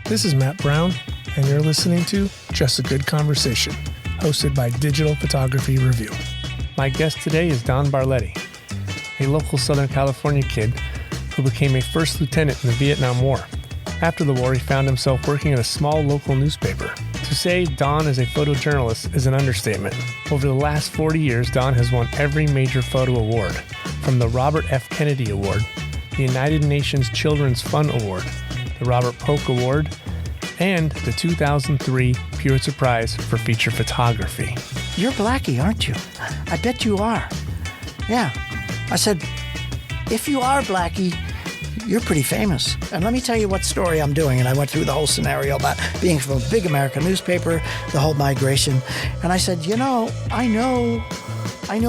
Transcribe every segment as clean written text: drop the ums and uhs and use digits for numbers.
This is Matt Brown, and you're listening to Just a Good Conversation, hosted by Digital Photography Review. My guest today is Don Bartletti, a local Southern California kid who became a first lieutenant in the Vietnam War. After the war, he found himself working at a small local newspaper. To say Don is a photojournalist is an understatement. Over the last 40 years, Don has won every major photo award, from the Robert F. Kennedy Award, the United Nations Children's Fund Award, the Robert Polk Award, and the 2003 Pulitzer Prize for feature photography. You're Blackie, aren't you? I bet you are. Yeah. I said, if you are Blackie, you're pretty famous. And let me tell you what story I'm doing. And I went through the whole scenario about being from a big American newspaper, the whole migration. And I said, I know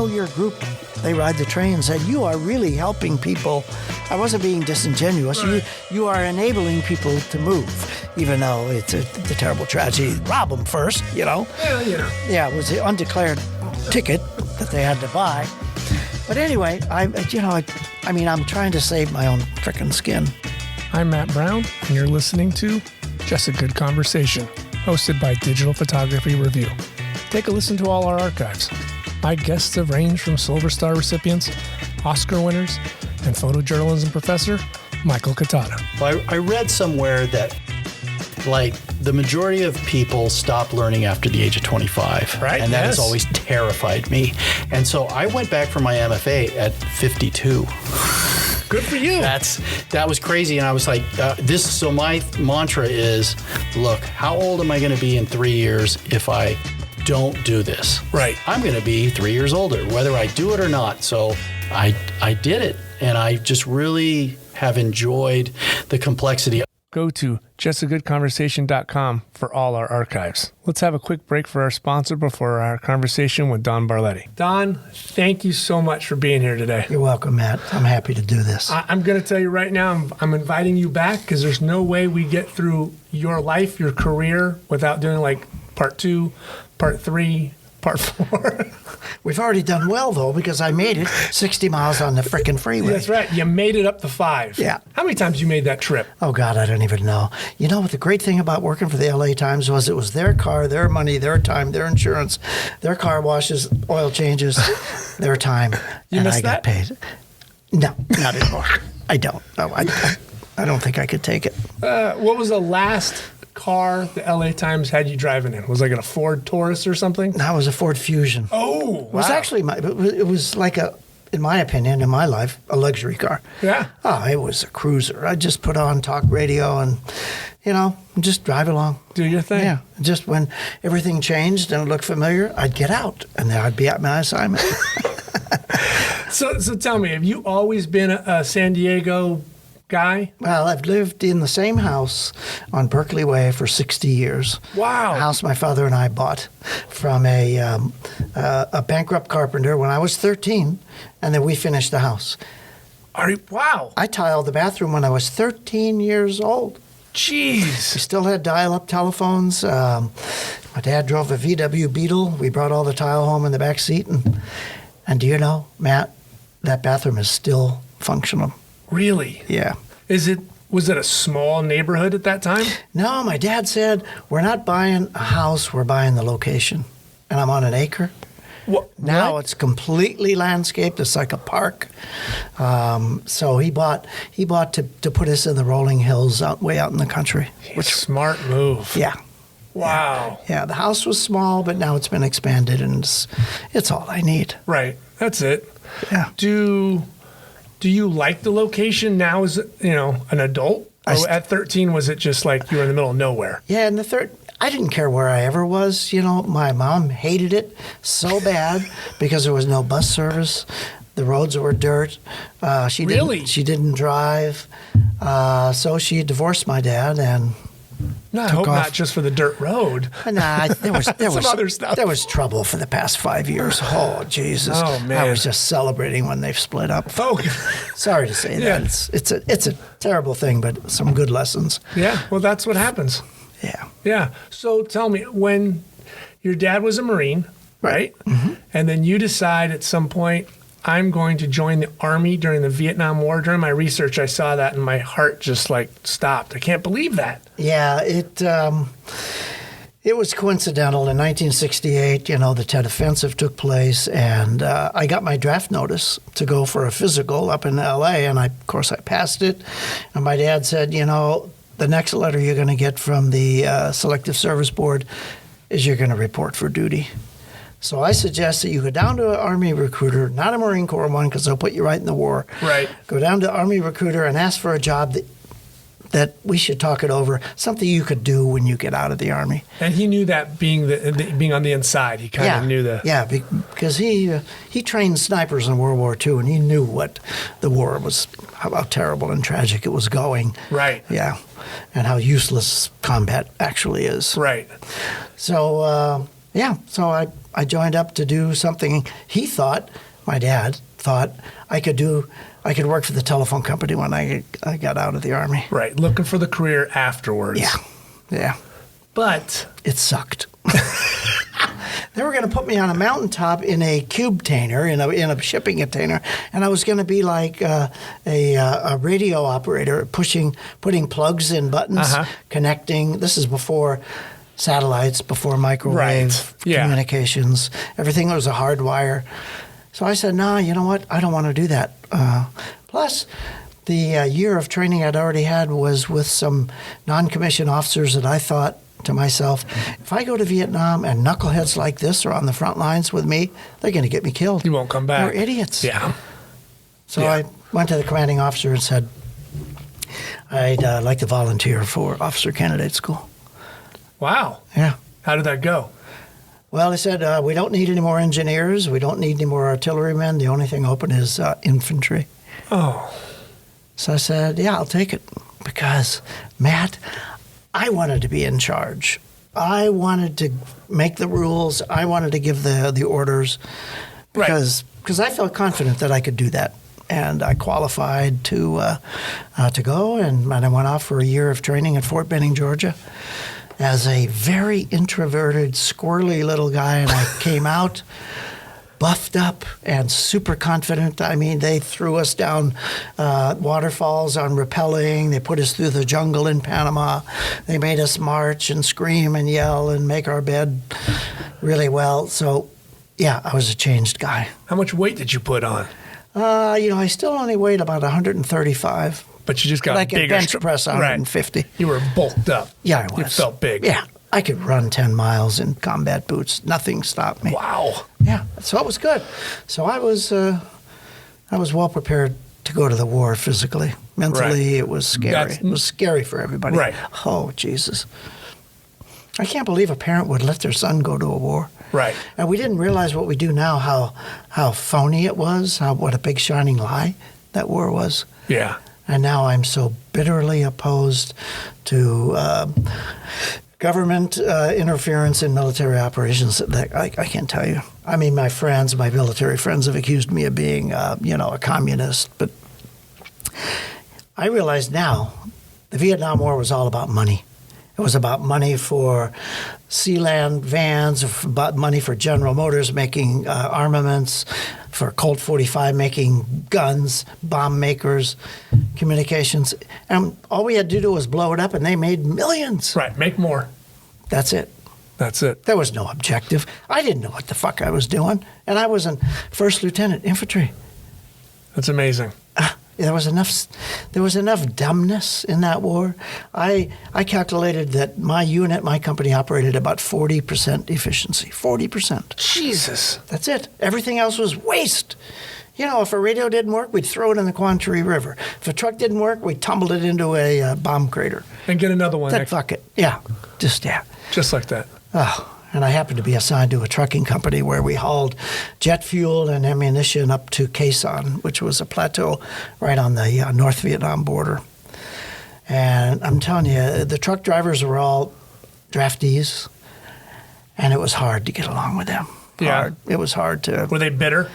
your group. They ride the train and said, you are really helping people. I wasn't being disingenuous. Right. You are enabling people to move, even though it's a terrible tragedy. Rob them first, Yeah. Yeah, it was the undeclared ticket that they had to buy. But anyway, I'm trying to save my own frickin' skin. I'm Matt Brown, and you're listening to Just a Good Conversation, hosted by Digital Photography Review. Take a listen to all our archives. My guests have ranged from Silver Star recipients, Oscar winners, and photojournalism professor Michael Catata. Well, I read somewhere that, the majority of people stop learning after the age of 25. Right, and that has always terrified me. And so I went back for my MFA at 52. Good for you. That was crazy. And I was like, so my mantra is, look, how old am I going to be in 3 years if I don't do this? Right. I'm going to be 3 years older, whether I do it or not. So I did it. And I just really have enjoyed the complexity. Go to justagoodconversation.com for all our archives. Let's have a quick break for our sponsor before our conversation with Don Bartletti. Don, thank you so much for being here today. You're welcome, Matt. I'm happy to do this. I'm going to tell you right now, I'm inviting you back because there's no way we get through your life, your career, without doing part 2, part 3, part 4. We've already done well, though, because I made it 60 miles on the frickin' freeway. That's right. You made it up to 5. Yeah. How many times you made that trip? Oh, God, I don't even know. You know what the great thing about working for the LA Times was? It was their car, their money, their time, their insurance, their car washes, oil changes, their time. You and missed I got paid. No, not anymore. I don't. No, I don't think I could take it. What was the last car the LA Times had you driving in? Was it a Ford Taurus or something? That was a Ford Fusion. Oh, wow. It was actually it was in my opinion, in my life, a luxury car. Yeah. Oh, it was a cruiser. I just put on talk radio and, just drive along. Do your thing. Yeah. Just when everything changed and it looked familiar, I'd get out and then I'd be at my assignment. So tell me, have you always been a San Diego guy? Well, I've lived in the same house on Berkeley Way for 60 years. Wow. A house my father and I bought from a bankrupt carpenter when I was 13, and then we finished the house. Wow. I tiled the bathroom when I was 13 years old. Jeez. We still had dial-up telephones. My dad drove a VW Beetle. We brought all the tile home in the back seat. And do you know, Matt, that bathroom is still functional. Really? Yeah. Was it a small neighborhood at that time? No, my dad said, we're not buying a house, we're buying the location. And I'm on an acre. Now it's completely landscaped. It's like a park. So he bought to put us in the rolling hills way out in the country. Smart move. Yeah. Wow. Yeah, the house was small, but now it's been expanded, and it's all I need. Right. That's it. Yeah. Do you like the location now as, an adult? Or at 13, was it just like you were in the middle of nowhere? Yeah, I didn't care where I ever was. My mom hated it so bad because there was no bus service. The roads were dirt. She didn't drive. So she divorced my dad and No, I hope not just for the dirt road. Nah, there was Some other stuff. There was trouble for the past 5 years. Oh, Jesus. Oh, man. I was just celebrating when they've split up. Oh. Sorry to say Yeah. that. It's a terrible thing, but some good lessons. Yeah, well, that's what happens. Yeah. Yeah. So tell me, when your dad was a Marine, right? Mm-hmm. And then you decide at some point, I'm going to join the Army during the Vietnam War. During my research, I saw that and my heart just like stopped. I can't believe that. Yeah, it was coincidental. In 1968, the Tet Offensive took place, and I got my draft notice to go for a physical up in L.A., and of course I passed it. And my dad said, the next letter you're going to get from the Selective Service Board is you're going to report for duty. So I suggest that you go down to an Army recruiter, not a Marine Corps one, because they'll put you right in the war. Right. Go down to Army recruiter and ask for a job that we should talk it over, something you could do when you get out of the Army. And he knew that being on the inside, he kind of knew that. Yeah, because he trained snipers in World War II, and he knew what the war was, how terrible and tragic it was going. Right. Yeah, and how useless combat actually is. Right. So, so I joined up to do something my dad thought I could work for the telephone company when I got out of the Army. Right, looking for the career afterwards. Yeah. But it sucked. They were going to put me on a mountaintop in a cube-tainer, in a shipping container, and I was going to be like a radio operator, putting plugs in buttons, connecting. This is before satellites, before microwave communications. Everything was a hard wire. So I said, no, you know what? I don't want to do that. Plus, the year of training I'd already had was with some non-commissioned officers that I thought to myself, if I go to Vietnam and knuckleheads like this are on the front lines with me, they're going to get me killed. You won't come back. They're idiots. Yeah. So I went to the commanding officer and said, I'd like to volunteer for officer candidate school. Wow. Yeah. How did that go? Well, he said, we don't need any more engineers. We don't need any more artillerymen. The only thing open is infantry. Oh. So I said, yeah, I'll take it. Because, Matt, I wanted to be in charge. I wanted to make the rules. I wanted to give the orders. Because I felt confident that I could do that. And I qualified to go. And I went off for a year of training at Fort Benning, Georgia, as a very introverted, squirrely little guy, and I came out buffed up and super confident. I mean, they threw us down waterfalls on rappelling. They put us through the jungle in Panama. They made us march and scream and yell and make our bed really well. So, yeah, I was a changed guy. How much weight did you put on? I still only weighed about 135. But you just got like bigger. I could bench press 150. Right. You were bulked up. Yeah, I was. You felt big. Yeah. I could run 10 miles in combat boots. Nothing stopped me. Wow. Yeah. So it was good. So I was well prepared to go to the war physically. Mentally, It was scary. It was scary for everybody. Right. Oh, Jesus. I can't believe a parent would let their son go to a war. Right. And we didn't realize what we do now, how phony it was, what a big shining lie that war was. Yeah. And now I'm so bitterly opposed to government interference in military operations that I can't tell you. I mean, my military friends have accused me of being, a communist. But I realize now the Vietnam War was all about money. It was about money for Sealand vans, about money for General Motors making armaments, for Colt 45 making guns, bomb makers, communications. And all we had to do was blow it up, and they made millions. Right, make more. That's it. That's it. There was no objective. I didn't know what the fuck I was doing, and I was in First Lieutenant Infantry. That's amazing. There was enough dumbness in that war. I calculated that my company operated about 40% efficiency. 40%. Jesus. That's it. Everything else was waste. If a radio didn't work, we'd throw it in the Quan Tri River. If a truck didn't work, we'd tumble it into a bomb crater. And get another one. Fuck it. Yeah. Just like that. Oh. And I happened to be assigned to a trucking company where we hauled jet fuel and ammunition up to Khe Sanh, which was a plateau right on the North Vietnam border. And I'm telling you, the truck drivers were all draftees, and it was hard to get along with them. Yeah. Hard. It was hard to... Were they bitter?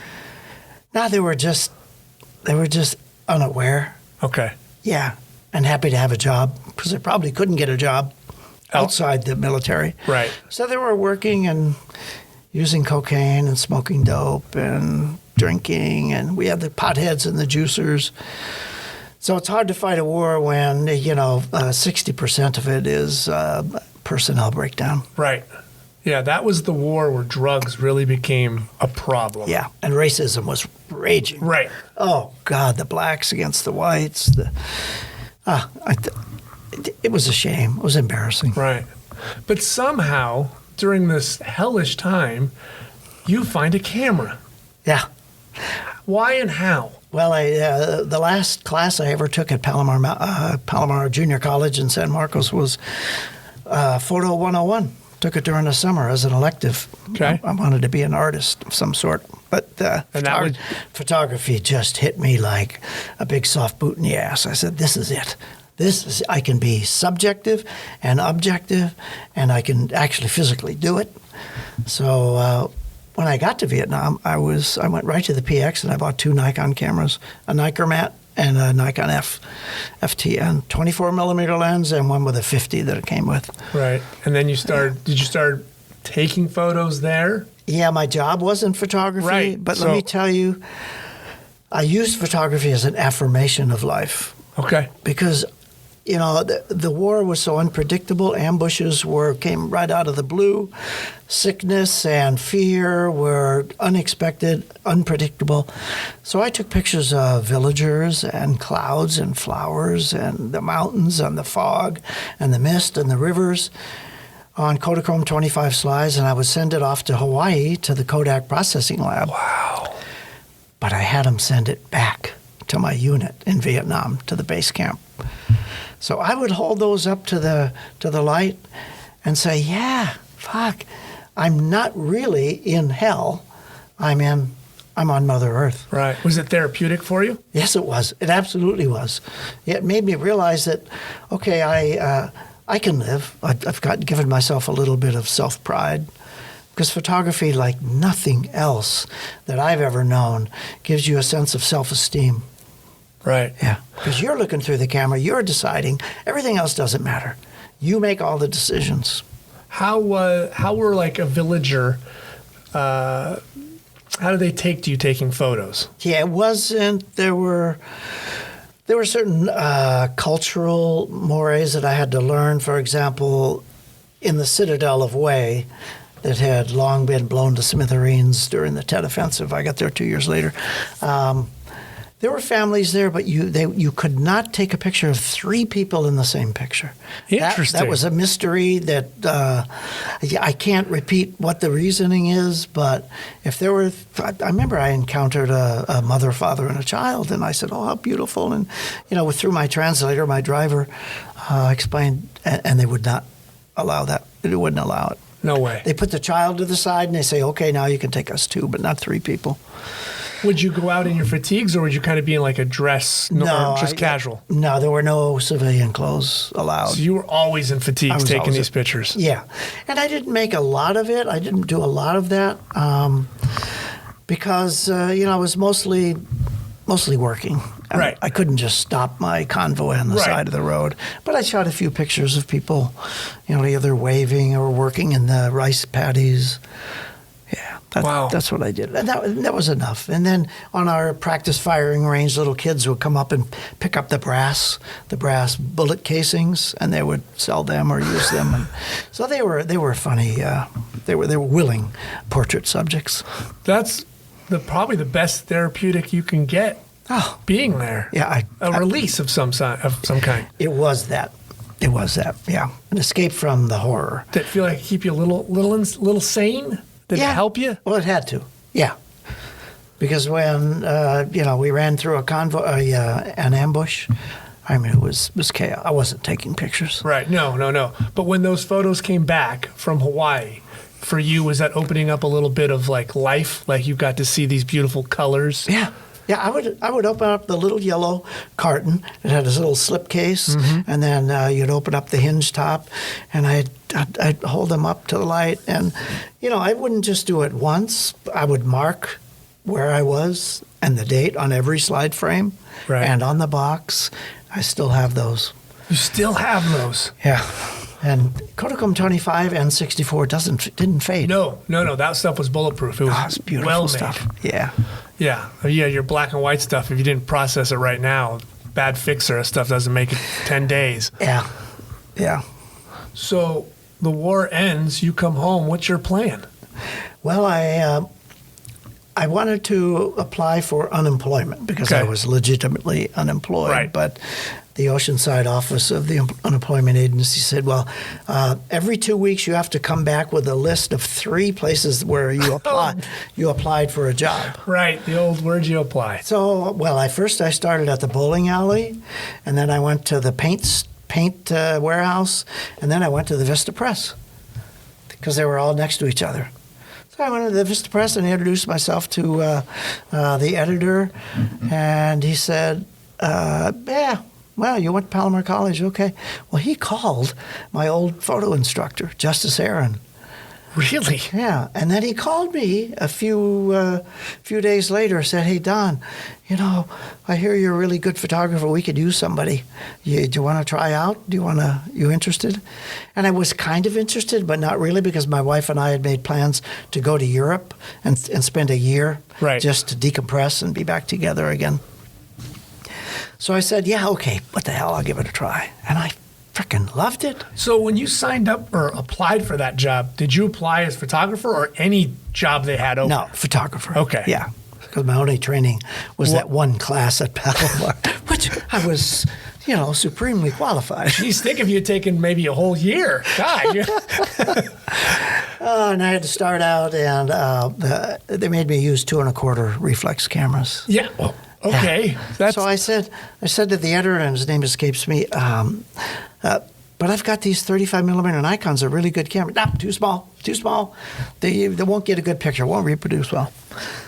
No, they were just unaware. Okay. Yeah, and happy to have a job, because they probably couldn't get a job outside the military. Right. So they were working and using cocaine and smoking dope and drinking, and we had the potheads and the juicers. So it's hard to fight a war when, 60% of it is personnel breakdown. Right. Yeah, that was the war where drugs really became a problem. Yeah, and racism was raging. Right. Oh, God, the blacks against the whites. It was a shame. It was embarrassing. Right. But somehow, during this hellish time, you find a camera. Yeah. Why and how? Well, the last class I ever took at Palomar Junior College in San Marcos was Photo 101. Took it during the summer as an elective. Okay. I wanted to be an artist of some sort. But photography just hit me like a big soft boot in the ass. I said, this is it. I can be subjective and objective, and I can actually physically do it. So when I got to Vietnam, I went right to the PX and I bought 2 Nikon cameras, a Nicormat and a Nikon FTN, 24 millimeter lens, and one with a 50 that it came with. Right. And then did you start taking photos there? Yeah, my job wasn't photography, right. But let me tell you, I used photography as an affirmation of life. Okay. Because the war was so unpredictable. Ambushes came right out of the blue. Sickness and fear were unexpected, unpredictable. So I took pictures of villagers and clouds and flowers and the mountains and the fog and the mist and the rivers on Kodachrome 25 slides, and I would send it off to Hawaii to the Kodak processing lab. Wow. But I had them send it back to my unit in Vietnam, to the base camp. So I would hold those up to the light and say, yeah, fuck, I'm not really in hell. I'm on Mother Earth. Right. Was it therapeutic for you? Yes, it was. It absolutely was. It made me realize that, okay, I can live. I've given myself a little bit of self-pride, because photography, like nothing else that I've ever known, gives you a sense of self-esteem. Right. Yeah. Because you're looking through the camera, you're deciding. Everything else doesn't matter. You make all the decisions. How were like a villager? How did they take to you taking photos? Yeah, it wasn't. There were certain cultural mores that I had to learn. For example, in the Citadel of Hue, that had long been blown to smithereens during the Tet Offensive. I got there 2 years later. There were families there, but you could not take a picture of 3 people in the same picture. Interesting. That was a mystery that I can't repeat what the reasoning is, but if there were, I remember I encountered a mother, father, and a child, and I said, oh, how beautiful. And, through my translator, my driver, explained, and they would not allow that. They wouldn't allow it. No way. They put the child to the side, and they say, okay, now you can take us 2, but not 3 people. Would you go out in your fatigues, or would you kind of be in like a dress, or just casual? No, there were no civilian clothes allowed. So you were always in fatigues taking these pictures? Yeah. And I didn't make a lot of it. I didn't do a lot of that because, I was mostly working. Right. I couldn't just stop my convoy on the side of the road. But I shot a few pictures of people, either waving or working in the rice paddies. Yeah, that's what I did. And that was enough. And then on our practice firing range, little kids would come up and pick up the brass bullet casings, and they would sell them or use them. And so they were funny. They were willing portrait subjects. That's probably the best therapeutic you can get. Oh, being there. Yeah, a release of some kind. It was that. Yeah, an escape from the horror. Did it feel like it keep you a little sane? Did it help you? Well, it had to. Yeah, because when we ran through a convoy, an ambush, I mean it was chaos. I wasn't taking pictures. Right. No. But when those photos came back from Hawaii, for you, was that opening up a little bit of like life? Like you got to see these beautiful colors? Yeah. Yeah, I would open up the little yellow carton. It had this little slip case, and then you'd open up the hinge top, and I'd hold them up to the light. And, I wouldn't just do it once. I would mark where I was and the date on every slide frame. Right. And on the box. I still have those. You still have those? Yeah. And Kodachrome 25 and 64 didn't fade. No. That stuff was bulletproof. It was beautiful well stuff. made. Yeah. Yeah. Your black and white stuff, if you didn't process it right now, bad fixer stuff doesn't make it 10 days. Yeah. So the war ends, you come home. What's your plan? Well, I wanted to apply for unemployment because I was legitimately unemployed. Right. But the Oceanside office of the unemployment agency said, well, every 2 weeks you have to come back with a list of 3 places where you applied for a job. Right. The old word you apply. So, well, I started at the bowling alley, and then I went to the paint warehouse, and then I went to the Vista Press because they were all next to each other. So I went to the Vista Press and introduced myself to the editor, and he said, yeah, well, you went to Palomar College, okay. Well, he called my old photo instructor, Justice Aaron. Really? Yeah, and then he called me a few days later, said, hey, Don, I hear you're a really good photographer. We could use somebody. Do you want to try out? You interested? And I was kind of interested, but not really, because my wife and I had made plans to go to Europe and spend a year just to decompress and be back together again. So I said, yeah, okay, what the hell, I'll give it a try. And I freaking loved it. So when you signed up or applied for that job, did you apply as photographer or any job they had open? No, photographer. Okay. Yeah, because my only training was that one class at Palomar, which I was, supremely qualified. Geez, think if you had taken maybe a whole year. God. And I had to start out, and they made me use 2 1/4 reflex cameras. Yeah. Well, okay. So I said to the editor, and his name escapes me, but I've got these 35 millimeter Nikons, a really good camera. No, too small. They won't get a good picture, won't reproduce well.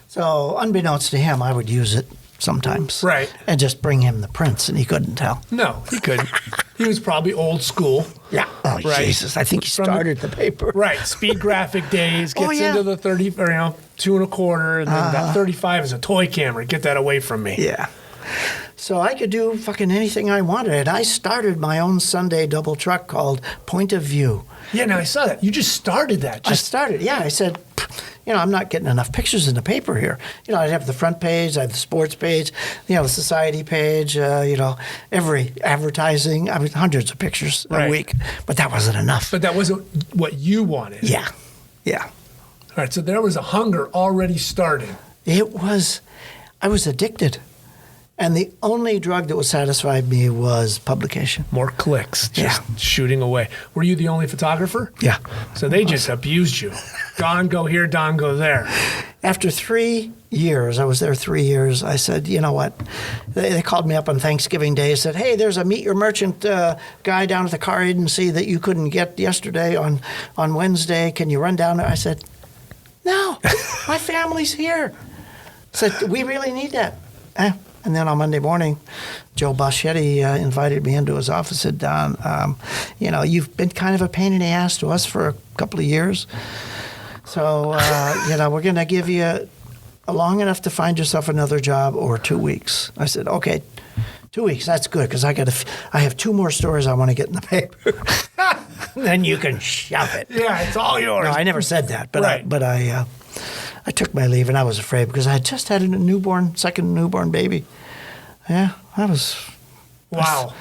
So unbeknownst to him, I would use it sometimes. Right. And just bring him the prints, and he couldn't tell. No, he couldn't. He was probably old school. Yeah. Oh, right. Jesus. I think he started the paper. Right. Speed graphic days, gets into the 30, or 2 1/4, and then that 35 is a toy camera. Get that away from me. Yeah. So I could do fucking anything I wanted. And I started my own Sunday double truck called Point of View. Yeah, now I saw that. You just started that. I started, yeah. I said, I'm not getting enough pictures in the paper here. I'd have the front page, I'd have the sports page, the society page, every advertising. I mean, hundreds of pictures a week, but that wasn't enough. But that wasn't what you wanted. Yeah. All right, so there was a hunger already starting. I was addicted. And the only drug that would satisfy me was publication. More clicks, just shooting away. Were you the only photographer? Yeah. So they just abused you. Don, go here, Don, go there. After 3 years, I was there 3 years, I said, you know what? They called me up on Thanksgiving Day and said, hey, there's a Meet Your Merchant guy down at the car agency that you couldn't get yesterday on Wednesday. Can you run down there? I said, no, my family's here. I said, we really need that. And then on Monday morning, Joe Boschetti invited me into his office and said, Don, you've been kind of a pain in the ass to us for a couple of years. So, we're going to give you long enough to find yourself another job or 2 weeks. I said, okay, 2 weeks, that's good, because I have 2 more stories I want to get in the paper. Then you can shove it. Yeah, it's all yours. No, I never said that, but I took my leave, and I was afraid because I had just had a second newborn baby. Yeah, that was... Wow.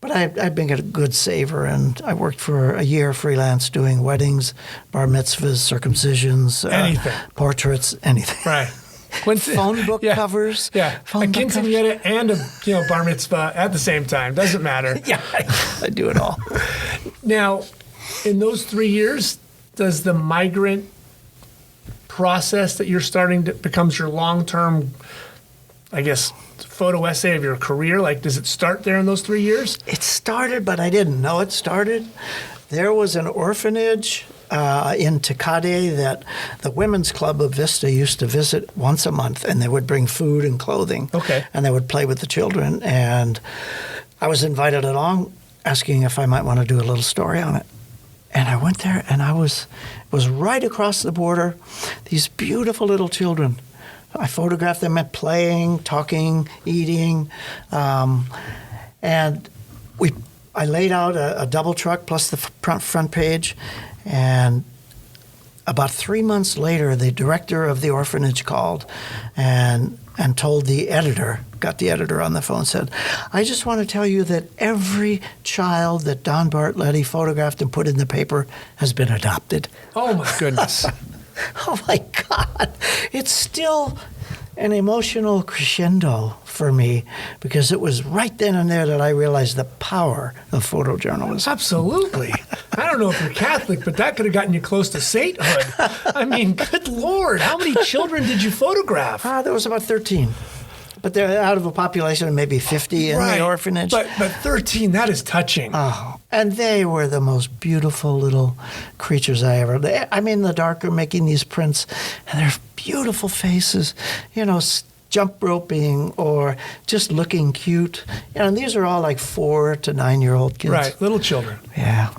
But I've been a good saver, and I worked for a year freelance doing weddings, bar mitzvahs, circumcisions, anything, portraits, anything. Right. Phone book covers. Yeah, a quinceañera and a bar mitzvah at the same time. Doesn't matter. Yeah, I do it all. Now, in those 3 years, does the migrant process that you're starting to becomes your long-term, I guess, photo essay of your career? Like, does it start there in those 3 years? It started, but I didn't know it started. There was an orphanage in Tecate that the Women's Club of Vista used to visit once a month, and they would bring food and clothing. Okay. And they would play with the children, and I was invited along, asking if I might want to do a little story on it. And I went there, and it was right across the border, these beautiful little children. I photographed them at playing, talking, eating, and I laid out a double truck plus the front page, and about 3 months later, the director of the orphanage called and told the editor, got the editor on the phone, said, I just want to tell you that every child that Don Bartletti photographed and put in the paper has been adopted. Oh, my goodness. Oh, my God. It's still an emotional crescendo for me because it was right then and there that I realized the power of photojournalism. Absolutely. I don't know if you're Catholic, but that could have gotten you close to sainthood. I mean, good Lord, how many children did you photograph? There was about 13. But they're out of a population of maybe 50 in the orphanage. But 13, that is touching. Oh, and they were the most beautiful little creatures I ever. I'm in the dark room making these prints, and they're beautiful faces, jump roping or just looking cute. And these are all like 4 to 9-year-old kids. Right, little children. Yeah.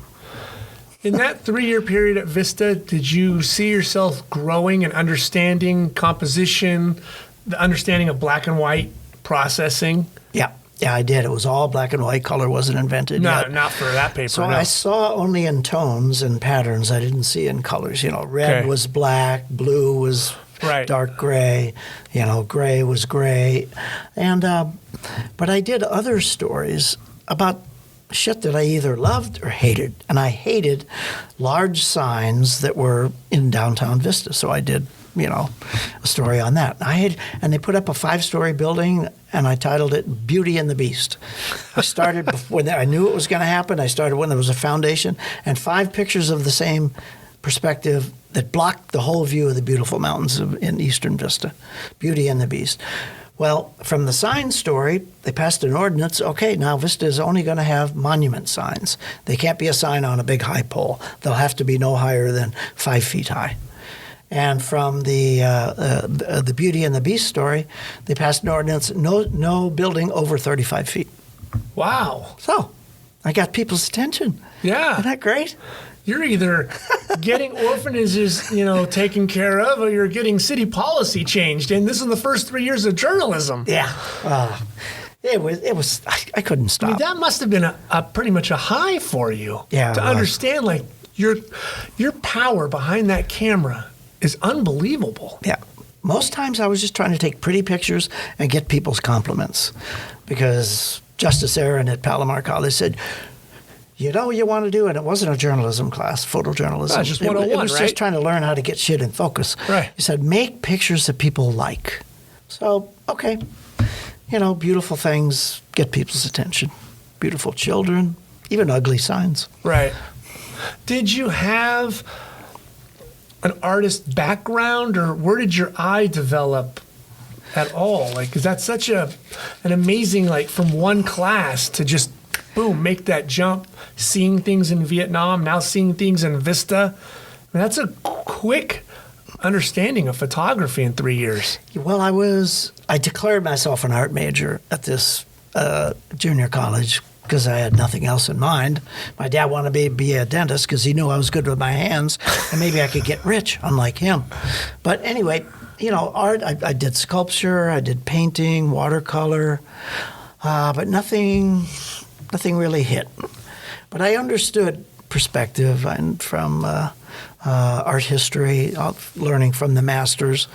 In that 3-year period at Vista, did you see yourself growing and understanding composition, the understanding of black and white processing? Yeah, I did. It was all black and white. Color wasn't invented yet. No, not for that paper. So no. I saw only in tones and patterns. I didn't see in colors. Red was black, blue was dark gray, gray was gray. And but I did other stories about shit that I either loved or hated. And I hated large signs that were in downtown Vista. So I did a story on that. And they put up a 5-story building, and I titled it Beauty and the Beast. I started when I knew it was going to happen. I started when there was a foundation, and 5 pictures of the same perspective that blocked the whole view of the beautiful mountains in eastern Vista. Beauty and the Beast. Well, from the sign story, they passed an ordinance. Okay, now Vista is only going to have monument signs. They can't be a sign on a big high pole. They'll have to be no higher than 5 feet high. And from the Beauty and the Beast story, they passed an ordinance, no building over 35 feet. Wow. So I got people's attention. Yeah. Isn't that great? You're either getting orphanages, taken care of, or you're getting city policy changed. And this is the first 3 years of journalism. Yeah. It was. I couldn't stop. I mean, that must have been a pretty much a high for you. Yeah. To understand, like, your power behind that camera is unbelievable. Yeah. Most times I was just trying to take pretty pictures and get people's compliments, because Justice Aaron at Palomar College said, what you want to do, and it wasn't a journalism class, photojournalism. Just 101, it was right? just trying to learn how to get shit in focus. Right. He said, make pictures that people like. So, okay, beautiful things get people's attention. Beautiful children, even ugly signs. Right. Did you have an artist background, or where did your eye develop at all? Like, because that's such an amazing, like, from one class to just boom, make that jump, seeing things in Vietnam, now seeing things in Vista. I mean, that's a quick understanding of photography in 3 years. Well, I declared myself an art major at this junior college because I had nothing else in mind. My dad wanted me to be a dentist because he knew I was good with my hands and maybe I could get rich, unlike him. But anyway, art, I did sculpture, I did painting, watercolor, but nothing really hit. But I understood perspective and from art history, learning from the masters.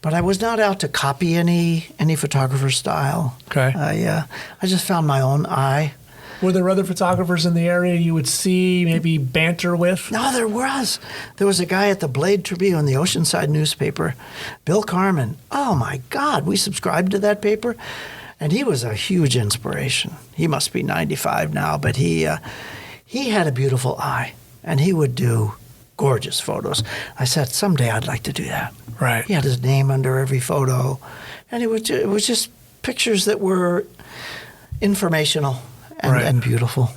But I was not out to copy any photographer's style. Okay. I just found my own eye. Were there other photographers in the area you would see, maybe banter with? No, there was. There was a guy at the Blade Tribune, the Oceanside newspaper, Bill Carmen. Oh, my God, we subscribed to that paper. And he was a huge inspiration. He must be 95 now, but he had a beautiful eye, and he would do gorgeous photos. I said, someday I'd like to do that. Right. He had his name under every photo, and it was just pictures that were informational and beautiful.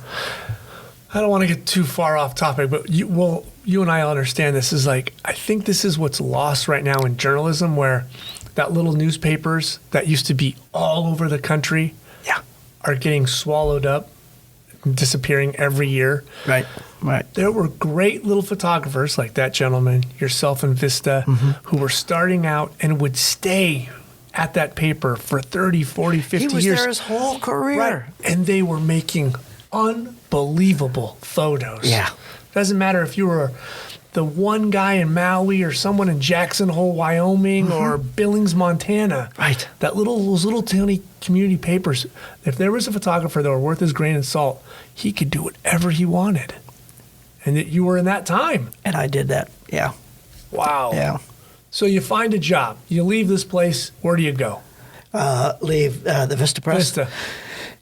I don't want to get too far off topic, but you and I all understand this is like, I think this is what's lost right now in journalism, where that little newspapers that used to be all over the country are getting swallowed up and disappearing every year. Right. There were great little photographers like that gentleman, yourself in Vista, who were starting out and would stay at that paper for 30, 40, 50 years. He was there his whole career. Right. And they were making unbelievable photos. Yeah. Doesn't matter if you were the one guy in Maui or someone in Jackson Hole, Wyoming, or Billings, Montana. Right. Those little tiny community papers. If there was a photographer that were worth his grain of salt, he could do whatever he wanted. And that you were in that time. And I did that. Yeah. Wow. Yeah. So you find a job. You leave this place. Where do you go? Leave the Vista Press. Vista.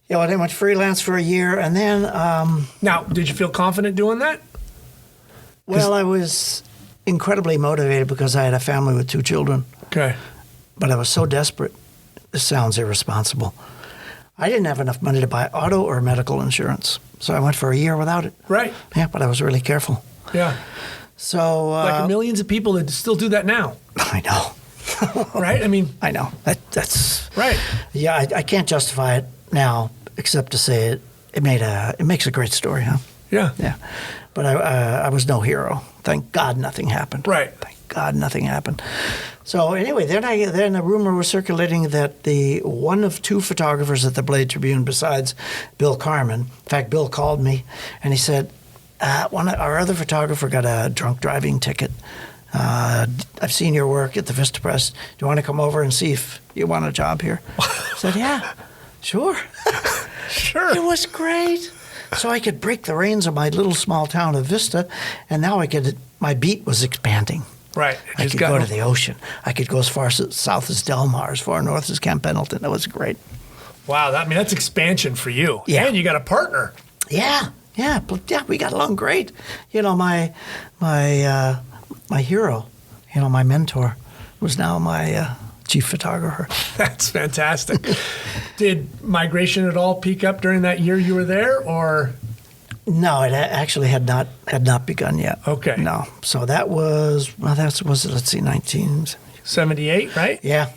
Yeah, well, I went freelance for a year, and then... Now, did you feel confident doing that? Well, I was incredibly motivated because I had a family with 2 children. Okay. But I was so desperate. This sounds irresponsible. I didn't have enough money to buy auto or medical insurance. So I went for a year without it. Right. Yeah, but I was really careful. Yeah. So... like millions of people that still do that now. I know. Right? I mean... I know. That's... Right. Yeah, I can't justify it now, except to say it makes a great story, huh? Yeah. Yeah. But I was no hero. Thank God nothing happened. Right. Thank God nothing happened. So anyway, then a rumor was circulating that the one of 2 photographers at the Blade Tribune besides Bill Carmen, in fact, Bill called me and he said, our other photographer got a drunk driving ticket. I've seen your work at the Vista Press. Do you want to come over and see if you want a job here? I said, yeah, sure. Sure. It was great. So I could break the reins of my little small town of Vista, and now my beat was expanding. Right. I could go to the ocean. I could go as far south as Del Mar, as far north as Camp Pendleton. That was great. Wow, that's expansion for you. Yeah. And you got a partner. Yeah, we got along great. You know, my hero, my mentor, was now my chief photographer. That's fantastic. Did migration at all peak up during that year you were there, or? No, it actually had not begun yet. Okay. No. So that was, let's see, 1978, right? Yeah.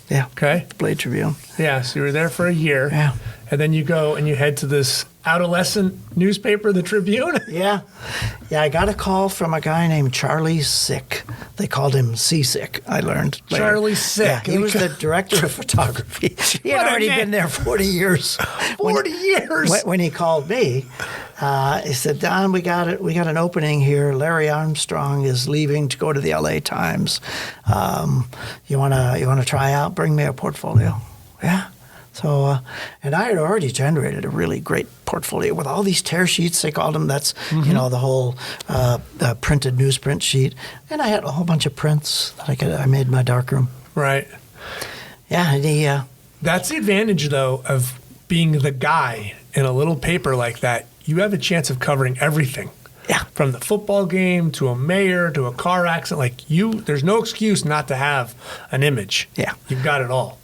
Yeah. Okay. The Blade Tribune. Yeah, so you were there for a year. Yeah. And then you go and you head to this adolescent newspaper, the Tribune. Yeah. Yeah, I got a call from a guy named Charlie Sick. They called him Seasick, I learned later. Charlie Sick. Yeah, he was the director of photography. He had already been there 40 years. 40 years? When he called me, he said, Don, we got an opening here. Larry Armstrong is leaving to go to the LA Times. You wanna try out? Bring me a portfolio. Yeah. So, and I had already generated a really great portfolio with all these tear sheets, they called them. That's, the whole printed newsprint sheet. And I had a whole bunch of prints that I made in my darkroom. Right. Yeah, and that's the advantage, though, of being the guy in a little paper like that. You have a chance of covering everything. Yeah. From the football game to a mayor to a car accident. There's no excuse not to have an image. Yeah. You've got it all.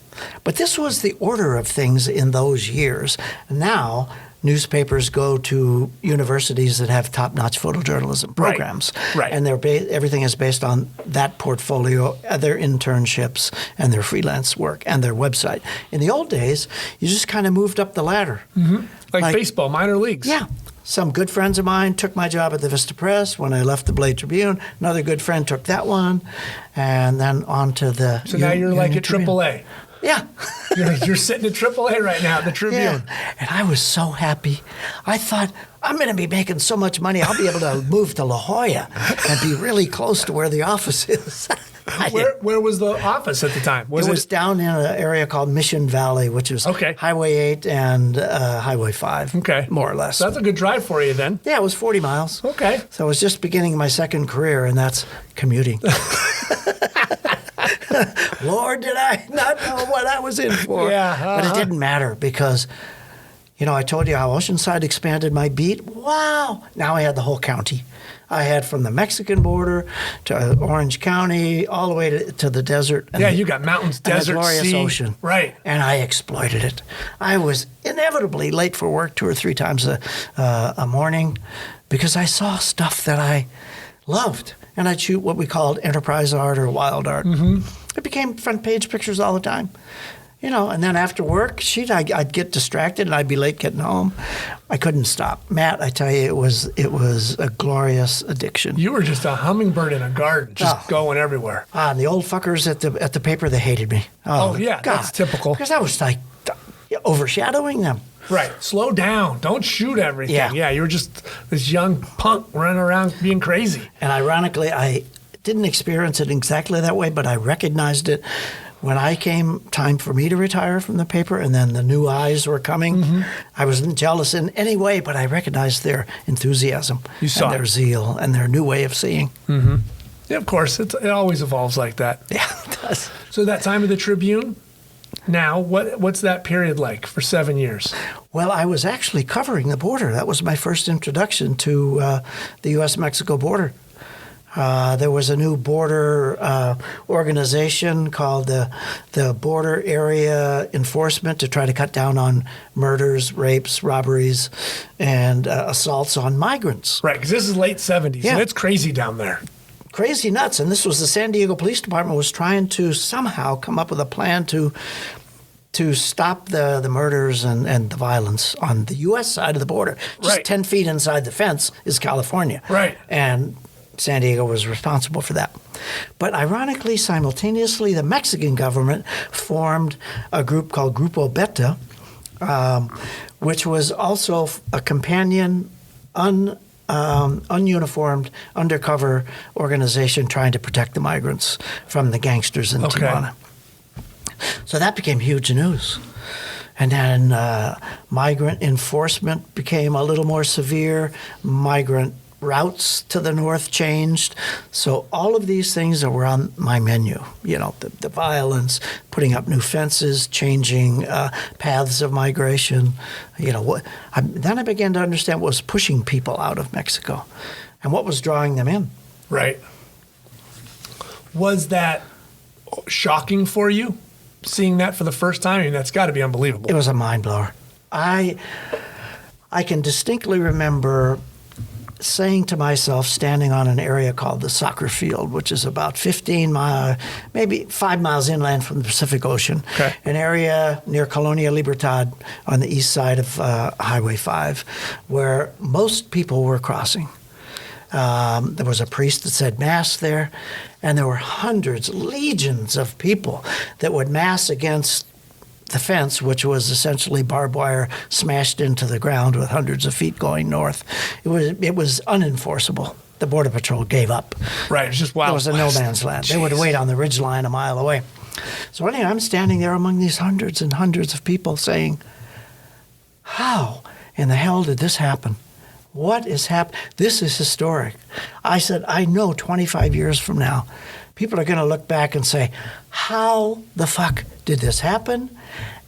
But this was the order of things in those years. Now, newspapers go to universities that have top-notch photojournalism programs. Right. And everything is based on that portfolio, their internships, and their freelance work, and their website. In the old days, you just kind of moved up the ladder. Mm-hmm. Like baseball, minor leagues. Yeah. Some good friends of mine took my job at the Vista Press. When I left the Blade Tribune, another good friend took that one, and then on to the So now you're like at AAA. Yeah. You're sitting at AAA right now at the Tribune. Yeah. And I was so happy. I thought, I'm going to be making so much money, I'll be able to move to La Jolla and be really close to where the office is. Where was the office at the time? It was down in an area called Mission Valley, which is Highway 8 and Highway 5, more or less. So that's a good drive for you then. Yeah, it was 40 miles. Okay. So I was just beginning my second career, and that's commuting. Lord, did I not know what I was in for. Yeah, But it didn't matter because, I told you how Oceanside expanded my beat. Wow. Now I had the whole county. I had from the Mexican border to Orange County, all the way to the desert. And you got mountains, desert, and the glorious sea. Ocean. Right. And I exploited it. I was inevitably late for work 2 or 3 times a morning because I saw stuff that I loved. And I'd shoot what we called enterprise art or wild art. Mm-hmm. It became front page pictures all the time. And then after work, I'd get distracted and I'd be late getting home. I couldn't stop. Matt, I tell you, it was a glorious addiction. You were just a hummingbird in a garden, just going everywhere. And the old fuckers at the paper, they hated me. Oh yeah, God. that's typical. Because I was like overshadowing them. Right. Slow down. Don't shoot everything. Yeah. You were just this young punk running around being crazy. And ironically, I didn't experience it exactly that way, but I recognized it when I came time for me to retire from the paper, and then the new eyes were coming. Mm-hmm. I wasn't jealous in any way, but I recognized their enthusiasm You saw and their it. zeal and their new way of seeing. Yeah, of course. It always evolves like that. Yeah, it does. So that time of the Tribune, now, what's that period like for 7 years? Well, I was actually covering the border. That was my first introduction to the U.S.-Mexico border. There was a new border organization called the Border Area Enforcement to try to cut down on murders, rapes, robberies, and assaults on migrants. Right, because this is late 70s, Yeah. and it's crazy down there. Crazy nuts. And this was the San Diego Police Department was trying to somehow come up with a plan to stop the murders and the violence on the U.S. side of the border. Just Right. 10 feet inside the fence is California. Right. And San Diego was responsible for that. But ironically, simultaneously, the Mexican government formed a group called Grupo Beta, which was also a companion, ununiformed, undercover organization trying to protect the migrants from the gangsters in Okay. Tijuana. So that became huge news. And then migrant enforcement became a little more severe. Migrant routes to the north changed. So all of these things that were on my menu, the violence, putting up new fences, changing paths of migration, then I began to understand what was pushing people out of Mexico and what was drawing them in. Right. Was that shocking for you, seeing that for the first time? I mean, that's got to be unbelievable. It was a mind blower. I can distinctly remember saying to myself, standing on an area called the soccer field, which is about 15 miles, maybe 5 miles inland from the Pacific Ocean, Okay. an area near Colonia Libertad on the east side of Highway 5, where most people were crossing. There was a priest that said Mass there, and there were hundreds, legions of people that would mass against the fence, which was essentially barbed wire smashed into the ground with hundreds of feet going north. It was unenforceable. The Border Patrol gave up. Right, it's just wild. It was a no west. man's land. They would Jeez. wait on the ridge line a mile away. So anyway, I'm standing there among these hundreds and hundreds of people saying, how in the hell did this happen? What is happening? This is historic. I said, I know 25 years from now, people are going to look back and say, how the fuck did this happen?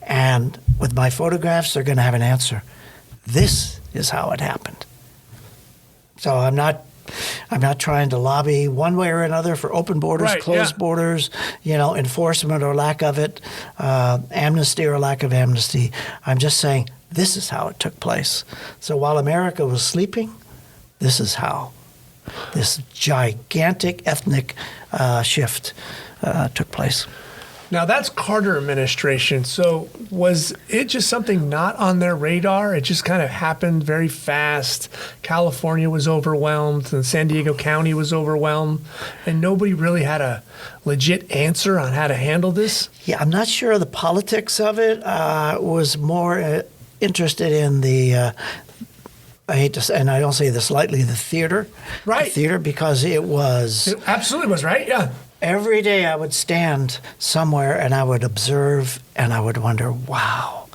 And with my photographs, they're going to have an answer. This is how it happened. So I'm not trying to lobby one way or another for open borders, Right, closed yeah. borders, enforcement or lack of it, amnesty or lack of amnesty. I'm just saying this is how it took place. So while America was sleeping, this is how this gigantic ethnic shift took place. Now, that's Carter administration. So was it just something not on their radar? It just kind of happened very fast. California was overwhelmed, and San Diego County was overwhelmed, and nobody really had a legit answer on how to handle this? Yeah, I'm not sure of the politics of it. Was more interested in the I hate to say, and I don't say this lightly, the theater. Right. The theater, because it was It absolutely was, right? Yeah. every day I would stand somewhere and I would observe and I would wonder, wow,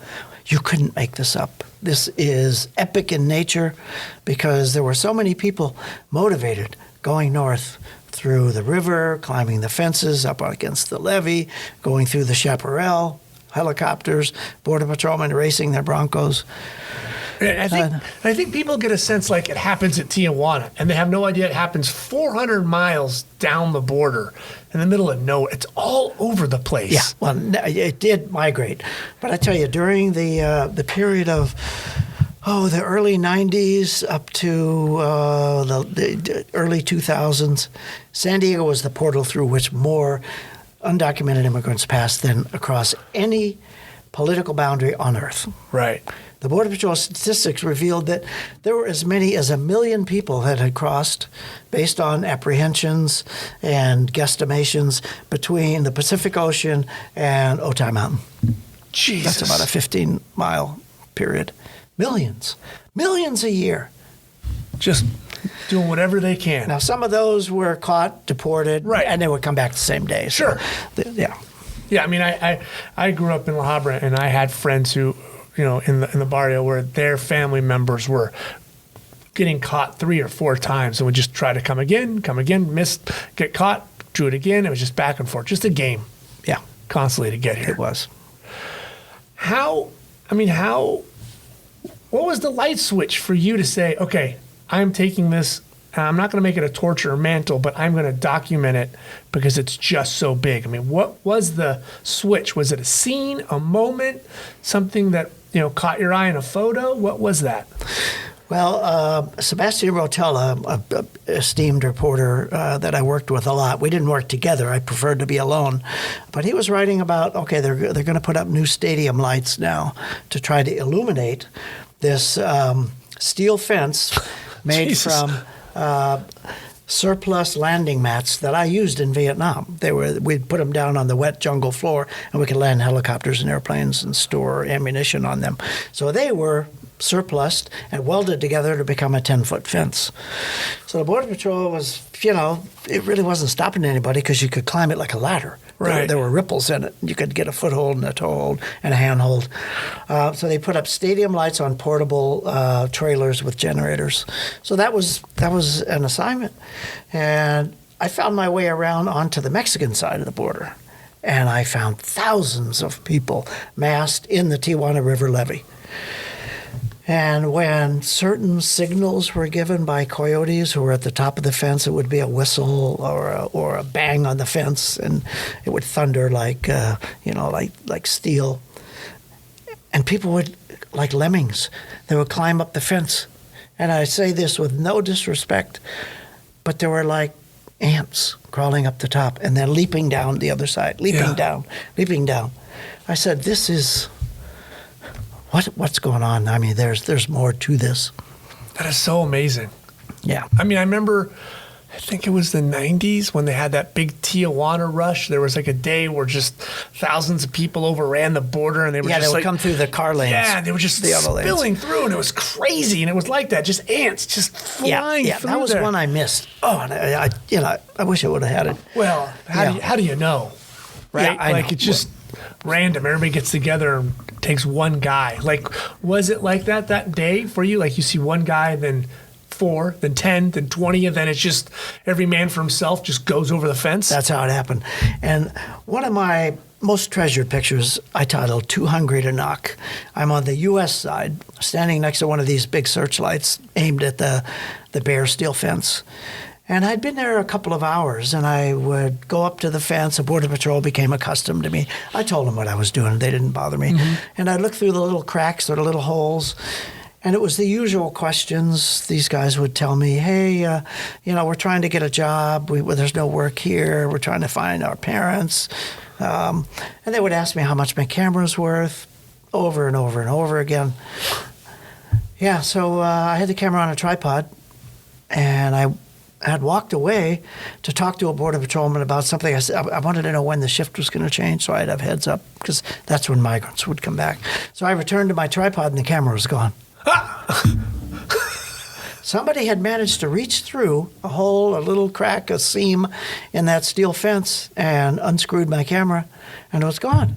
you couldn't make this up. This is epic in nature because there were so many people motivated going north through the river, climbing the fences up against the levee, going through the chaparral, helicopters, border patrolmen racing their Broncos. And I think people get a sense like it happens at Tijuana, and they have no idea it happens 400 miles down the border in the middle of nowhere. It's all over the place. Yeah, well, it did migrate. But I tell you, during the period of, the early 90s up to the early 2000s, San Diego was the portal through which more undocumented immigrants passed than across any political boundary on Earth. Right. The Border Patrol statistics revealed that there were as many as 1 million people that had crossed based on apprehensions and guesstimations between the Pacific Ocean and Otay Mountain. Jesus. That's about a 15-mile period. Millions a year. Just doing whatever they can. Now, some of those were caught, deported, Right. and they would come back the same day. Sure. Yeah. Yeah, I mean, I grew up in La Habra, and I had friends who, in the barrio where their family members were getting caught 3 or 4 times and would just try to come again, miss, get caught, do it again. It was just back and forth, just a game. Yeah. Constantly to get here. It was. What was the light switch for you to say, okay, I'm taking this, and I'm not going to make it a torture or mantle, but I'm going to document it because it's just so big? I mean, what was the switch? Was it a scene, a moment, something that, caught your eye in a photo? What was that? Well, Sebastian Rotella, a esteemed reporter that I worked with a lot. We didn't work together. I preferred to be alone. But he was writing about, okay, they're going to put up new stadium lights now to try to illuminate this steel fence made Jesus. from surplus landing mats that I used in Vietnam. We'd put them down on the wet jungle floor, and we could land helicopters and airplanes and store ammunition on them. So they were surplused and welded together to become a 10-foot fence. So the Border Patrol was, it really wasn't stopping anybody because you could climb it like a ladder. Right. There were ripples in it. You could get a foothold and a toehold and a handhold. So they put up stadium lights on portable trailers with generators. So that was an assignment. And I found my way around onto the Mexican side of the border. And I found thousands of people massed in the Tijuana River levee. And when certain signals were given by coyotes who were at the top of the fence, it would be a whistle or a bang on the fence, and it would thunder like steel. And people would, like lemmings, they would climb up the fence. And I say this with no disrespect, but there were like ants crawling up the top and then leaping down the other side, leaping down. I said, this is... What's going on? I mean, there's more to this. That is so amazing. Yeah. I mean, I remember, I think it was the 90s when they had that big Tijuana rush. There was like a day where just thousands of people overran the border, and they were they just would come through the car lanes. Yeah, they were just spilling through, and it was crazy. And it was like that, just ants just flying through that was there. one I missed. Oh, and I wish I would have had it. Well, how do you know? Right? Yeah, I know. It's just random. Everybody gets together and takes one guy. Like, was it like that day for you? Like, you see one guy, then 4, then 10, then 20, and then it's just every man for himself just goes over the fence? That's how it happened. And one of my most treasured pictures I titled Too Hungry to Knock. I'm on the U.S. side, standing next to one of these big searchlights aimed at the bare steel fence. And I'd been there a couple of hours, and I would go up to the fence. The Border Patrol became accustomed to me. I told them what I was doing. They didn't bother me. Mm-hmm. And I'd look through the little cracks or the little holes, and it was the usual questions. These guys would tell me, hey, we're trying to get a job. There's no work here. We're trying to find our parents. And they would ask me how much my camera's worth over and over and over again. Yeah, so I had the camera on a tripod, and I had walked away to talk to a Border Patrolman about something. I said I wanted to know when the shift was going to change, so I'd have heads up, because that's when migrants would come back. So I returned to my tripod, and the camera was gone. Somebody had managed to reach through a hole, a little crack, a seam in that steel fence, and unscrewed my camera, and it was gone.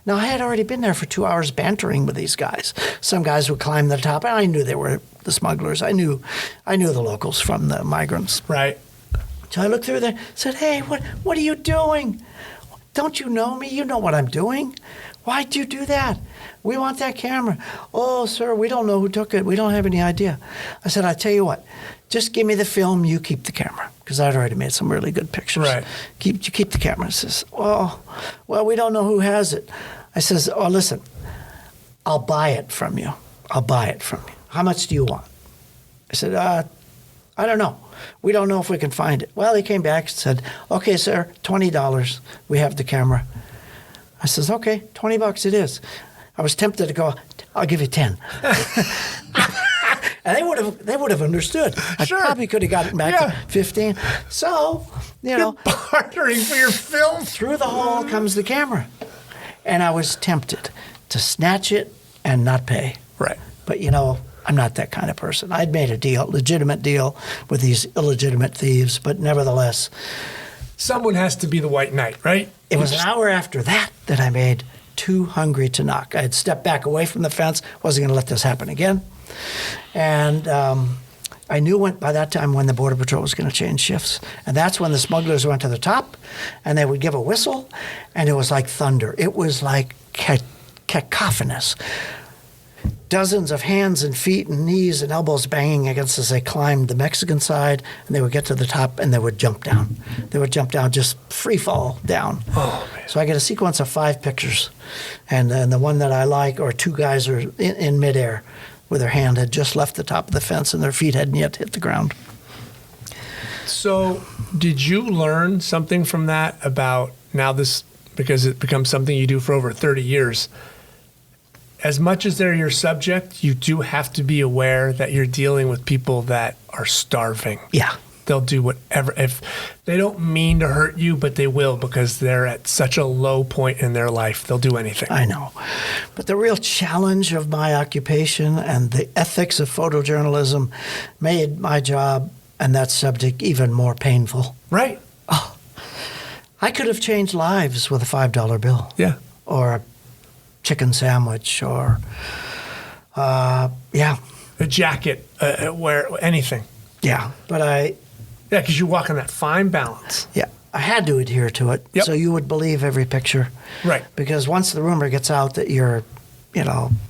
Now, I had already been there for 2 hours bantering with these guys. Some guys would climb the top, and I knew they were the smugglers. I knew the locals from the migrants. Right. So I looked through there, said, hey, what are you doing? Don't you know me? You know what I'm doing. Why'd you do that? We want that camera. Oh, sir, we don't know who took it. We don't have any idea. I said, I tell you what, just give me the film, you keep the camera, because I'd already made some really good pictures. Right. You keep the camera. He says, well, we don't know who has it. I says, oh, listen, I'll buy it from you. How much do you want? I said, I don't know. We don't know if we can find it. Well, he came back and said, okay, sir, $20. We have the camera. I says, okay, $20 it is. I was tempted to go, I'll give you 10. And they would have understood. I probably could have gotten back to 15. So, You're bartering for your film. Through the hole comes the camera. And I was tempted to snatch it and not pay. Right. But, I'm not that kind of person. I'd made a legitimate deal with these illegitimate thieves, but nevertheless. Someone has to be the white knight, right? It was an hour after that I made Too Hungry to Knock. I had stepped back away from the fence, wasn't going to let this happen again. And I knew by that time when the Border Patrol was going to change shifts. And that's when the smugglers went to the top, and they would give a whistle, and it was like thunder. It was like cacophonous. Dozens of hands and feet and knees and elbows banging against as they climbed the Mexican side, and they would get to the top and they would jump down. They would jump down, just free fall down. Oh, man. So I get a sequence of 5 pictures, and the one that I like, or 2 guys are in midair where their hand had just left the top of the fence and their feet hadn't yet hit the ground. So did you learn something from that about now this, because it becomes something you do for over 30 years, as much as they're your subject, you do have to be aware that you're dealing with people that are starving. Yeah. They'll do whatever. If they don't mean to hurt you, but they will because they're at such a low point in their life. They'll do anything. I know. But the real challenge of my occupation and the ethics of photojournalism made my job and that subject even more painful. Right. Oh, I could have changed lives with a $5 bill. Yeah. Or a chicken sandwich or, a jacket, wear anything. Yeah. But Yeah, because you walk on that fine balance. Yeah, I had to adhere to it. Yep. So you would believe every picture. Right. Because once the rumor gets out that you're,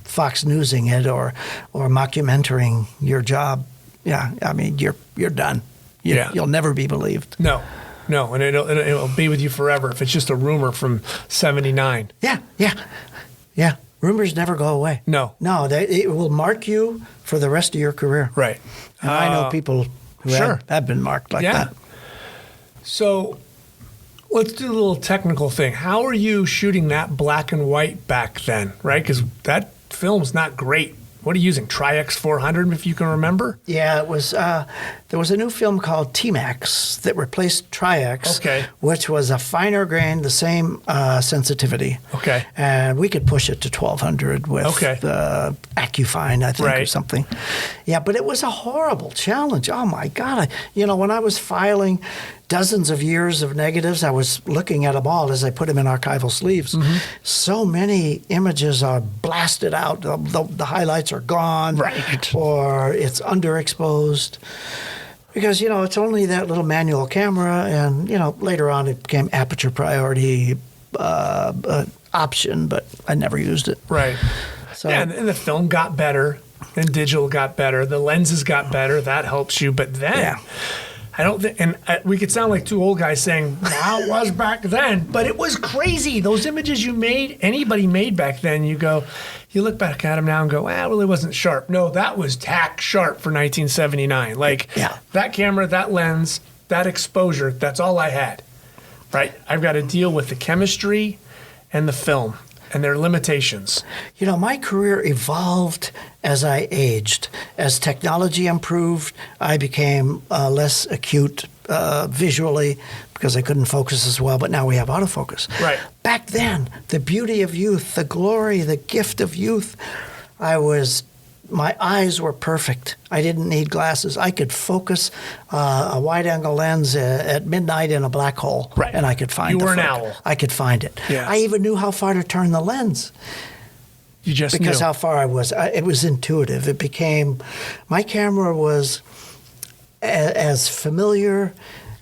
Fox Newsing it or mockumentaring your job, you're done. You'll never be believed. No, and it'll be with you forever if it's just a rumor from '79. Yeah. Rumors never go away. No. It will mark you for the rest of your career. Right. And I know people who have been marked like that. So let's do a little technical thing. How are you shooting that black and white back then, right? Because that film's not great. What are you using, Tri-X 400, if you can remember? Yeah, it was. There was a new film called T-Max that replaced Tri-X, which was a finer grain, the same sensitivity. Okay. And we could push it to 1200 with AccuFine, I think, or something. Yeah, but it was a horrible challenge. Oh, my God. When I was filing dozens of years of negatives, I was looking at them all as I put them in archival sleeves. Mm-hmm. So many images are blasted out. The highlights are gone. Right. Or it's underexposed. Because, it's only that little manual camera. And, later on it became aperture priority option, but I never used it. Right. So, and the film got better and digital got better. The lenses got better. That helps you. But then... Yeah. I don't think, and we could sound like 2 old guys saying, how it was back then, but it was crazy. Those images anybody made back then, you look back at them now and go, well, it wasn't sharp. No, that was tack sharp for 1979. That camera, that lens, that exposure, that's all I had, right? I've got to deal with the chemistry and the film and their limitations. My career evolved as I aged. As technology improved, I became less acute visually because I couldn't focus as well, but now we have autofocus. Right. Back then, the beauty of youth, the glory, the gift of youth, my eyes were perfect. I didn't need glasses. I could focus a wide-angle lens at midnight in a black hole, and I could find it. You were an owl. I could find it. Yeah. I even knew how far to turn the lens. You just because knew. How far I was. It was intuitive. It became, my camera was as familiar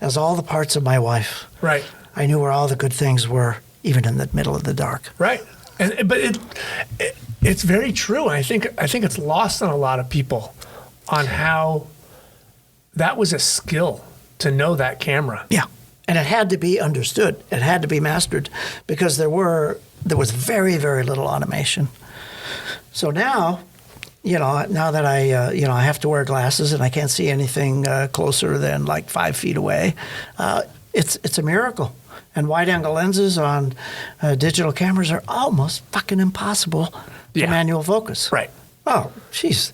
as all the parts of my wife. Right. I knew where all the good things were, even in the middle of the dark. Right. But it's very true. I think it's lost on a lot of people on how that was a skill to know that camera. Yeah. And it had to be understood. It had to be mastered because there was very, very little automation. So now, now that I have to wear glasses and I can't see anything closer than like 5 feet away, it's a miracle. And wide-angle lenses on digital cameras are almost fucking impossible to manual focus. Right. Oh, jeez.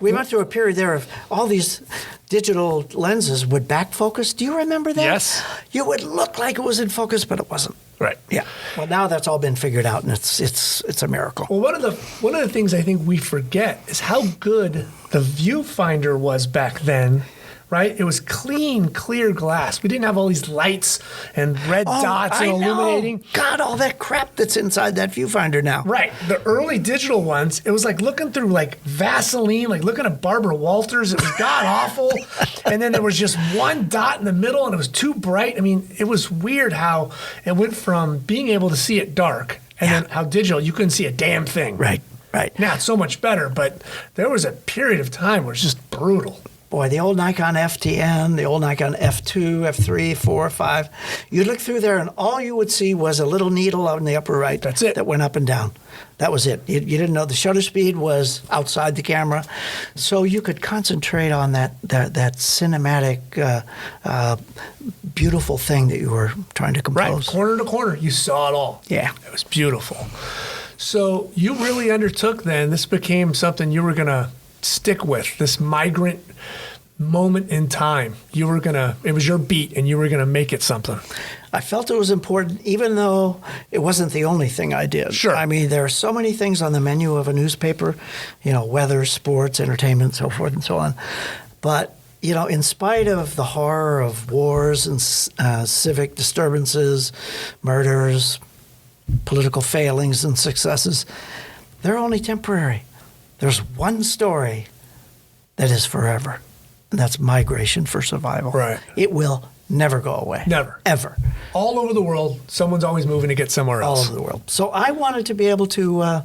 We went through a period there of all these digital lenses would back focus. Do you remember that? Yes. You would look like it was in focus, but it wasn't. Right. Yeah. Well, now that's all been figured out, and it's a miracle. Well, one of the things I think we forget is how good the viewfinder was back then. Right? It was clean, clear glass. We didn't have all these lights and red dots and illuminating. Know. God, all that crap that's inside that viewfinder now. Right. The early digital ones, it was like looking through like Vaseline, like looking at Barbara Walters. It was god awful. And then there was just one dot in the middle and it was too bright. I mean, it was weird how it went from being able to see it dark and then how digital, you couldn't see a damn thing. Right. Now it's so much better, but there was a period of time where it's just brutal. Boy, the old Nikon FTN, the old Nikon F2, F3, 4, 5. You'd look through there and all you would see was a little needle out in the upper right. That's it. That went up and down. That was it. You didn't know the shutter speed was outside the camera. So you could concentrate on that cinematic, beautiful thing that you were trying to compose. Right, corner to corner, you saw it all. Yeah. It was beautiful. So you really undertook then, this became something you were going to stick with, this migrant moment in time. It was your beat and you were going to make it something. I felt it was important, even though it wasn't the only thing I did. Sure. I mean, there are so many things on the menu of a newspaper, weather, sports, entertainment, so forth and so on. But, in spite of the horror of wars and civic disturbances, murders, political failings and successes, they're only temporary. There's one story that is forever, and that's migration for survival. Right. It will never go away. Never. Ever. All over the world, someone's always moving to get somewhere else. All over the world. So I wanted to be able to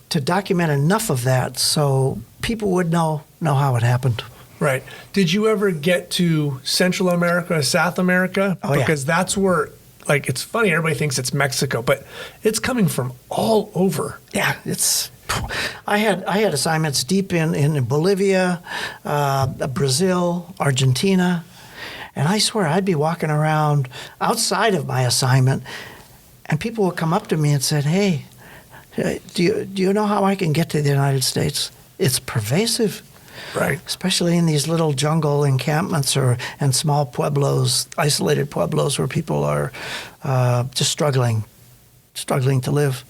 document enough of that so people would know how it happened. Right. Did you ever get to Central America, South America? Oh, yeah. Because that's where, it's funny, everybody thinks it's Mexico, but it's coming from all over. Yeah, I had assignments deep in Bolivia, Brazil, Argentina, and I swear I'd be walking around outside of my assignment, and people would come up to me and said, "Hey, do you know how I can get to the United States?" It's pervasive, right? Especially in these little jungle encampments and small pueblos, isolated pueblos where people are just struggling to live.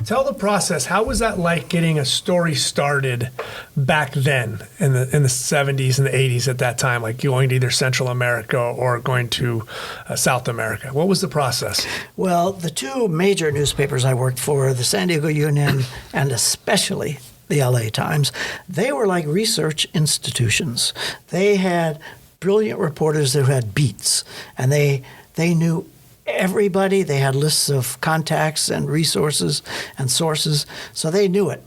Tell the process. How was that like getting a story started back then in the 70s and the 80s at that time, like going to either Central America or going to South America? What was the process? Well, the two major newspapers I worked for, the San Diego Union and especially the LA Times, they were like research institutions. They had brilliant reporters who had beats, and they knew everybody. They had lists of contacts and resources and sources, so they knew it.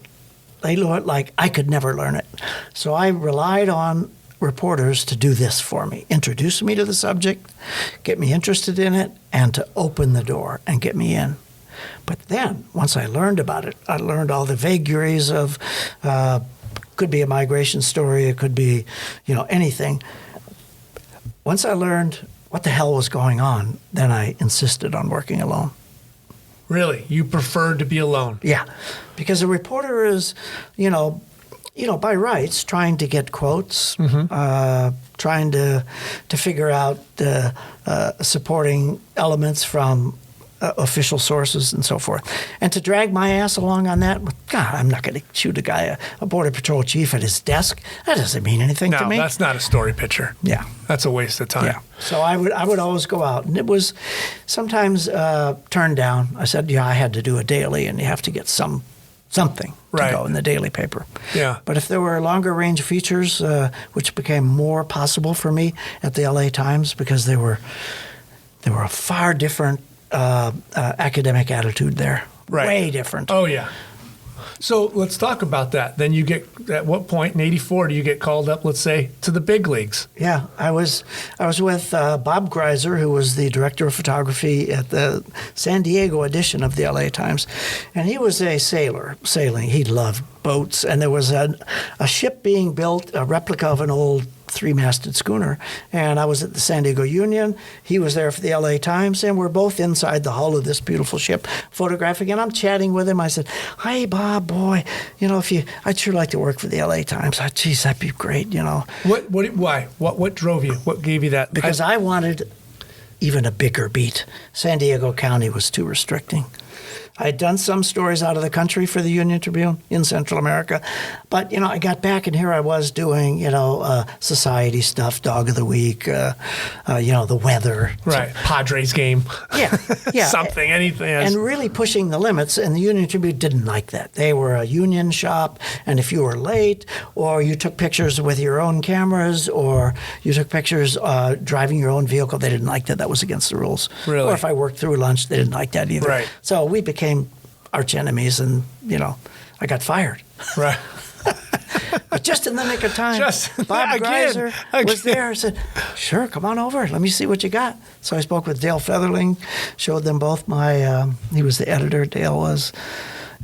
They knew it like I could never learn it. So I relied on reporters to do this for me, introduce me to the subject, get me interested in it, and to open the door and get me in. But then, once I learned about it, I learned all the vagaries of, could be a migration story, it could be, anything. Once I learned what the hell was going on, then I insisted on working alone. Really? You preferred to be alone? Yeah, because a reporter is, by rights, trying to get quotes, trying to figure out the supporting elements from official sources and so forth. And to drag my ass along on that, God, I'm not going to shoot a guy, a Border Patrol chief at his desk. That doesn't mean anything to me. No, that's not a story picture. Yeah. That's a waste of time. Yeah. So I would always go out. And it was sometimes turned down. I said, I had to do a daily, and you have to get something to go in the daily paper. Yeah. But if there were longer range features, which became more possible for me at the LA Times, because they were a far different academic attitude there. Right. Way different. Oh, yeah. So let's talk about that. Then you get, at what point in '84 do you get called up, let's say, to the big leagues? Yeah, I was with Bob Greiser, who was the director of photography at the San Diego edition of the LA Times, and he was a sailor, sailing. He loved boats, and there was a ship being built, a replica of an old three-masted schooner, and I was at the San Diego Union. He was there for the LA Times, and we're both inside the hull of this beautiful ship photographing, and I'm chatting with him. I said, "Hey, Bob, boy, I'd sure like to work for the LA Times. Oh, geez, that'd be great, Why? What drove you? What gave you that? Because I wanted even a bigger beat. San Diego County was too restricting. I had done some stories out of the country for the Union Tribune in Central America, but, I got back and here I was doing, society stuff, Dog of the Week, the weather. Right. Padres game. Yeah. Something, anything. And really pushing the limits, and the Union Tribune didn't like that. They were a union shop, and if you were late, or you took pictures with your own cameras, or you took pictures driving your own vehicle, they didn't like that. That was against the rules. Really? Or if I worked through lunch, they didn't like that either. Right. So we became arch enemies, and, I got fired. Right. But just in the nick of time, Bob again. Greiser was there and said, sure, come on over. Let me see what you got. So I spoke with Dale Featherling, showed them both he was the editor, Dale was.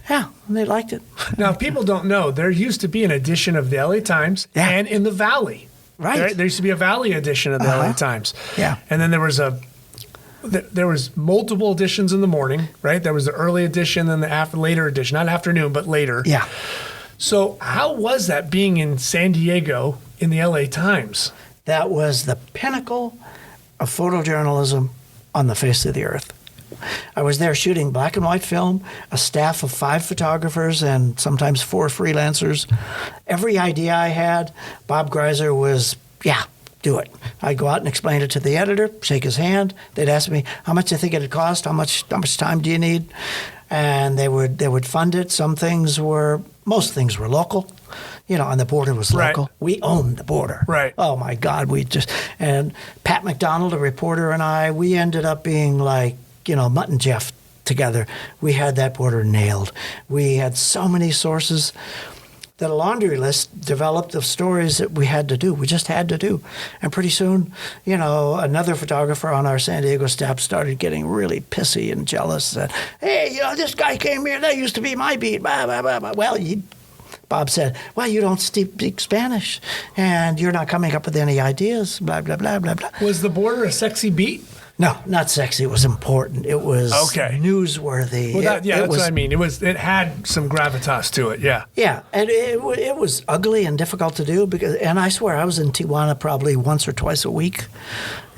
Yeah, and they liked it. Now, people don't know, there used to be an edition of the LA Times and in the Valley. Right. There used to be a Valley edition of the LA Times. Yeah. And then there was multiple editions in the morning, right? There was the early edition and the later edition, not afternoon, but later. Yeah. So how was that being in San Diego in the LA Times? That was the pinnacle of photojournalism on the face of the earth. I was there shooting black and white film, a staff of 5 photographers and sometimes 4 freelancers. Every idea I had, Bob Greiser was, do it. I'd go out and explain it to the editor, shake his hand. They'd ask me, how much do you think it'd cost? How much time do you need? And they would fund it. Most things were local, and the border was local. Right. We owned the border. Right. Oh my God, and Pat McDonald, a reporter, and I, we ended up being like, Mutt and Jeff together. We had that border nailed. We had so many sources that a laundry list developed of stories that we had to do. We just had to do. And pretty soon, another photographer on our San Diego staff started getting really pissy and jealous. That, hey, this guy came here. That used to be my beat. Blah, blah, blah, blah. Well, Bob said, well, you don't speak Spanish, and you're not coming up with any ideas, blah, blah, blah, blah, blah. Was the border a sexy beat? No, not sexy. It was important. It was newsworthy. Well, that's what I mean. It had some gravitas to it. Yeah. Yeah, and it was ugly and difficult to do and I swear I was in Tijuana probably once or twice a week,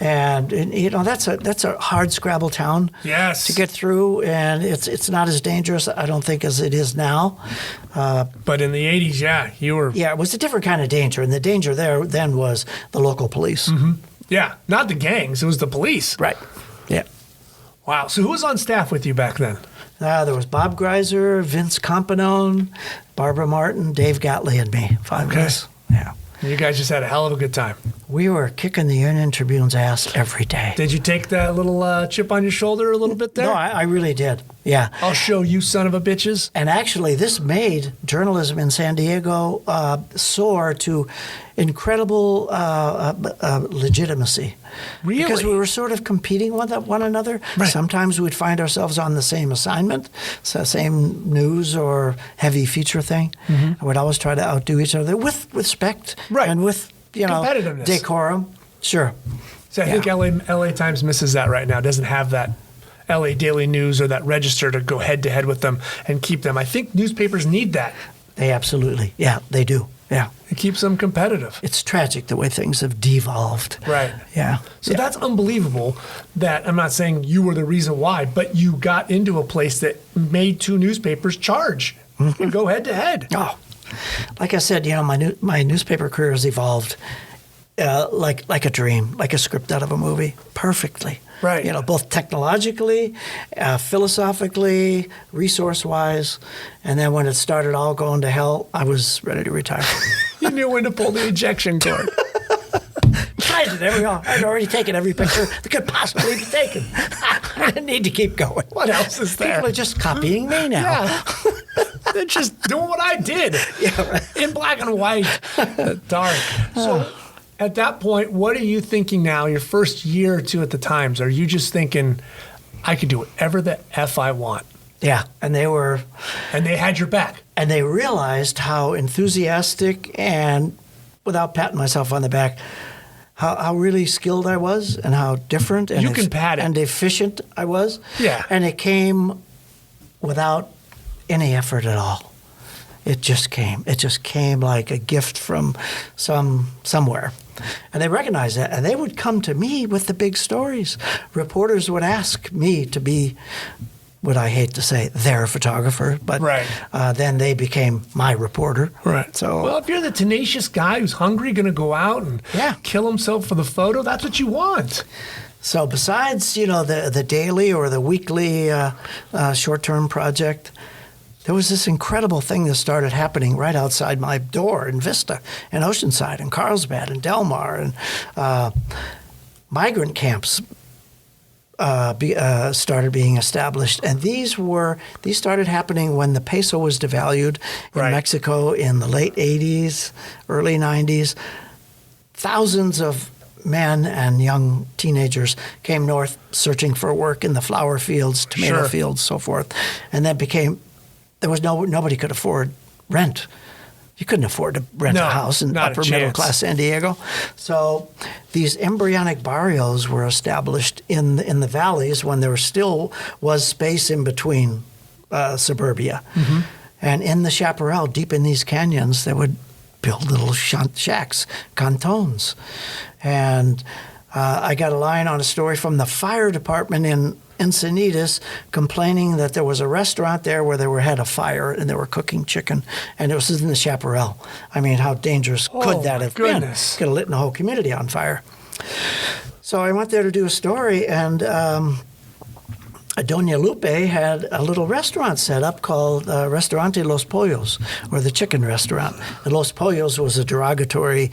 and that's a hard scrabble town. Yes. To get through, and it's not as dangerous, I don't think, as it is now. But in the 80s, you were. Yeah, it was a different kind of danger, and the danger there then was the local police. Mm-hmm. Yeah, not the gangs. It was the police. Right. Yeah. Wow. So who was on staff with you back then? There was Bob Greiser, Vince Campanone, Barbara Martin, Dave Gatley, and me. 5 of us. Yeah. You guys just had a hell of a good time. We were kicking the Union Tribune's ass every day. Did you take that little chip on your shoulder a little bit there? No, I really did. Yeah. I'll show you, son of a bitches. And actually, this made journalism in San Diego soar to incredible legitimacy. Really? Because we were sort of competing with one another. Right. Sometimes we'd find ourselves on the same assignment, same news or heavy feature thing. Mm-hmm. And we'd always try to outdo each other with respect and with competitiveness, decorum. Sure. So I think LA Times misses that right now. Doesn't have that LA Daily News or that register to go head to head with them and keep them. I think newspapers need that. They absolutely, they do. Yeah. It keeps them competitive. It's tragic the way things have devolved. Right. Yeah. So that's unbelievable that, I'm not saying you were the reason why, but you got into a place that made 2 newspapers charge and go head to head. Oh, like I said, my newspaper career has evolved like a dream, like a script out of a movie, perfectly. Right. Both technologically, philosophically, resource-wise. And then when it started all going to hell, I was ready to retire. You knew when to pull the ejection cord. I'd already taken every picture that could possibly be taken. I didn't need to keep going. What else is there? People are just copying me now. Yeah. They're just doing what I did. Yeah, right. In black and white. Dark. So at that point, what are you thinking now, your first year or 2 at the Times? Are you just thinking, I could do whatever the F I want? Yeah, and they had your back. And they realized how enthusiastic and, without patting myself on the back, how really skilled I was and how different and, you can pat it. And efficient I was. Yeah. And it came without any effort at all. It just came. It just came like a gift from somewhere. And they recognized that, and they would come to me with the big stories. Reporters would ask me to be, what I hate to say, their photographer, but Right. then they became my reporter. Right. So, well, if you're the tenacious guy who's hungry, going to go out and Yeah. kill himself for the photo, that's what you want. so besides, the daily or the weekly short-term project, there was this incredible thing that started happening right outside my door in Vista, in Oceanside, in Carlsbad, in Del Mar, and migrant camps started being established, and these started happening when the peso was devalued in Right. Mexico in the late 80s, early 90s. Thousands of men and young teenagers came north searching for work in the flower fields, tomato Sure. fields, so forth, and that nobody could afford rent. You couldn't afford to rent No, a house in not a upper middle chance. class San Diego. So these embryonic barrios were established in the valleys when there still was space in between suburbia. Mm-hmm. And in the chaparral, deep in these canyons, they would build little shacks, cantons. And I got a line on a story from the fire department in Encinitas complaining that there was a restaurant there where they had a fire and they were cooking chicken, and it was in the chaparral. I mean, how dangerous could that my have goodness. been? Could have lit the whole community on fire. So I went there to do a story, and Doña Lupe had a little restaurant set up called Restaurante Los Pollos, or the chicken restaurant. And Los Pollos was a derogatory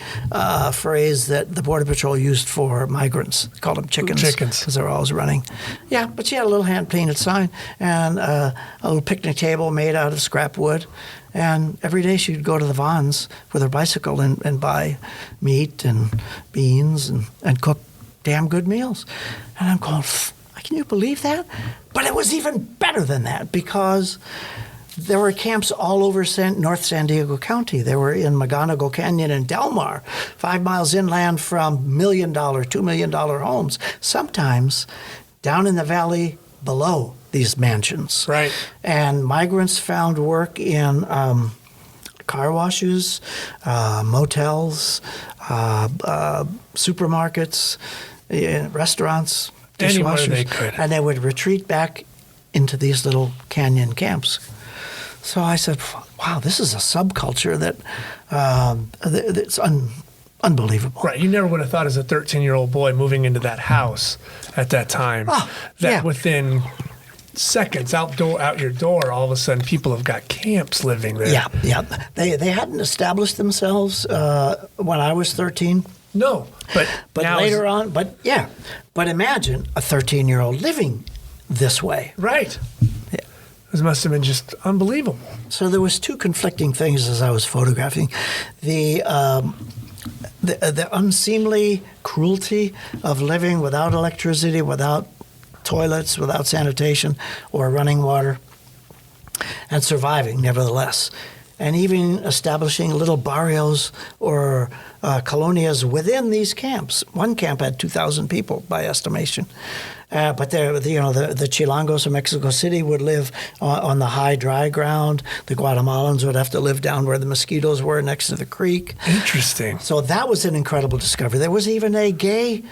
phrase that the Border Patrol used for migrants. They called them chickens. Chickens. Because they're always running. Yeah, but she had a little hand-painted sign and a little picnic table made out of scrap wood. And every day she'd go to the Vons with her bicycle and buy meat and beans and cook damn good meals. And I'm going, can you believe that? But it was even better than that because there were camps all over North San Diego County. They were in McGonigle Canyon and Del Mar, 5 miles inland from $1 million, $2 million homes, sometimes down in the valley below these mansions. Right. And migrants found work in car washes, motels, supermarkets, restaurants, Anywhere dishwashers. they could. And they would retreat back into these little canyon camps. So I said, wow, this is a subculture that's unbelievable. Right. You never would have thought as a 13-year-old boy moving into that house at that time Oh, that yeah. within seconds out your door, all of a sudden people have got camps living there. Yeah. They hadn't established themselves when I was 13. No. But now later on, but imagine a 13-year-old living this way. Right. Yeah. This must have been just unbelievable. So there was two conflicting things as I was photographing. The unseemly cruelty of living without electricity, without toilets, without sanitation or running water, and surviving nevertheless. And even establishing little barrios or colonias within these camps. One camp had 2,000 people by estimation. But the Chilangos of Mexico City would live on the high, dry ground. The Guatemalans would have to live down where the mosquitoes were next to the creek. Interesting. So that was an incredible discovery. There was even a gay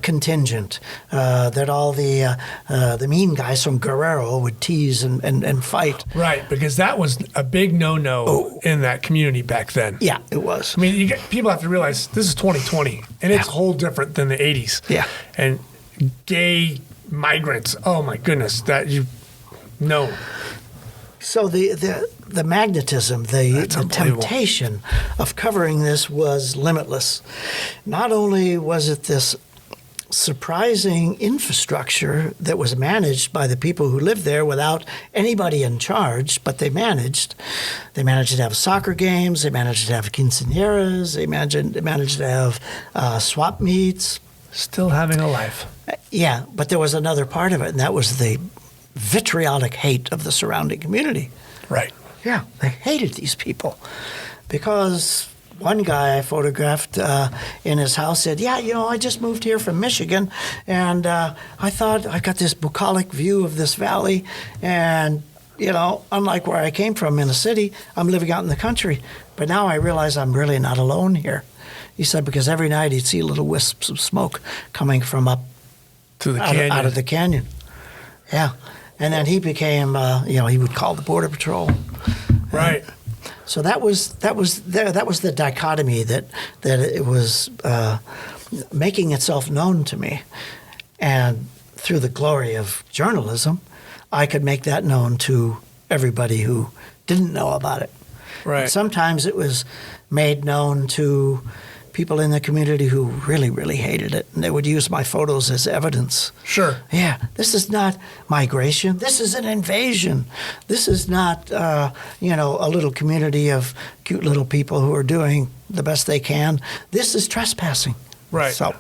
contingent that all the mean guys from Guerrero would tease and fight. Right, because that was a big no-no in that community back then. Yeah, it was. I mean, people have to realize this is 2020, and it's a whole different than the 80s. Yeah. And gay migrants, oh my goodness, no. So the magnetism, the temptation of covering this was limitless. Not only was it this surprising infrastructure that was managed by the people who lived there without anybody in charge, but they managed. They managed to have soccer games. They managed to have quinceañeras. They managed to have swap meets. Still having a life. Yeah, but there was another part of it, and that was the vitriolic hate of the surrounding community. Right. Yeah, they hated these people because one guy I photographed in his house said, I just moved here from Michigan, and I thought I got this bucolic view of this valley, and, unlike where I came from in the city, I'm living out in the country. But now I realize I'm really not alone here. He said because every night he'd see little wisps of smoke coming from up To the canyon. out of the canyon. Yeah. And then he became, he would call the Border Patrol. Right. So that was the dichotomy that it was making itself known to me, and through the glory of journalism, I could make that known to everybody who didn't know about it. Right. Sometimes it was made known to people in the community who really, really hated it, and they would use my photos as evidence. Sure. Yeah, this is not migration. This is an invasion. This is not, a little community of cute little people who are doing the best they can. This is trespassing. Right. So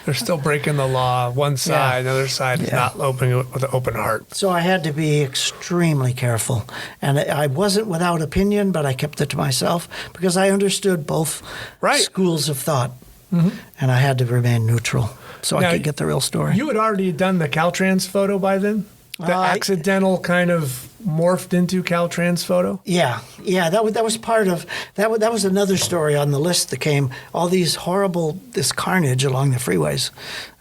they're still breaking the law. One side, the other side is Yeah. not opening it with an open heart. So I had to be extremely careful. And I wasn't without opinion, but I kept it to myself because I understood both Right. schools of thought. And I had to remain neutral so Now, I could get the real story. You had already done the Caltrans photo by then? The accidental kind of morphed into Caltrans photo? Yeah, that was part of that. That was another story on the list that came. All these this carnage along the freeways.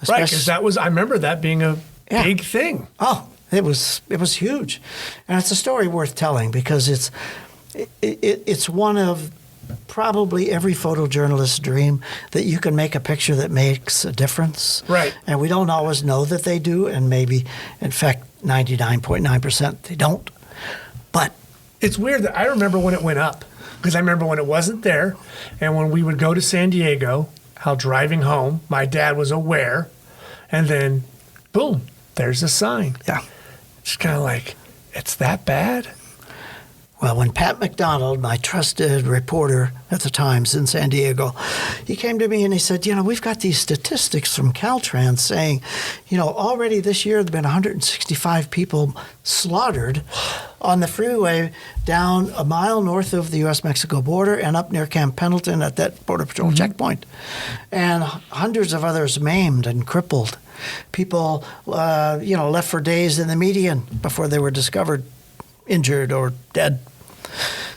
Right, because I remember that being a big thing. Oh, it was huge, and it's a story worth telling because it's one of probably every photojournalist's dream that you can make a picture that makes a difference. Right. And we don't always know that they do, and maybe, in fact, 99.9% they don't. But It's weird that I remember when it went up, because I remember when it wasn't there, and when we would go to San Diego, how driving home, my dad was aware, and then, boom, there's a sign. yeah. It's kind of like, it's that bad? Well, when Pat McDonald, my trusted reporter at the Times in San Diego, he came to me and he said, we've got these statistics from Caltrans saying, already this year there have been 165 people slaughtered on the freeway down a mile north of the U.S.-Mexico border and up near Camp Pendleton at that Border Patrol checkpoint. And hundreds of others maimed and crippled. People, left for days in the median before they were discovered injured or dead.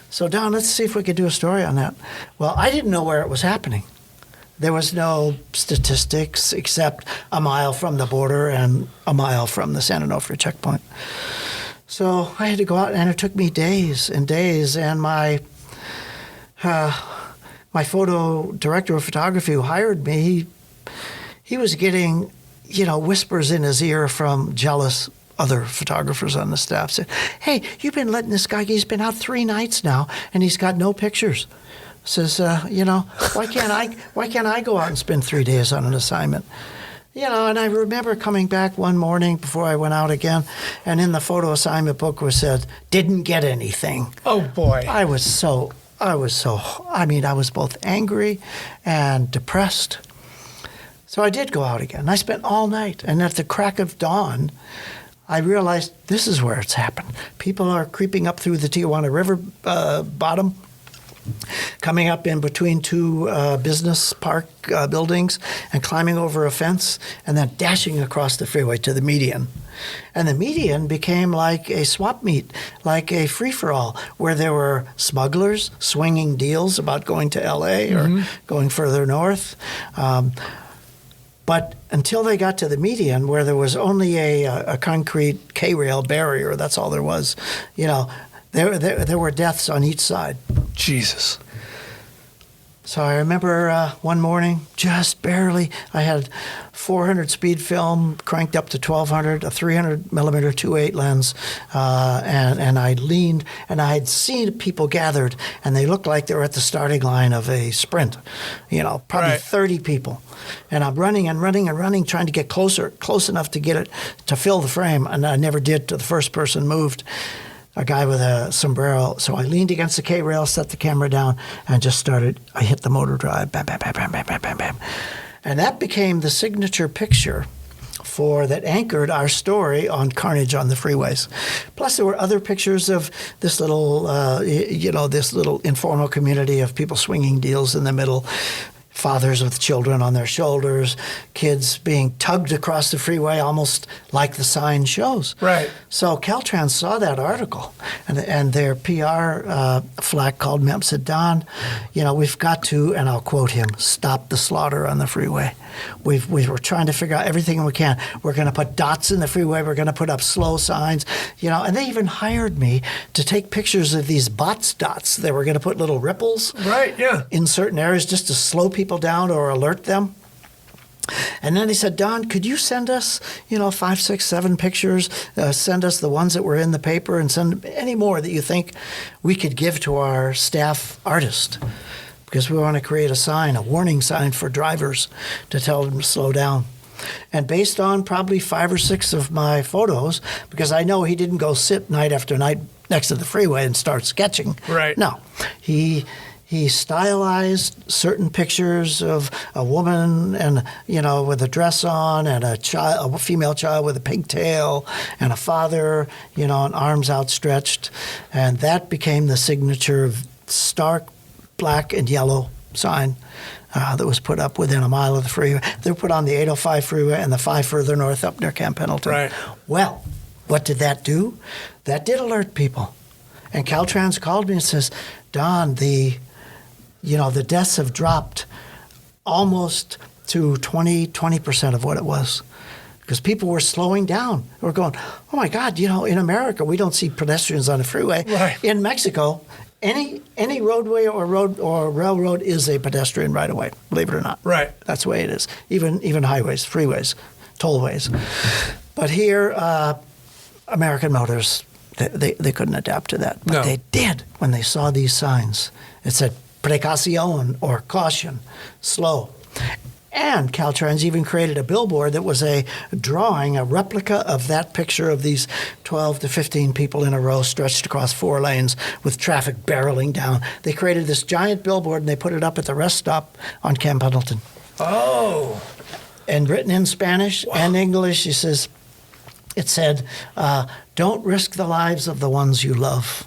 So, Don, let's see if we could do a story on that. Well, I didn't know where it was happening. There was no statistics except a mile from the border and a mile from the San Onofre checkpoint. So I had to go out, and it took me days and days. And my photo director of photography who hired me, he was getting, whispers in his ear from jealous other photographers on the staff. Said, "Hey, you've been letting this guy, he's been out 3 nights now, and he's got no pictures." Says, why can't I go out and spend 3 days on an assignment? And I remember coming back one morning before I went out again, and in the photo assignment book was said, "Didn't get anything." Oh, boy. I was both angry and depressed. So I did go out again. I spent all night, and at the crack of dawn, I realized this is where it's happened. People are creeping up through the Tijuana River bottom, coming up in between 2 business park buildings and climbing over a fence and then dashing across the freeway to the median. And the median became like a swap meet, like a free-for-all, where there were smugglers swinging deals about going to L.A. or going further north. But until they got to the median, where there was only a concrete K-rail barrier, that's all there was, there were deaths on each side. Jesus. So I remember one morning, just barely, I had 400 speed film cranked up to 1200, a 300 millimeter 2.8 lens, and I leaned, and I had seen people gathered, and they looked like they were at the starting line of a sprint, probably 30 people. And I'm running and running and running, trying to get close enough to get it to fill the frame, and I never did till the first person moved. A guy with a sombrero. So I leaned against the K-rail, set the camera down, and just I hit the motor drive, bam, bam, bam, bam, bam, bam, bam, bam. And that became the signature picture that anchored our story on carnage on the freeways. Plus, there were other pictures of this little, this little informal community of people swinging deals in the middle. fathers with children on their shoulders, kids being tugged across the freeway almost like the sign shows. Right. So Caltrans saw that article, and their PR flack called me up and said, Don, we've got to, and I'll quote him, stop the slaughter on the freeway. We were trying to figure out everything we can. We're going to put dots in the freeway. We're going to put up slow signs, and they even hired me to take pictures of these bots dots. They were going to put little ripples Right, yeah. in certain areas just to slow people down or alert them. And then he said, Don, could you send us, 5, 6, 7 pictures? Send us the ones that were in the paper and send any more that you think we could give to our staff artist. Because we want to create a warning sign for drivers to tell them to slow down. And based on probably 5 or 6 of my photos, because I know he didn't go sit night after night next to the freeway and start sketching. Right. No, he stylized certain pictures of a woman and with a dress on, and a female child with a pigtail, and a father, and arms outstretched, and that became the signature of stark black and yellow sign that was put up within a mile of the freeway. They were put on the 805 freeway and the 5 further north up near Camp Pendleton. Right. Well, what did that do? That did alert people. And Caltrans called me and says, Don, the deaths have dropped almost to 20% of what it was. Because people were slowing down. We're going, oh my God, in America, we don't see pedestrians on the freeway. Right. In Mexico, any roadway or railroad is a pedestrian right of way, believe it or not. Right. That's the way it is. Even highways, freeways, tollways. But here, American Motors, they couldn't adapt to that. But they did when they saw these signs. It said precaución, or caution, slow. And Caltrans even created a billboard that was a drawing, a replica of that picture of these 12 to 15 people in a row stretched across 4 lanes with traffic barreling down. They created this giant billboard and they put it up at the rest stop on Camp Pendleton. Oh. And written in Spanish and English, it said, don't risk the lives of the ones you love.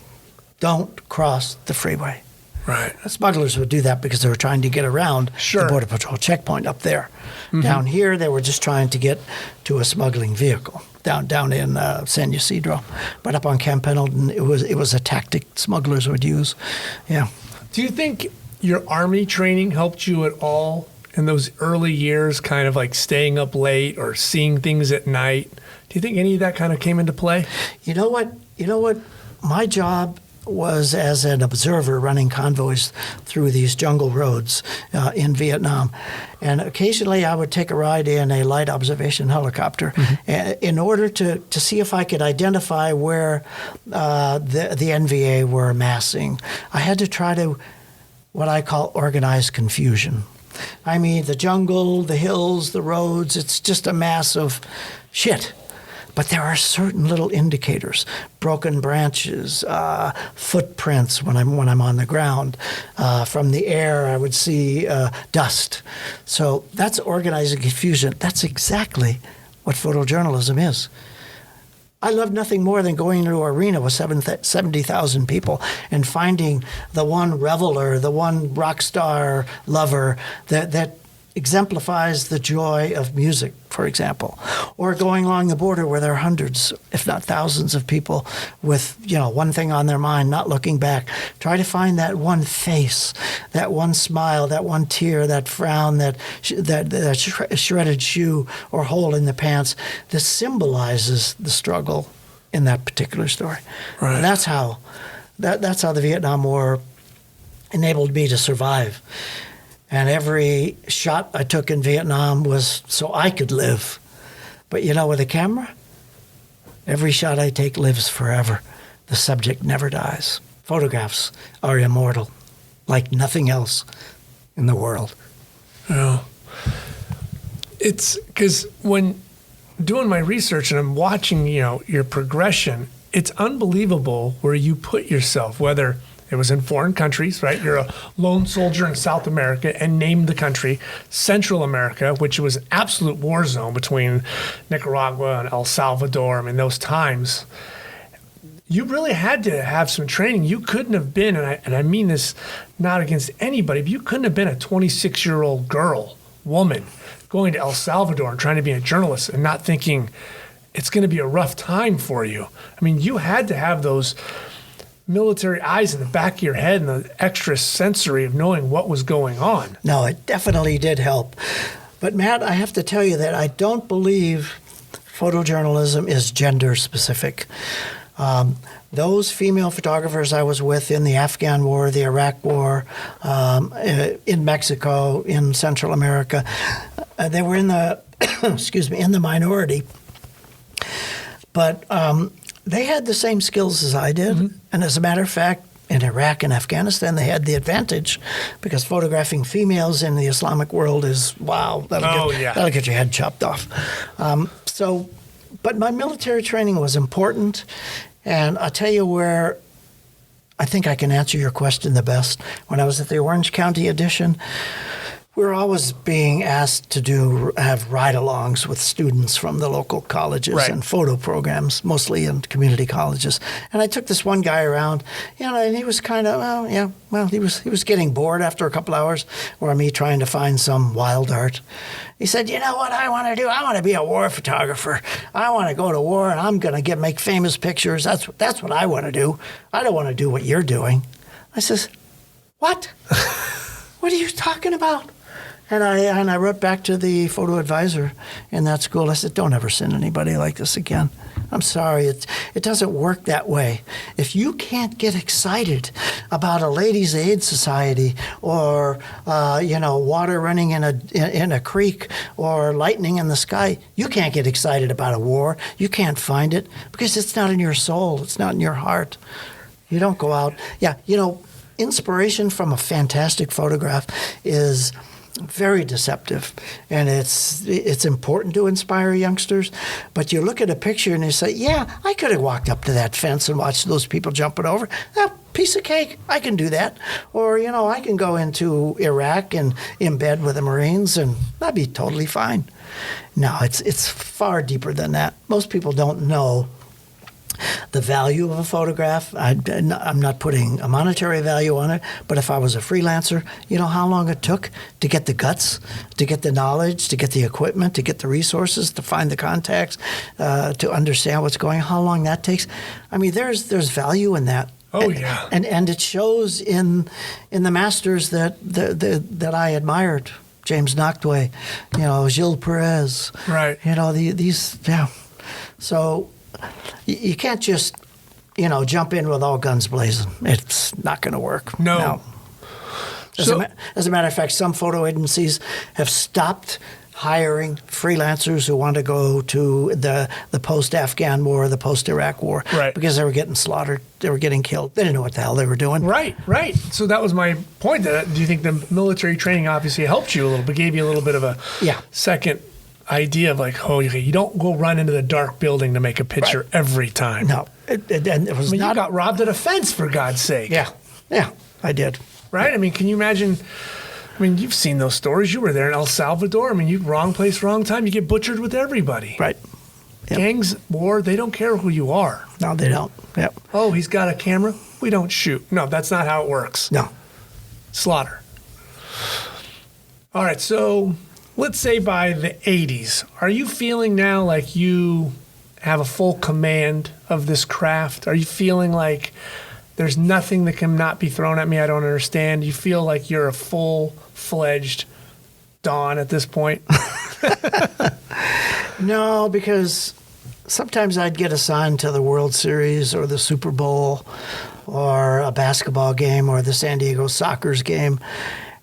Don't cross the freeway. Right. Smugglers would do that because they were trying to get around the Border Patrol checkpoint up there. Mm-hmm. Down here, they were just trying to get to a smuggling vehicle down in San Ysidro. But up on Camp Pendleton, it was a tactic smugglers would use. Yeah. Do you think your Army training helped you at all in those early years, kind of like staying up late or seeing things at night? Do you think any of that kind of came into play? You know what? My job was as an observer running convoys through these jungle roads in Vietnam. And occasionally I would take a ride in a light observation helicopter in order to see if I could identify where the NVA were amassing. I had to try to what I call organize confusion. I mean, the jungle, the hills, the roads, it's just a mass of shit. But there are certain little indicators, broken branches, footprints when I'm on the ground. From the air, I would see dust. So that's organizing confusion. That's exactly what photojournalism is. I love nothing more than going into an arena with 70,000 people and finding the one reveler, the one rock star lover that exemplifies the joy of music, for example, or going along the border where there are hundreds, if not thousands of people with, one thing on their mind, not looking back. Try to find that one face, that one smile, that one tear, that frown, that shredded shoe or hole in the pants that symbolizes the struggle in that particular story. Right. And that's how the Vietnam War enabled me to survive. And every shot I took in Vietnam was so I could live. But with a camera, every shot I take lives forever. The subject never dies. Photographs are immortal, like nothing else in the world. Yeah. It's because when doing my research and I'm watching, your progression, it's unbelievable where you put yourself, whether it was in foreign countries, right? You're a lone soldier in South America and named the country Central America, which was an absolute war zone between Nicaragua and El Salvador. I mean, those times. you really had to have some training. You couldn't have been, and I mean this not against anybody, but you couldn't have been a 26-year-old woman, going to El Salvador and trying to be a journalist and not thinking it's going to be a rough time for you. I mean, you had to have those military eyes in the back of your head and the extra sensory of knowing what was going on. No, it definitely did help. But Matt, I have to tell you that I don't believe photojournalism is gender specific. Those female photographers I was with in the Afghan War, the Iraq War, in Mexico, in Central America, they were in the in the minority. But they had the same skills as I did. Mm-hmm. And as a matter of fact, in Iraq and Afghanistan, they had the advantage because photographing females in the Islamic world is, wow, that'll get your head chopped off. But my military training was important. And I'll tell you where I think I can answer your question the best. When I was at the Orange County edition, we were always being asked to have ride-alongs with students from the local colleges and photo programs, mostly in community colleges. And I took this one guy around, and he was kind of, he was getting bored after a couple hours, or me trying to find some wild art. He said, you know what I want to do? I want to be a war photographer. I want to go to war, and I'm going to make famous pictures. That's what I want to do. I don't want to do what you're doing. I says, what? What are you talking about? And I wrote back to the photo advisor in that school. I said, don't ever send anybody like this again. I'm sorry. It doesn't work that way. If you can't get excited about a ladies' aid society or, water running in a creek or lightning in the sky, you can't get excited about a war. You can't find it because it's not in your soul. It's not in your heart. You don't go out. Yeah, inspiration from a fantastic photograph is very deceptive, and it's important to inspire youngsters. But you look at a picture and you say, yeah, I could have walked up to that fence and watched those people jumping over. That piece of cake, I can do that. Or, I can go into Iraq and in bed with the Marines, and that'd be totally fine. No, it's far deeper than that. Most people don't know the value of a photograph. I'm not putting a monetary value on it, but if I was a freelancer, how long it took to get the guts, to get the knowledge, to get the equipment, to get the resources, to find the contacts, to understand what's going on, how long that takes. I mean, there's value in that. Oh, yeah. And it shows in the masters that I admired. James Noctway, Gilles Perez. Right. So you can't just, jump in with all guns blazing. It's not going to work. No. As a matter of fact, some photo agencies have stopped hiring freelancers who want to go to the post-Afghan war, the post-Iraq war, because they were getting slaughtered. They were getting killed. They didn't know what the hell they were doing. Right. So that was my point. Do you think the military training obviously helped you a little bit, gave you a little bit of a second idea of you don't go run into the dark building to make a picture every time. No. It was you got robbed at a fence, for God's sake. Yeah, I did. Right? I mean, can you imagine? I mean, you've seen those stories. You were there in El Salvador. I mean, you wrong place, wrong time. You get butchered with everybody. Right. Yep. Gangs, war, they don't care who you are. No, they don't. Yep. Oh, he's got a camera? We don't shoot. No, that's not how it works. No. Slaughter. All right, so let's say by the 80s, are you feeling now like you have a full command of this craft? Are you feeling like there's nothing that can not be thrown at me I don't understand? You feel like you're a full-fledged Don at this point? No, because sometimes I'd get assigned to the World Series or the Super Bowl or a basketball game or the San Diego Sockers game.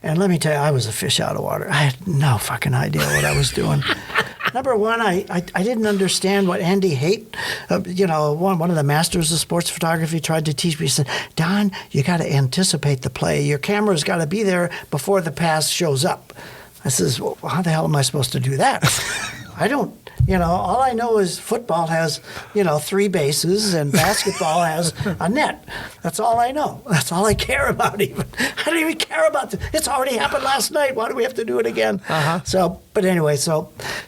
And let me tell you, I was a fish out of water. I had no fucking idea what I was doing. Number one, I didn't understand what Andy Haight, one of the masters of sports photography, tried to teach me. He said, Don, you got to anticipate the play. Your camera's got to be there before the pass shows up. I says, well, how the hell am I supposed to do that? I don't. All I know is football has, 3 bases and basketball has a net. That's all I know. That's all I care about even. I don't even care about it's already happened last night. Why do we have to do it again? But anyway,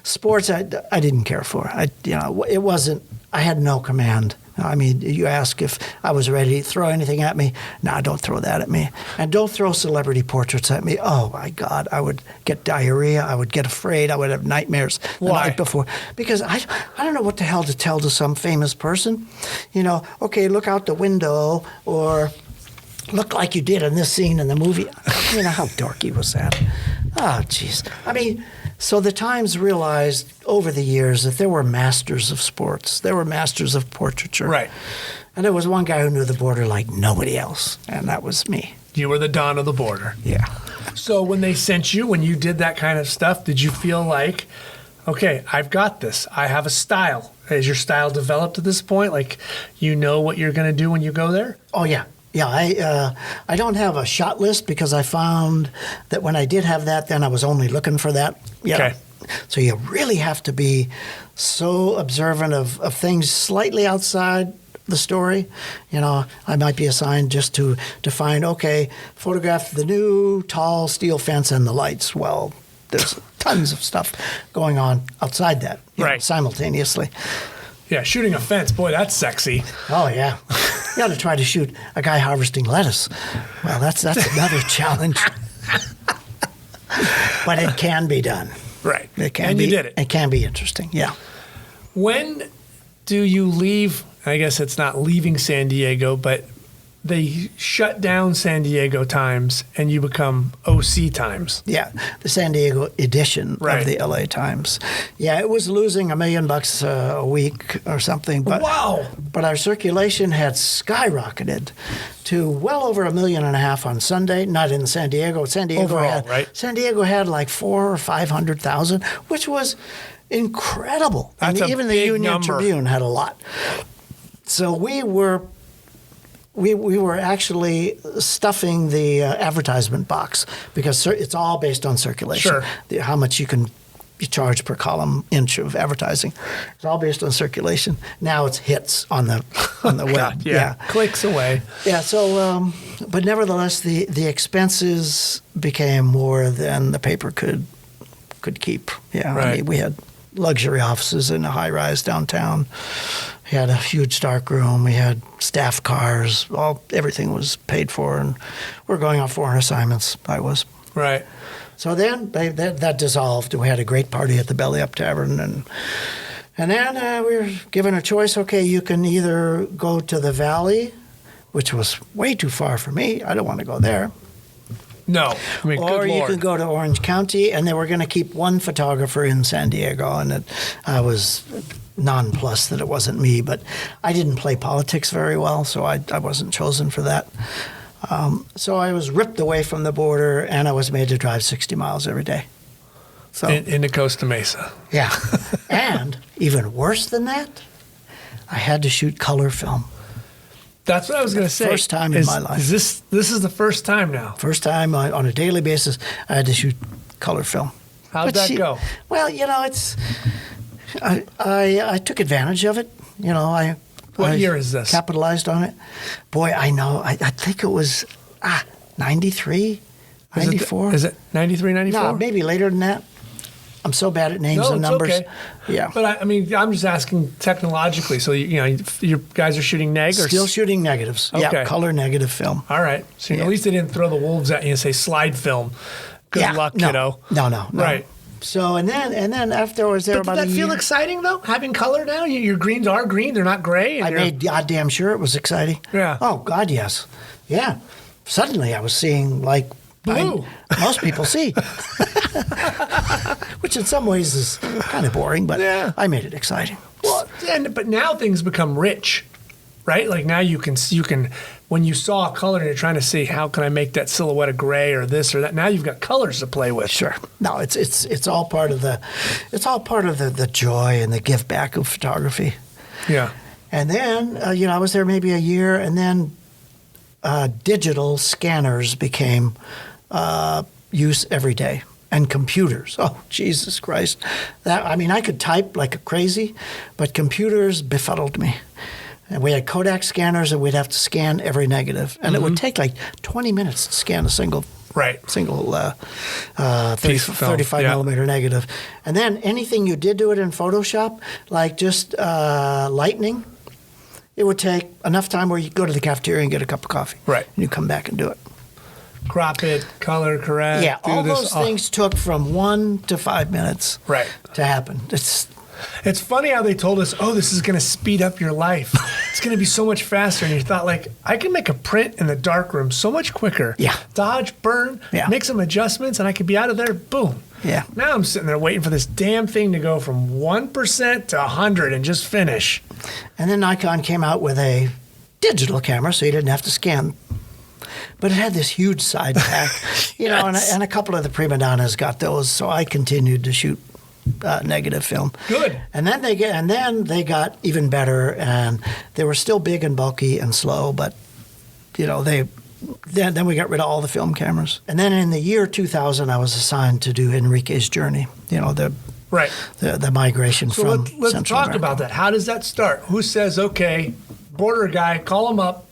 sports I didn't care for. It wasn't, I had no command I mean, you ask if I was ready to throw anything at me. No, don't throw that at me. And don't throw celebrity portraits at me. Oh, my God. I would get diarrhea. I would get afraid. I would have nightmares the night before. Because I don't know what the hell to tell to some famous person. You know, okay, look out the window, or look like you did in this scene in the movie. You know, how dorky was that? Oh, jeez. I mean, so the Times realized over the years that there were masters of sports. There were masters of portraiture. Right. And there was one guy who knew the border like nobody else, and that was me. You were the Don of the border. Yeah. So when they sent you, when you did that kind of stuff, did you feel like, okay, I've got this. I have a style. Is your style developed at this point? Like, you know what you're going to do when you go there? Oh, yeah. Yeah, I don't have a shot list because I found that when I did have that, then I was only looking for that. Yeah. Okay. So you really have to be so observant of things slightly outside the story. You know, I might be assigned just to find, okay, photograph the new tall steel fence and the lights. Well, there's tons of stuff going on outside that, right, simultaneously. Yeah, shooting a fence, boy, that's sexy. Oh, yeah. You ought to try to shoot a guy harvesting lettuce. Well, that's another challenge. But it can be done. Right. It can and be, you did it. It can be interesting, yeah. When do you leave? I guess it's not leaving San Diego, but they shut down San Diego Times and you become OC Times. Yeah, the San Diego edition Right. of the LA Times. Yeah, it was losing $1 million a week or something. But, Wow. But our circulation had skyrocketed to well over $1.5 million on Sunday. Not in San Diego. San Diego Overall, right? San Diego had like 400,000 or 500,000, which was incredible. That's and a even the big Union number. Tribune had a lot. So we were actually stuffing the advertisement box because it's all based on circulation. Sure. How much you charge per column inch of advertising. It's all based on circulation. Now it's hits on the web. God, yeah. Clicks away. Yeah. So, but nevertheless, the expenses became more than the paper could keep. Yeah. Right. I mean, we had luxury offices in a high-rise downtown. We had a huge dark room. We had staff cars. Everything was paid for, and we're going on foreign assignments. I was. Right. So then that dissolved. We had a great party at the Belly Up Tavern, and then we were given a choice. Okay, you can either go to the Valley, which was way too far for me. I don't want to go there. No. I mean, Or good you Lord. could go to Orange County, and they were going to keep one photographer in San Diego, and I was nonplussed that it wasn't me. But I didn't play politics very well, so I wasn't chosen for that. So I was ripped away from the border, and I was made to drive 60 miles every day. So into Costa Mesa. yeah, and even worse than that, I had to shoot color film. That's what I was going to say. First time in my life. This is the first time now. First time on a daily basis, I had to shoot color film. How'd that go? Well, it's I took advantage of it. What year is this? Capitalized on it. Boy, I know. I think it was 93, 94. Is it 93, 94? No, maybe later than that. I'm so bad at names and it's numbers. Okay. Yeah. But I'm just asking technologically. So you guys are shooting neg or Still shooting negatives. Okay. Yeah, color negative film. All right. So at least they didn't throw the wolves at you and say slide film. Good luck, kiddo. No. Right. So and then afterwards, there But about did a that year. feel exciting though? Having color now? Your greens are green. They're not gray. And I made goddamn sure it was exciting. Yeah. Oh God, yes. Yeah. Suddenly, I was seeing like blue. Most people see, which in some ways is kind of boring, but Yeah. I made it exciting. Well, but now things become rich, right? Like now you can when you saw a color and you're trying to see how can I make that silhouette a gray or this or that. Now you've got colors to play with. Sure. No, it's all part of the joy and the give back of photography. Yeah. And then I was there maybe a year, and then digital scanners became use every day, and computers. Oh, Jesus Christ! I could type like crazy, but computers befuddled me. And we had Kodak scanners, and we'd have to scan every negative, and it would take like 20 minutes to scan a single. Right. Single Piece of film. 35 Yeah. millimeter negative. And then anything you did do it in Photoshop, like just lightning, it would take enough time where you go to the cafeteria and get a cup of coffee. Right. And you come back and do it. Crop it, color correct. Yeah, all those things took from 1 to 5 minutes right. to happen. It's funny how they told us, oh, this is going to speed up your life. It's going to be so much faster. And you thought, like, I can make a print in the darkroom so much quicker. Yeah. Dodge, burn, make some adjustments, and I could be out of there. Boom. Yeah. Now I'm sitting there waiting for this damn thing to go from 1% to 100 and just finish. And then Nikon came out with a digital camera, so you didn't have to scan. But it had this huge side pack, you know, and a couple of the prima donnas got those, so I continued to shoot negative film. Good. And then they got even better, and they were still big and bulky and slow, but you know then we got rid of all the film cameras. And then in the year 2000, I was assigned to do Enrique's journey. You know the migration from. So let's Central talk America. about that. How does that start? Who says, okay, border guy, call him up.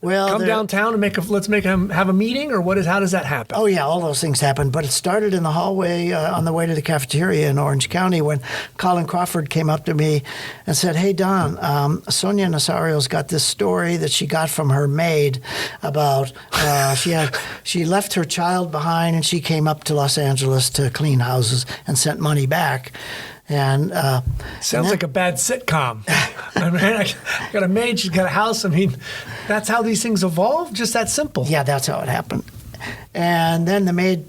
Well, come downtown and let's make him have a meeting, or how does that happen? Oh yeah, all those things happen. But it started in the hallway on the way to the cafeteria in Orange County when Colin Crawford came up to me and said, "Hey Don, Sonia Nasario's got this story that she got from her maid about she left her child behind and she came up to Los Angeles to clean houses and sent money back." And sounds like a bad sitcom. I mean, I got a maid, she's got a house. I mean, that's how these things evolve? Just that simple? Yeah, that's how it happened. And then the maid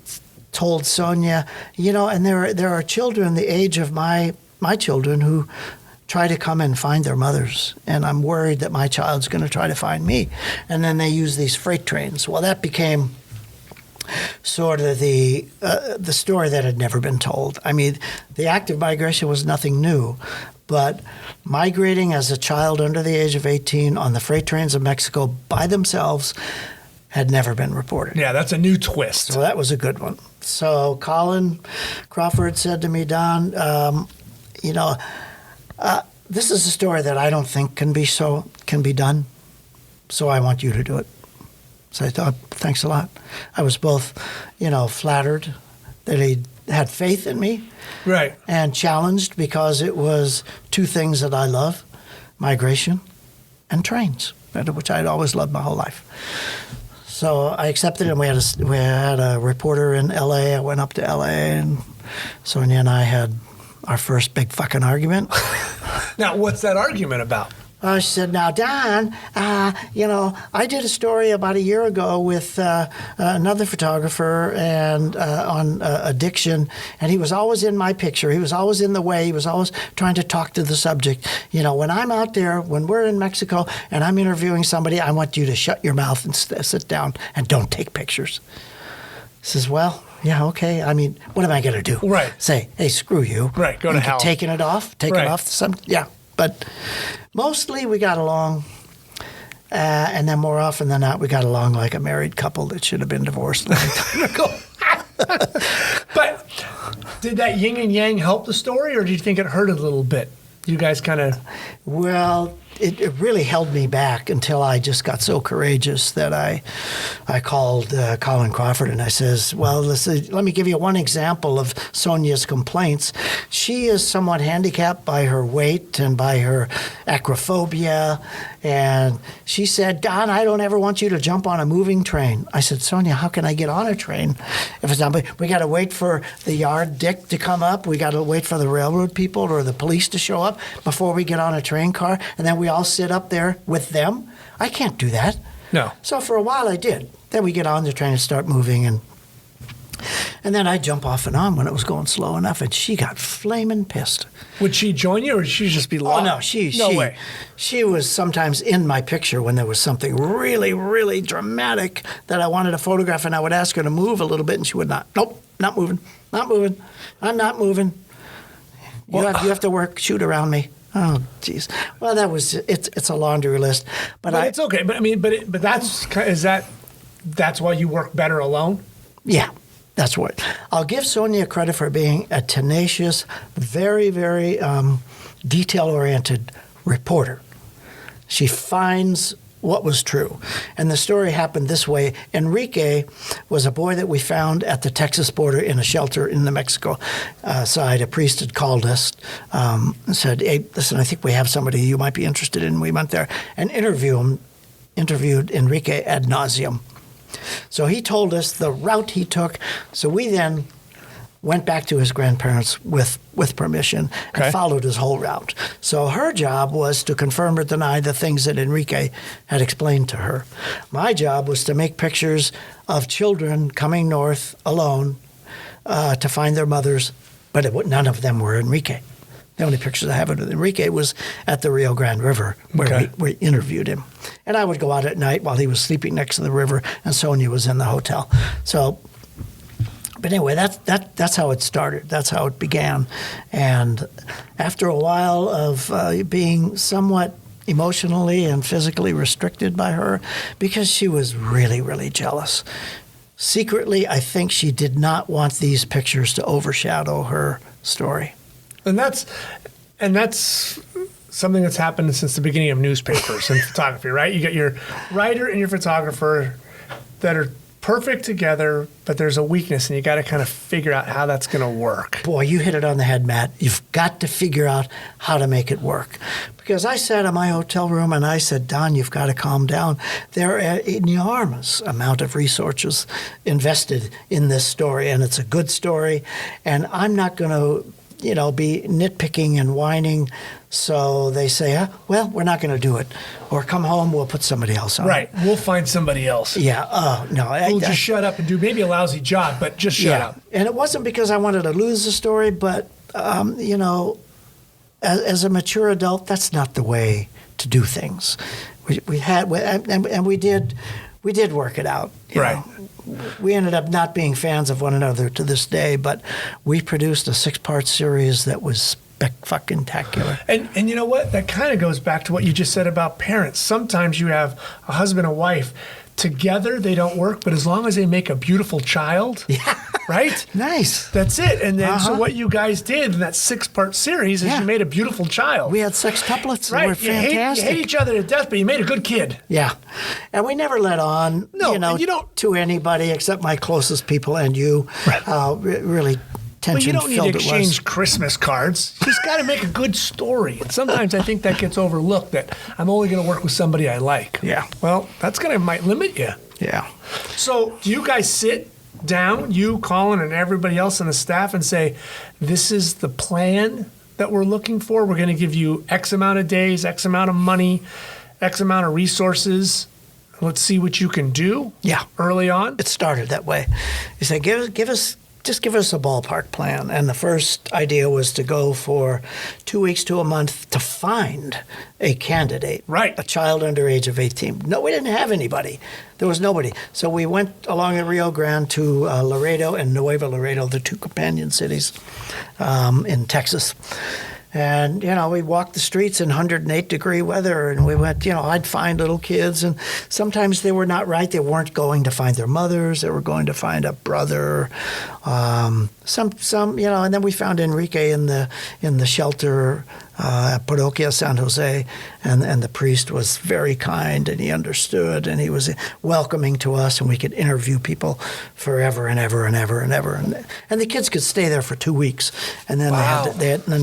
told Sonia, you know, and there are children the age of my children who try to come and find their mothers, and I'm worried that my child's going to try to find me. And then they use these freight trains. Well, that became sort of the story that had never been told. I mean, the act of migration was nothing new, but migrating as a child under the age of 18 on the freight trains of Mexico by themselves had never been reported. Yeah, that's a new twist. So that was a good one. So Colin Crawford said to me, Don, you know, this is a story that I don't think can be done, so I want you to do it. So I thought, thanks a lot. I was both, you know, flattered that he had faith in me, right, and challenged because it was two things that I love: migration and trains, which I'd always loved my whole life. So I accepted it, and we had a reporter in L.A. I went up to L.A., and Sonia and I had our first big fucking argument. Now, what's that argument about? She said, now, Don, you know, I did a story about a year ago with another photographer and on addiction, and he was always in my picture. He was always in the way. He was always trying to talk to the subject. You know, when I'm out there, when we're in Mexico and I'm interviewing somebody, I want you to shut your mouth and sit down and don't take pictures. He says, well, yeah, okay. I mean, what am I going to do? Right. Say, hey, screw you. Right, go to hell. Taking it off, it off. Yeah. But mostly we got along, and then more often than not, we got along like a married couple that should have been divorced a long time ago. But did that yin and yang help the story, or do you think it hurt a little bit? You guys kind of... Well, it really held me back until I just got so courageous that I called Colin Crawford and I says, well, let me give you one example of Sonia's complaints. She is somewhat handicapped by her weight and by her acrophobia. And she said, Don, I don't ever want you to jump on a moving train. I said, Sonia, how can I get on a train if it's not? We got to wait for the yard dick to come up. We got to wait for the railroad people or the police to show up before we get on a train car. And then we all sit up there with them. I can't do that. No. So for a while I did. Then we get on the train and start moving, and then I jump off and on when it was going slow enough, and she got flaming pissed. Would she join you, or would she just be lost? Oh, no, she was sometimes in my picture when there was something really, really dramatic that I wanted to photograph, and I would ask her to move a little bit, and she would not. Nope, not moving. I'm not moving. You have to shoot around me. Oh, geez. Well, it's a laundry list, but it's okay. But I mean, but that's why you work better alone. Yeah, that's what. I'll give Sonia credit for being a tenacious, very, very detail-oriented reporter. She finds what was true. And the story happened this way. Enrique was a boy that we found at the Texas border in a shelter in the Mexico side. A priest had called us and said, hey, listen, I think we have somebody you might be interested in. We went there and interviewed Enrique ad nauseum. So he told us the route he took. So we then went back to his grandparents with permission and followed his whole route. So her job was to confirm or deny the things that Enrique had explained to her. My job was to make pictures of children coming north alone to find their mothers, but none of them were Enrique. The only pictures I have of Enrique was at the Rio Grande River where we interviewed him. And I would go out at night while he was sleeping next to the river and Sonia was in the hotel. So, but anyway, that's how it started. That's how it began. And after a while of being somewhat emotionally and physically restricted by her, because she was really, really jealous. Secretly, I think she did not want these pictures to overshadow her story. And that's something that's happened since the beginning of newspapers and photography, right? You got your writer and your photographer that are perfect together, but there's a weakness, and you got to kind of figure out how that's going to work. Boy, you hit it on the head, Matt. You've got to figure out how to make it work. Because I sat in my hotel room and I said, Don, you've got to calm down. There are an enormous amount of resources invested in this story, and it's a good story, and I'm not going to be nitpicking and whining. So they say, well, we're not going to do it. Or come home, we'll put somebody else on. Right. We'll find somebody else. Yeah. No. We'll just shut up and do maybe a lousy job, but just shut up. And it wasn't because I wanted to lose the story, but, as a mature adult, that's not the way to do things. We did work it out. You know. We ended up not being fans of one another to this day, but we produced a 6-part series that was spectacular. And you know what? That kind of goes back to what you just said about parents. Sometimes you have a husband and wife. Together, they don't work, but as long as they make a beautiful child, right? Nice. That's it. And then, so what you guys did in that 6-part series is you made a beautiful child. We had sextuplets. Right. They were fantastic. You hate each other to death, but you made a good kid. Yeah. And we never let on, to anybody except my closest people and you. Right. Really Well, you don't need to exchange Christmas cards. You just got to make a good story. And sometimes I think that gets overlooked, that I'm only going to work with somebody I like. Yeah. Well, that's might limit you. Yeah. So do you guys sit down, you, Colin, and everybody else on the staff, and say, this is the plan that we're looking for? We're going to give you X amount of days, X amount of money, X amount of resources. Let's see what you can do early on. It started that way. You say, just give us a ballpark plan. And the first idea was to go for 2 weeks to a month to find a candidate. Right. A child under age of 18. No, we didn't have anybody. There was nobody. So we went along the Rio Grande to Laredo and Nuevo Laredo, the 2 companion cities in Texas. And, we walked the streets in 108-degree weather, and we went, I'd find little kids, and sometimes they were not right. They weren't going to find their mothers. They were going to find a brother. And then we found Enrique in the shelter at Parroquia San Jose, and the priest was very kind, and he understood, and he was welcoming to us, and we could interview people forever and ever and ever and ever. And the kids could stay there for 2 weeks, and then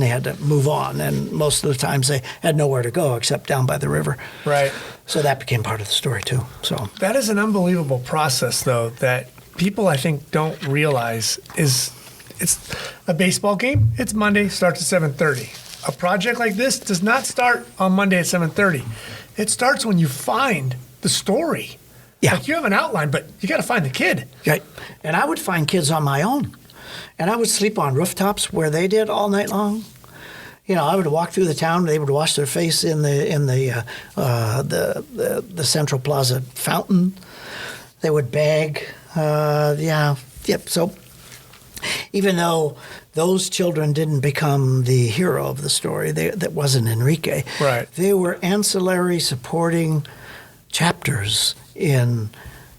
they had to move on, and most of the times they had nowhere to go except down by the river. Right. So that became part of the story too. So that is an unbelievable process, though, that people, I think, don't realize is it's a baseball game. It's Monday, starts at 7:30. A project like this does not start on Monday at 7:30. It starts when you find the story. Yeah. Like you have an outline, but you got to find the kid. Right. And I would find kids on my own. And I would sleep on rooftops where they did all night long. I would walk through the town. They would wash their face in the Central Plaza fountain. They would beg. So even though those children didn't become the hero of the story, that wasn't Enrique. Right. They were ancillary supporting chapters in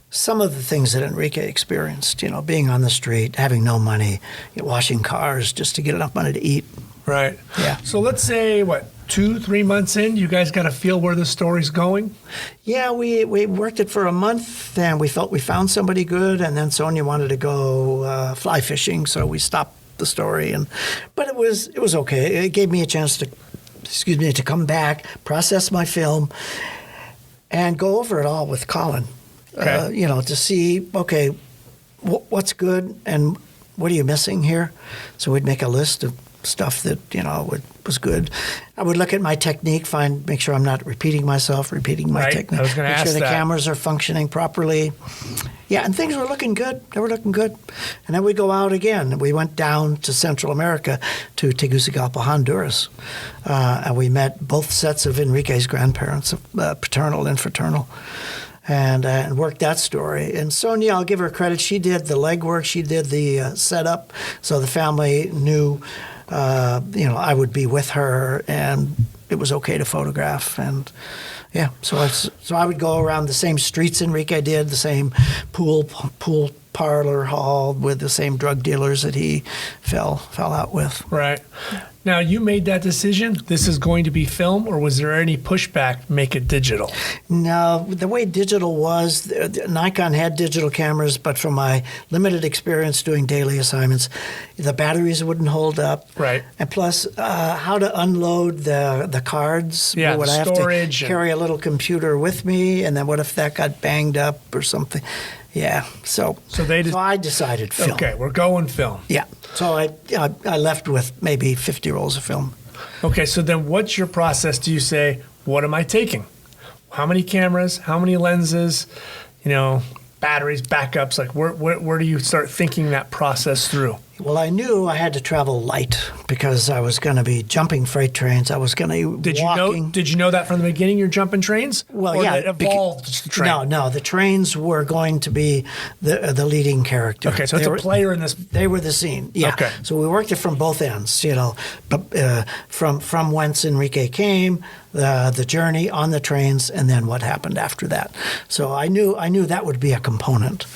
some of the things that Enrique experienced. Being on the street, having no money, washing cars just to get enough money to eat. Right. Yeah. So let's say, 2-3 months in, you guys got to feel where the story's going? Yeah, we worked it for a month, and we felt we found somebody good, and then Sonia wanted to go fly fishing, so we stopped the story. But it was okay. It gave me a chance to come back, process my film, and go over it all with Colin. Okay. To see, okay, what's good and what are you missing here? So we'd make a list of stuff that, was good. I would look at my technique, make sure I'm not repeating myself, my technique. I was going to ask Make sure the that. cameras are functioning properly. Yeah, and things were looking good. They were looking good. And then we go out again. We went down to Central America, to Tegucigalpa, Honduras. And we met both sets of Enrique's grandparents, paternal and fraternal. And worked that story. And Sonia, I'll give her credit. She did the legwork. She did the setup, so the family knew, I would be with her, and it was okay to photograph. And yeah, so I would go around the same streets Enrique did, the same pool parlor hall with the same drug dealers that he fell out with. Right. Now, you made that decision, this is going to be film, or was there any pushback, make it digital? No, the way digital was, Nikon had digital cameras, but from my limited experience doing daily assignments, the batteries wouldn't hold up. Right. And plus, how to unload the cards. Yeah, Would I storage have to carry a little computer with me? And then what if that got banged up or something? Yeah, so I decided film. Okay, we're going film. Yeah, so I left with maybe 50 rolls of film. Okay, so then what's your process? Do you say, what am I taking? How many cameras? How many lenses? Batteries, backups? Like where do you start thinking that process through? Well, I knew I had to travel light because I was going to be jumping freight trains. I was going to be walking. Did you know that from the beginning? You're jumping trains? Well, or yeah. That evolved the train? No. The trains were going to be the leading character. Okay, so it's a player in this. They were the scene. Yeah. Okay. So we worked it from both ends. But from whence Enrique came, the journey on the trains, and then what happened after that. So I knew that would be a component,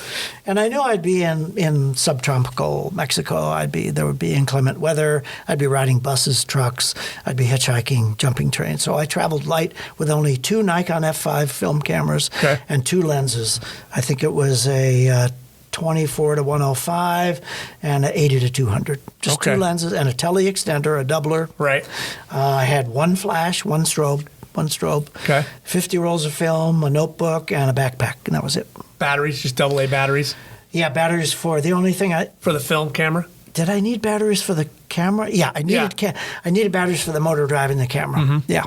and I knew I'd be in subtropical Mexico. There would be inclement weather. I'd be riding buses, trucks. I'd be hitchhiking, jumping trains. So I traveled light with only 2 Nikon F5 film cameras and 2 lenses. I think it was a 24 to 105 and an 80 to 200. Just 2 lenses and a tele extender, a doubler. Right. I had 1 flash, 1 strobe. Okay. 50 rolls of film, a notebook, and a backpack, and that was it. Batteries, just AA batteries? Yeah, batteries for the only thing For the film camera? Did I need batteries for the camera? Yeah, I needed batteries for the motor driving the camera. Mm-hmm. Yeah.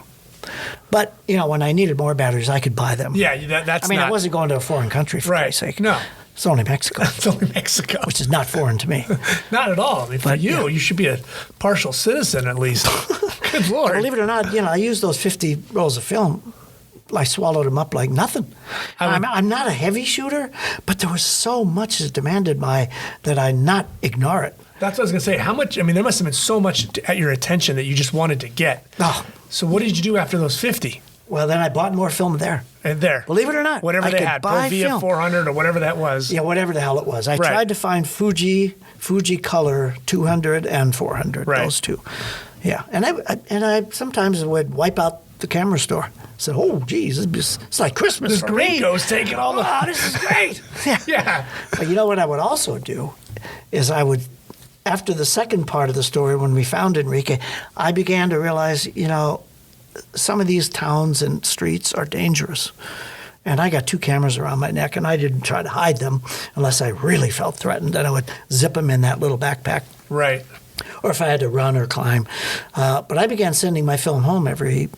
But, when I needed more batteries, I could buy them. Yeah, that's I wasn't going to a foreign country, for Christ's sake. No. It's only Mexico. It's only Mexico. Which is not foreign to me. Not at all. I mean, for you should be a partial citizen at least. Good Lord. Believe it or not, I used those 50 rolls of film. I swallowed them up like nothing. I'm not a heavy shooter, but there was so much that demanded that I not ignore it. That's what I was going to say. How much? I mean, there must have been so much at your attention that you just wanted to get. Oh. So what did you do after those 50? Well, then I bought more film there. And there. Believe it or not. Whatever they had. Provia film. 400 or whatever that was. Yeah, whatever the hell it was. I tried to find Fuji Color 200 and 400, those two. Yeah, and I sometimes would wipe out the camera store. Said, oh, geez, it's like Christmas this for me. gringo's taking all the... Oh, this is great. Yeah. But you know what I would also do is after the second part of the story, when we found Enrique, I began to realize, some of these towns and streets are dangerous. And I got 2 cameras around my neck, and I didn't try to hide them unless I really felt threatened. And I would zip them in that little backpack. Right. Or if I had to run or climb. But I began sending my film home every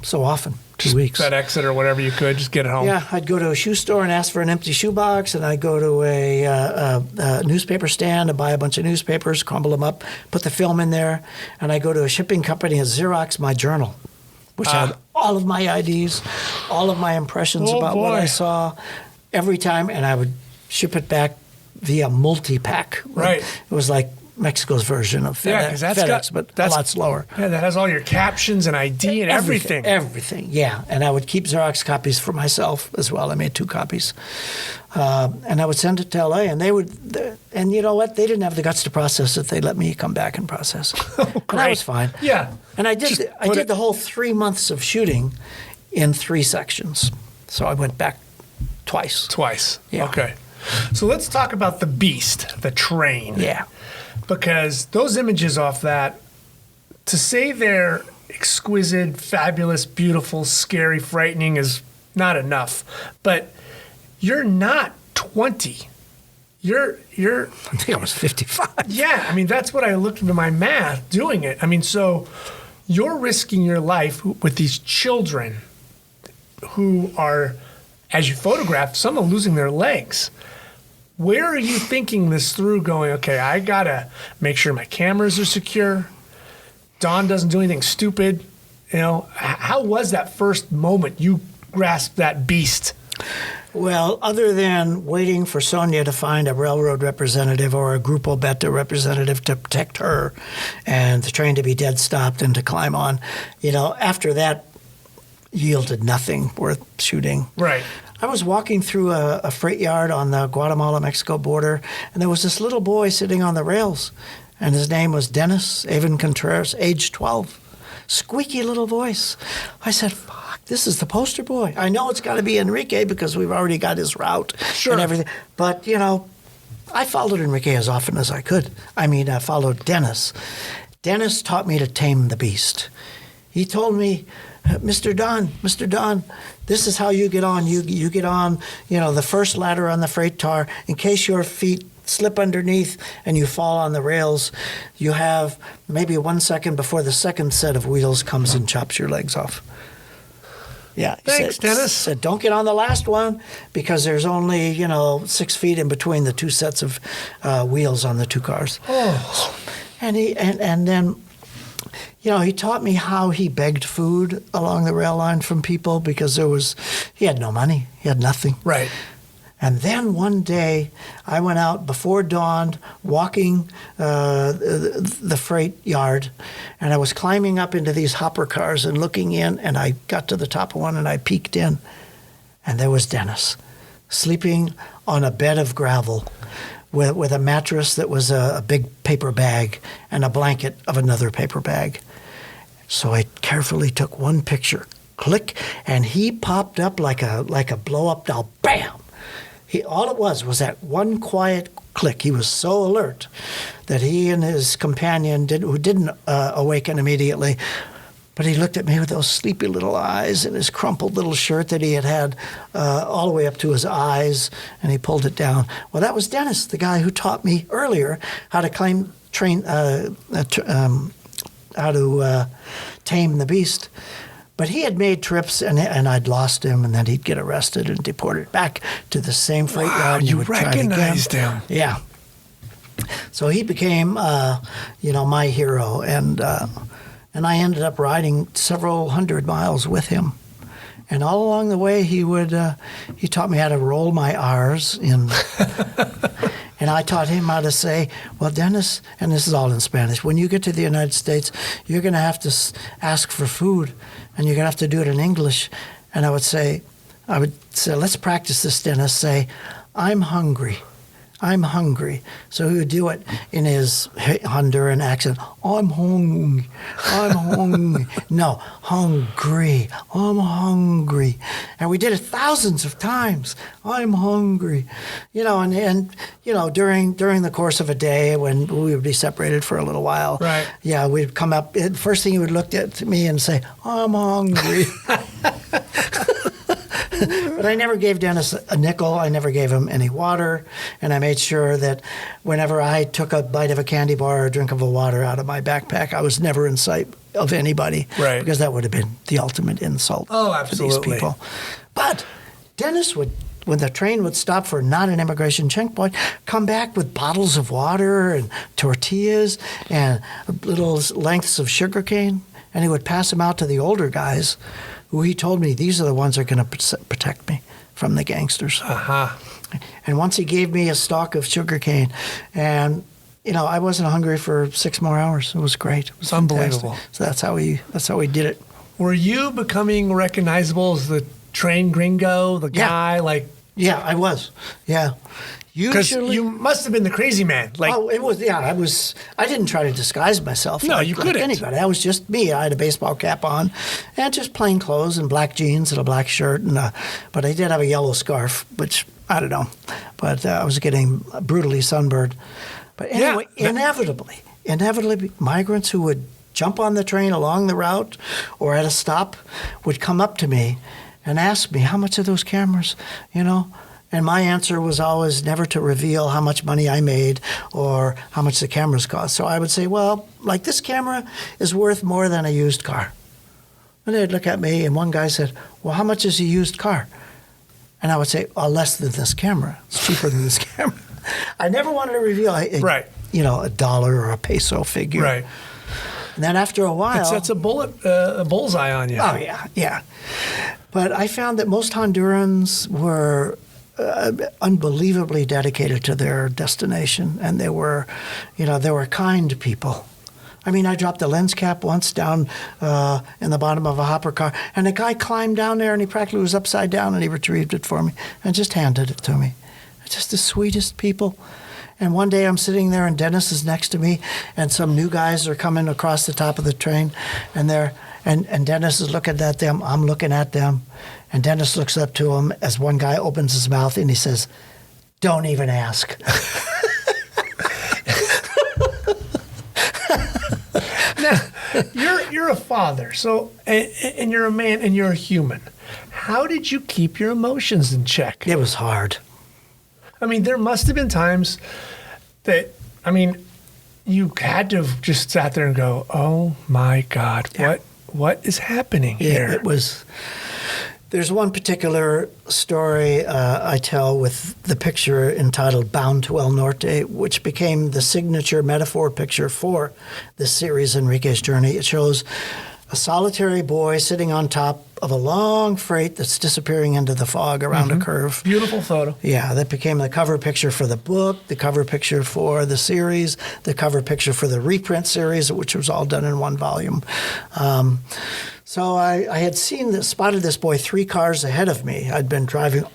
so often, 2 weeks. FedEx it or whatever you could, just get it home. Yeah, I'd go to a shoe store and ask for an empty shoebox, and I'd go to a newspaper stand and buy a bunch of newspapers, crumble them up, put the film in there, and I'd go to a shipping company and Xerox my journal, which had all of my IDs, all of my impressions about what I saw every time, and I would ship it back via multi-pack. Right. It was like Mexico's version of Yeah, FedEx, 'cause that's but that's a lot slower. Yeah, that has all your captions and ID and everything. Everything, yeah. And I would keep Xerox copies for myself as well. I made 2 copies. And I would send it to LA, and and you know what? They didn't have the guts to process it. They let me come back and process it. And that was fine. Yeah. And I did the whole 3 months of shooting in 3 sections. So I went back twice. Yeah. Okay. So let's talk about the beast, the train. Yeah. Because those images off that, to say they're exquisite, fabulous, beautiful, scary, frightening is not enough. But you're not 20. You're I think I was 55. Yeah, I mean, that's what I looked into my math doing it. I mean, so you're risking your life with these children who are, as you photograph, some are losing their legs. Where are you thinking this through going, okay, I got to make sure my cameras are secure. Don doesn't do anything stupid. You know, how was that first moment you grasped that beast? Well, other than waiting for Sonia to find a railroad representative or a Grupo Beta representative to protect her and the train to be dead stopped and to climb on, you know, after that yielded nothing worth shooting. Right. I was walking through a freight yard on the Guatemala-Mexico border, and there was this little boy sitting on the rails, and his name was Dennis Avon Contreras, age 12. Squeaky little voice. I said, fuck, this is the poster boy. I know it's got to be Enrique because we've already got his route and everything. But, you know, I followed Enrique as often as I could. I mean, I followed Dennis. Dennis taught me to tame the beast. He told me, Mr. Don, this is how you get on. You get on, you know, the first ladder on the freight car. In case your feet slip underneath and you fall on the rails, you have maybe 1 second before the second set of wheels comes and chops your legs off. Yeah. Thanks, Dennis. Said, don't get on the last one because there's only, you know, 6 feet in between the 2 sets of wheels on the 2 cars. Oh. And then, you know, he taught me how he begged food along the rail line from people because he had no money. He had nothing. Right. And then one day I went out before dawn walking the freight yard, and I was climbing up into these hopper cars and looking in, and I got to the top of one and I peeked in, and there was Dennis sleeping on a bed of gravel with a mattress that was a big paper bag and a blanket of another paper bag. So I carefully took one picture, click, and he popped up like a blow-up doll, bam! All it was that one quiet click. He was so alert that he and his companion, who didn't awaken immediately, but he looked at me with those sleepy little eyes and his crumpled little shirt that he had all the way up to his eyes, and he pulled it down. Well, that was Dennis, the guy who taught me earlier how to tame the beast. But he had made trips, and I'd lost him, and then he'd get arrested and deported back to the same freight yard. You recognized him. Yeah. So he became, my hero, and I ended up riding several hundred miles with him. And all along the way, he taught me how to roll my R's in. And I taught him how to say, well, Dennis, and this is all in Spanish, when you get to the United States, you're going to have to ask for food, and you're going to have to do it in English. And I would say, let's practice this, Dennis. Say, I'm hungry. I'm hungry. So he would do it in his Honduran accent. I'm hungry. I'm hungry. No, hungry. I'm hungry. And we did it thousands of times. I'm hungry. You know, and you know, during the course of a day when we would be separated for a little while. Right. Yeah, we'd come up. The first thing he would look at me and say, I'm hungry. But I never gave Dennis a nickel. I never gave him any water. And I made sure that whenever I took a bite of a candy bar or a drink of a water out of my backpack, I was never in sight of anybody. Right. Because that would have been the ultimate insult to these people. But Dennis would, when the train would stop for not an immigration checkpoint, come back with bottles of water and tortillas and little lengths of sugar cane. And he would pass them out to the older guys who he told me, these are the ones that are going to protect me from the gangsters. Uh-huh. And once he gave me a stalk of sugar cane, and I wasn't hungry for 6 more hours. It was great. It was unbelievable. Fantastic. So that's how we did it. Were you becoming recognizable as the train gringo, the guy like? Yeah, I was. Yeah. Because Usually, you must have been the crazy man. Like, it was. Yeah, I was. I didn't try to disguise myself. No, like, you couldn't. Like anybody. I was just me. I had a baseball cap on, and just plain clothes and black jeans and a black shirt, but I did have a yellow scarf, which I don't know. But I was getting brutally sunburned. But anyway, inevitably, migrants who would jump on the train along the route or at a stop would come up to me and ask me, how much are those cameras, And my answer was always never to reveal how much money I made or how much the cameras cost. So I would say, well, like this camera is worth more than a used car. And they'd look at me, and one guy said, well, how much is a used car? And I would say, less than this camera. It's cheaper than this camera. I never wanted to reveal a dollar or a peso figure. Right. And then after a while... It sets a bullseye on you. Oh, yeah. But I found that most Hondurans were unbelievably dedicated to their destination, and they were kind people. I mean, I dropped a lens cap once down in the bottom of a hopper car, and a guy climbed down there, and he practically was upside down, and he retrieved it for me and just handed it to me. Just the sweetest people. And one day I'm sitting there, and Dennis is next to me, and some new guys are coming across the top of the train, and Dennis is looking at them. I'm looking at them, and Dennis looks up to him as one guy opens his mouth, and he says, "Don't even ask." Now, you're a father, so and you're a man, and you're a human. How did you keep your emotions in check? It was hard. I mean, there must have been times that, you had to have just sat there and go, oh my God, what is happening here? It was. There's one particular story I tell with the picture entitled Bound to El Norte, which became the signature metaphor picture for this series, Enrique's Journey. It shows a solitary boy sitting on top of a long freight that's disappearing into the fog around a curve. Beautiful photo. Yeah, that became the cover picture for the book, the cover picture for the series, the cover picture for the reprint series, which was all done in one volume. So I had spotted this boy 3 cars ahead of me. I'd been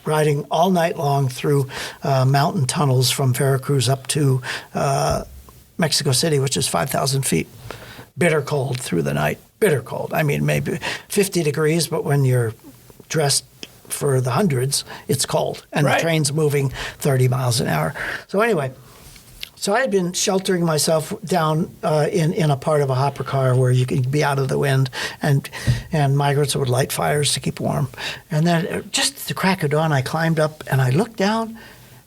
riding all night long through mountain tunnels from Veracruz up to Mexico City, which is 5,000 feet. Bitter cold through the night. Bitter cold. I mean, maybe 50 degrees, but when you're dressed for the hundreds, it's cold. And the train's moving 30 miles an hour. So anyway, I had been sheltering myself down in a part of a hopper car where you could be out of the wind, and migrants would light fires to keep warm. And then just at the crack of dawn, I climbed up and I looked down,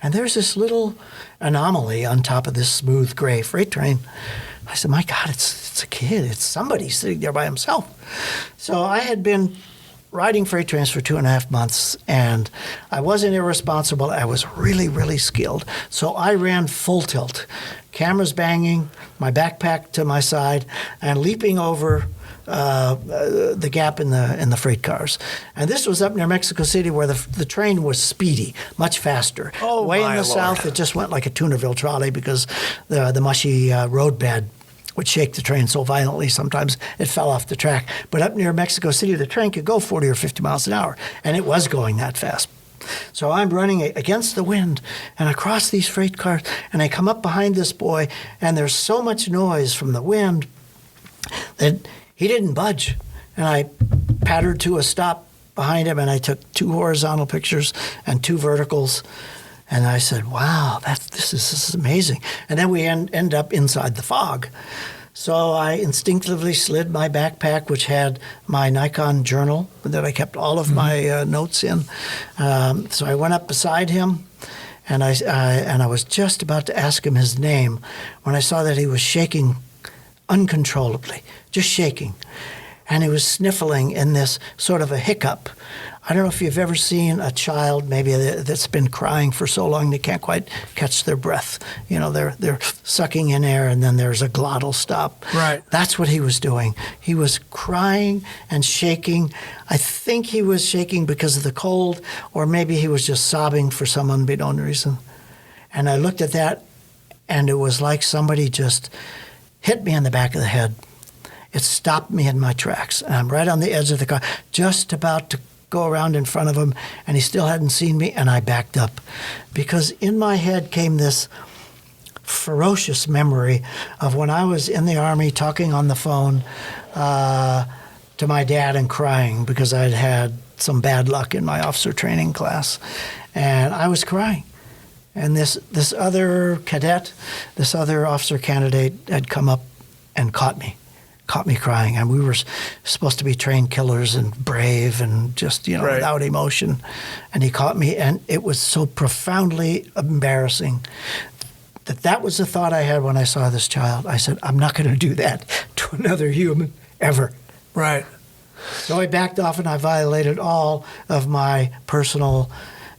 and there's this little anomaly on top of this smooth gray freight train. I said, my God, it's a kid. It's somebody sitting there by himself. So I had been riding freight trains for 2.5 months, and I wasn't irresponsible. I was really, really skilled. So I ran full tilt, cameras banging, my backpack to my side, and leaping over the gap in the freight cars. And this was up near Mexico City, where the train was speedy, much faster. Oh, way in the Lord. south, it just went like a Toonerville trolley because the mushy roadbed would shake the train so violently sometimes it fell off the track. But up near Mexico City, the train could go 40 or 50 miles an hour, and it was going that fast. So I'm running against the wind and across these freight cars, and I come up behind this boy, and there's so much noise from the wind that he didn't budge. And I pattered to a stop behind him, and I took 2 horizontal pictures and 2 verticals. And I said, wow, this is amazing. And then we end up inside the fog. So I instinctively slid my backpack, which had my Nikon journal that I kept all of my notes in. So I went up beside him, and I was just about to ask him his name when I saw that he was shaking uncontrollably, just shaking. And he was sniffling in this sort of a hiccup. I don't know if you've ever seen a child maybe that's been crying for so long they can't quite catch their breath. You know, they're sucking in air, and then there's a glottal stop. Right. That's what he was doing. He was crying and shaking. I think he was shaking because of the cold, or maybe he was just sobbing for some unbeknown reason. And I looked at that, and it was like somebody just hit me in the back of the head. It stopped me in my tracks, and I'm right on the edge of the car, just about to go around in front of him, and he still hadn't seen me, and I backed up. Because in my head came this ferocious memory of when I was in the Army talking on the phone to my dad and crying because I'd had some bad luck in my officer training class. And I was crying. And this other cadet, this other officer candidate had come up and caught me crying. And we were supposed to be trained killers and brave and just, Right. without emotion. And he caught me, and it was so profoundly embarrassing that was the thought I had when I saw this child. I said, I'm not going to do that to another human ever. Right. So I backed off, and I violated all of my personal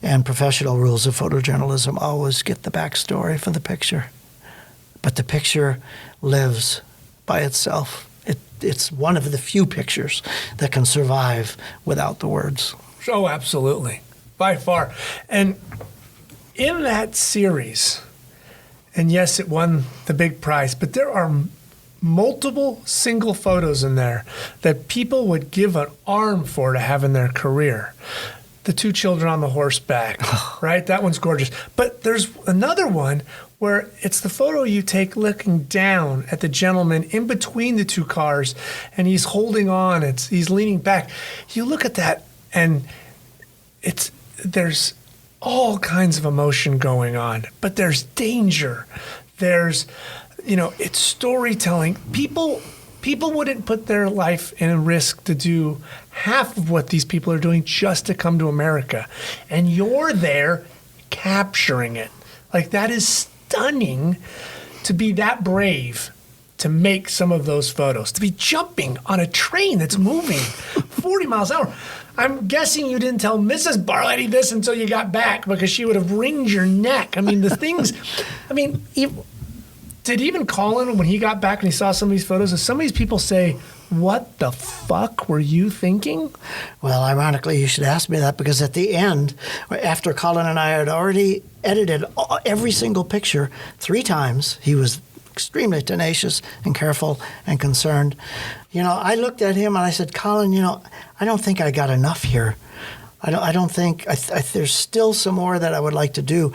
and professional rules of photojournalism. Always get the backstory for the picture. But the picture lives by itself. It's one of the few pictures that can survive without the words. Oh, absolutely. By far. And in that series, and yes, it won the big prize, but there are multiple single photos in there that people would give an arm for to have in their career. The two children on the horseback, right? That one's gorgeous. But there's another one where it's the photo you take looking down at the gentleman in between the two cars, and he's holding on. He's leaning back. You look at that, and there's all kinds of emotion going on, but there's danger. There's, it's storytelling. People wouldn't put their life in risk to do half of what these people are doing just to come to America. And you're there capturing it. Like, that is stunning to be that brave to make some of those photos, to be jumping on a train that's moving 40 miles an hour. I'm guessing you didn't tell Mrs. Bartletti this until you got back, because she would have wringed your neck. I mean, did even Colin, when he got back and he saw some of these photos, some of these people say, what the fuck were you thinking? Well, ironically, you should ask me that, because at the end, after Colin and I had already edited every single picture 3 times, he was extremely tenacious and careful and concerned. I looked at him and I said, Colin, I don't think I got enough here. I don't think, there's still some more that I would like to do.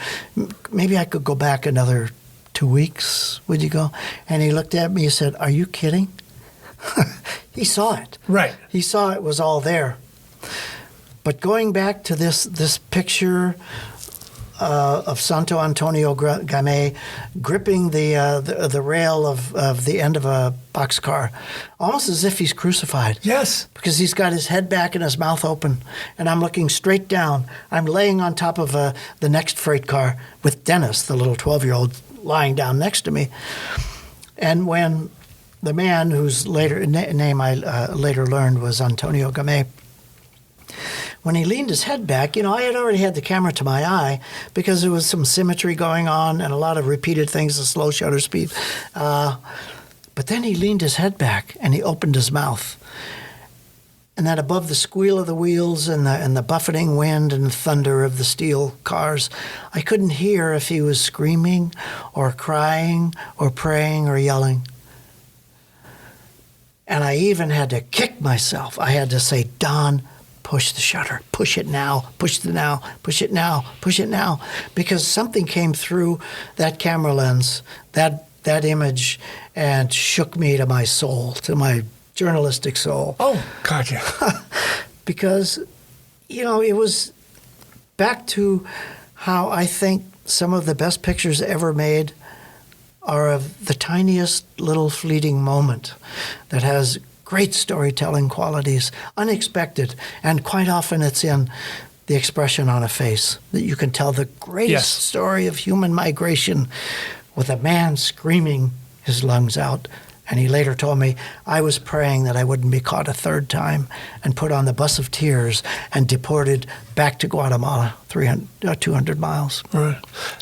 Maybe I could go back another 2 weeks, would you go? And he looked at me and said, are you kidding? He saw it. Right. He saw it was all there. But going back to this picture of Santo Antonio Gamay gripping the rail of the end of a boxcar, almost as if he's crucified. Yes. Because he's got his head back and his mouth open, and I'm looking straight down. I'm laying on top of the next freight car with Dennis, the little 12-year-old, lying down next to me. And when the man whose name I later learned was Antonio Gamay, when he leaned his head back, I had already had the camera to my eye because there was some symmetry going on and a lot of repeated things, a slow shutter speed. But then he leaned his head back and he opened his mouth. And then above the squeal of the wheels and the buffeting wind and the thunder of the steel cars, I couldn't hear if he was screaming or crying or praying or yelling. And I even had to kick myself. I had to say, Don, push the shutter, push it now, push it now, push it now, push it now. Because something came through that camera lens, that image, and shook me to my soul, to my journalistic soul. Oh, God, yeah. Because, it was back to how I think some of the best pictures ever made are of the tiniest little fleeting moment that has great storytelling qualities, unexpected, and quite often it's in the expression on a face that you can tell the greatest story of human migration with a man screaming his lungs out. And he later told me, I was praying that I wouldn't be caught a third time and put on the bus of tears and deported back to Guatemala, 200 miles. Right.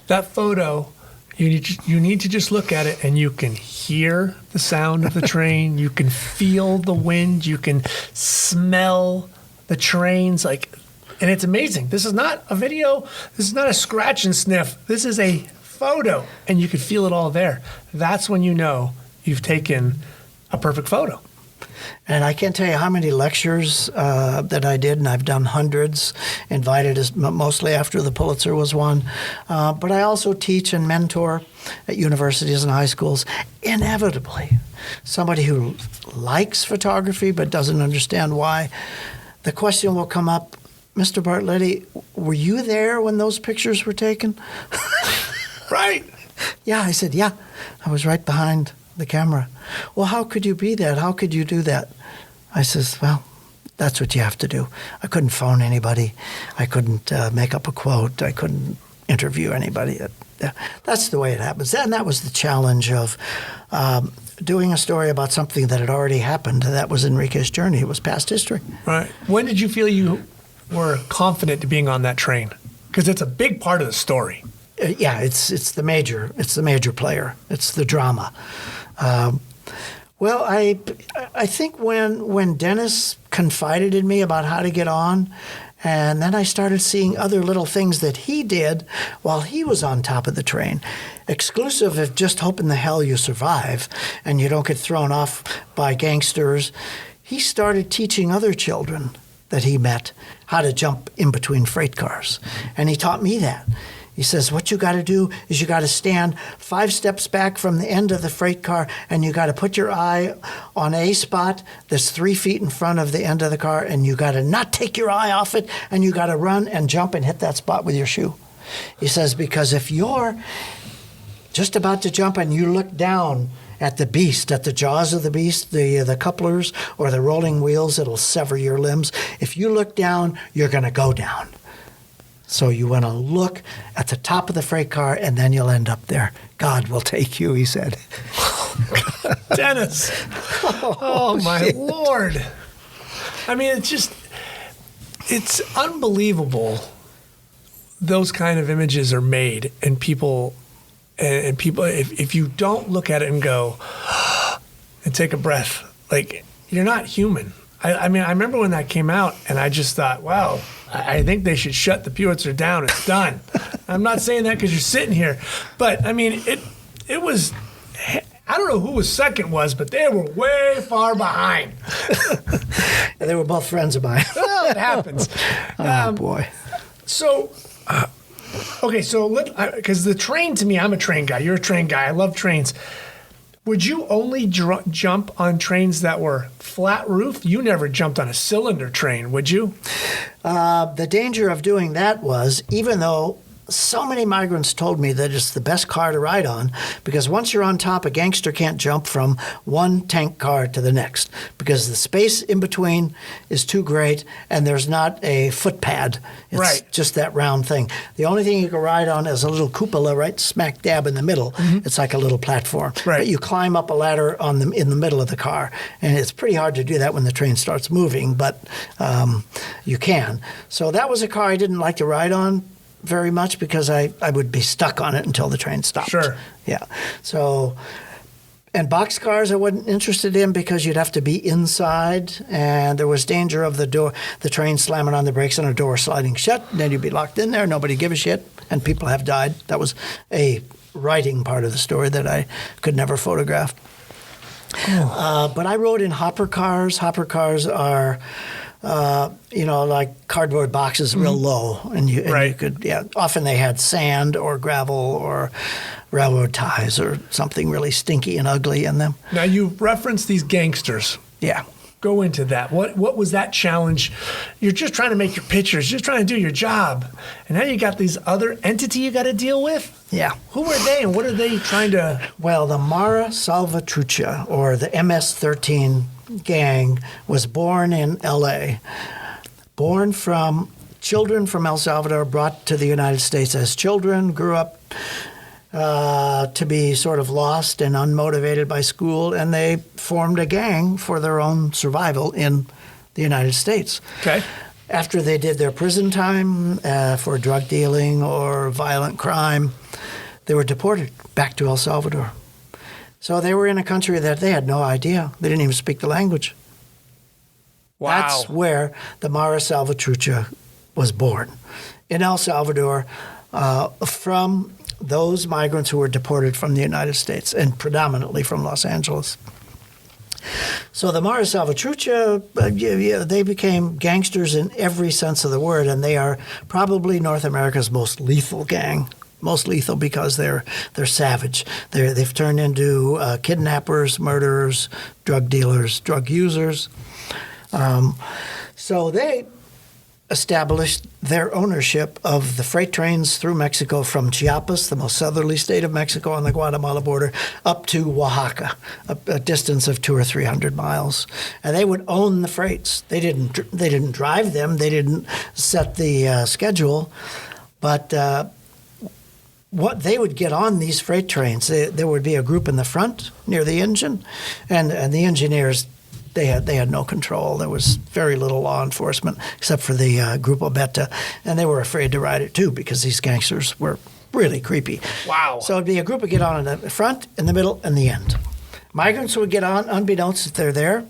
That photo, you need to just look at it and you can hear the sound of the train. You can feel the wind. You can smell the trains. And it's amazing. This is not a video. This is not a scratch and sniff. This is a photo, and you could feel it all there. That's when you know you've taken a perfect photo. And I can't tell you how many lectures that I did, and I've done hundreds, invited mostly after the Pulitzer was won. But I also teach and mentor at universities and high schools. Inevitably, somebody who likes photography but doesn't understand why, the question will come up, Mr. Bartletti, were you there when those pictures were taken? Right. Yeah, I said, yeah, I was right behind the camera. Well, how could you be that? How could you do that? I says, well, that's what you have to do. I couldn't phone anybody. I couldn't make up a quote. I couldn't interview anybody. That's the way it happens. And that was the challenge of doing a story about something that had already happened. That was Enrique's journey. It was past history. Right. When did you feel you were confident to being on that train? Because it's a big part of the story. Yeah, it's the major player. It's the drama. Well, I think when Dennis confided in me about how to get on, and then I started seeing other little things that he did while he was on top of the train, exclusive of just hoping the hell you survive and you don't get thrown off by gangsters. He started teaching other children that he met how to jump in between freight cars, and he taught me that. He says, what you got to do is you got to stand 5 steps back from the end of the freight car, and you got to put your eye on a spot that's 3 feet in front of the end of the car, and you got to not take your eye off it, and you got to run and jump and hit that spot with your shoe. He says, because if you're just about to jump and you look down at the beast, at the jaws of the beast, the couplers or the rolling wheels, it'll sever your limbs. If you look down, you're going to go down. So you want to look at the top of the freight car, and then you'll end up there. God will take you, he said. Dennis. Oh my shit. Lord. I mean, it's unbelievable those kind of images are made, and people, if you don't look at it and go, and take a breath, like, you're not human. I mean, I remember when that came out, and I just thought, wow, I think they should shut the Pulitzer down. It's done. I'm not saying that because you're sitting here, but I mean, it was. I don't know who was second was, but they were way far behind. They were both friends of mine. Well, it happens. Oh boy. So, okay, so because the train to me, I'm a train guy. You're a train guy. I love trains. Would you only jump on trains that were flat roof? You never jumped on a cylinder train, would you? The danger of doing that was, even though so many migrants told me that it's the best car to ride on, because once you're on top, a gangster can't jump from one tank car to the next because the space in between is too great and there's not a footpad. It's right. Just that round thing. The only thing you can ride on is a little cupola right smack dab in the middle. Mm-hmm. It's like a little platform. Right. But you climb up a ladder in the middle of the car, and it's pretty hard to do that when the train starts moving, but you can. So that was a car I didn't like to ride on very much because I would be stuck on it until the train stopped. Sure. Yeah. So, and boxcars I wasn't interested in because you'd have to be inside, and there was danger of the train slamming on the brakes and a door sliding shut, and then you'd be locked in there, nobody give a shit, and people have died. That was a writing part of the story that I could never photograph. Oh. But I rode in hopper cars. Hopper cars are like cardboard boxes, real low, and you could, often they had sand or gravel or railroad ties or something really stinky and ugly in them. Now you referenced these gangsters. Yeah. Go into that. What was that challenge? You're just trying to make your pictures, just trying to do your job, and now you got these other entity you got to deal with. Yeah. Who are they, and what are they trying to? Well, the Mara Salvatrucha, or the MS-13 gang, was born in L.A., born from children from El Salvador, brought to the United States as children, grew up to be sort of lost and unmotivated by school, and they formed a gang for their own survival in the United States. Okay. After they did their prison time for drug dealing or violent crime, they were deported back to El Salvador. So they were in a country that they had no idea. They didn't even speak the language. Wow. That's where the Mara Salvatrucha was born, in El Salvador, from those migrants who were deported from the United States, and predominantly from Los Angeles. So the Mara Salvatrucha, they became gangsters in every sense of the word, and they are probably North America's most lethal gang. Most lethal because they're savage. They've turned into kidnappers, murderers, drug dealers, drug users. So they established their ownership of the freight trains through Mexico from Chiapas, the most southerly state of Mexico on the Guatemala border, up to Oaxaca, a distance of 200 or 300 miles. And they would own the freights. They didn't drive them. They didn't set the schedule, but what they would get on these freight trains, there would be a group in the front near the engine, and the engineers. They had no control. There was very little law enforcement except for the Grupo Beta, and they were afraid to ride it too because these gangsters were really creepy. Wow. So it'd be a group would get on in the front, in the middle, and the end. Migrants would get on unbeknownst that they're there,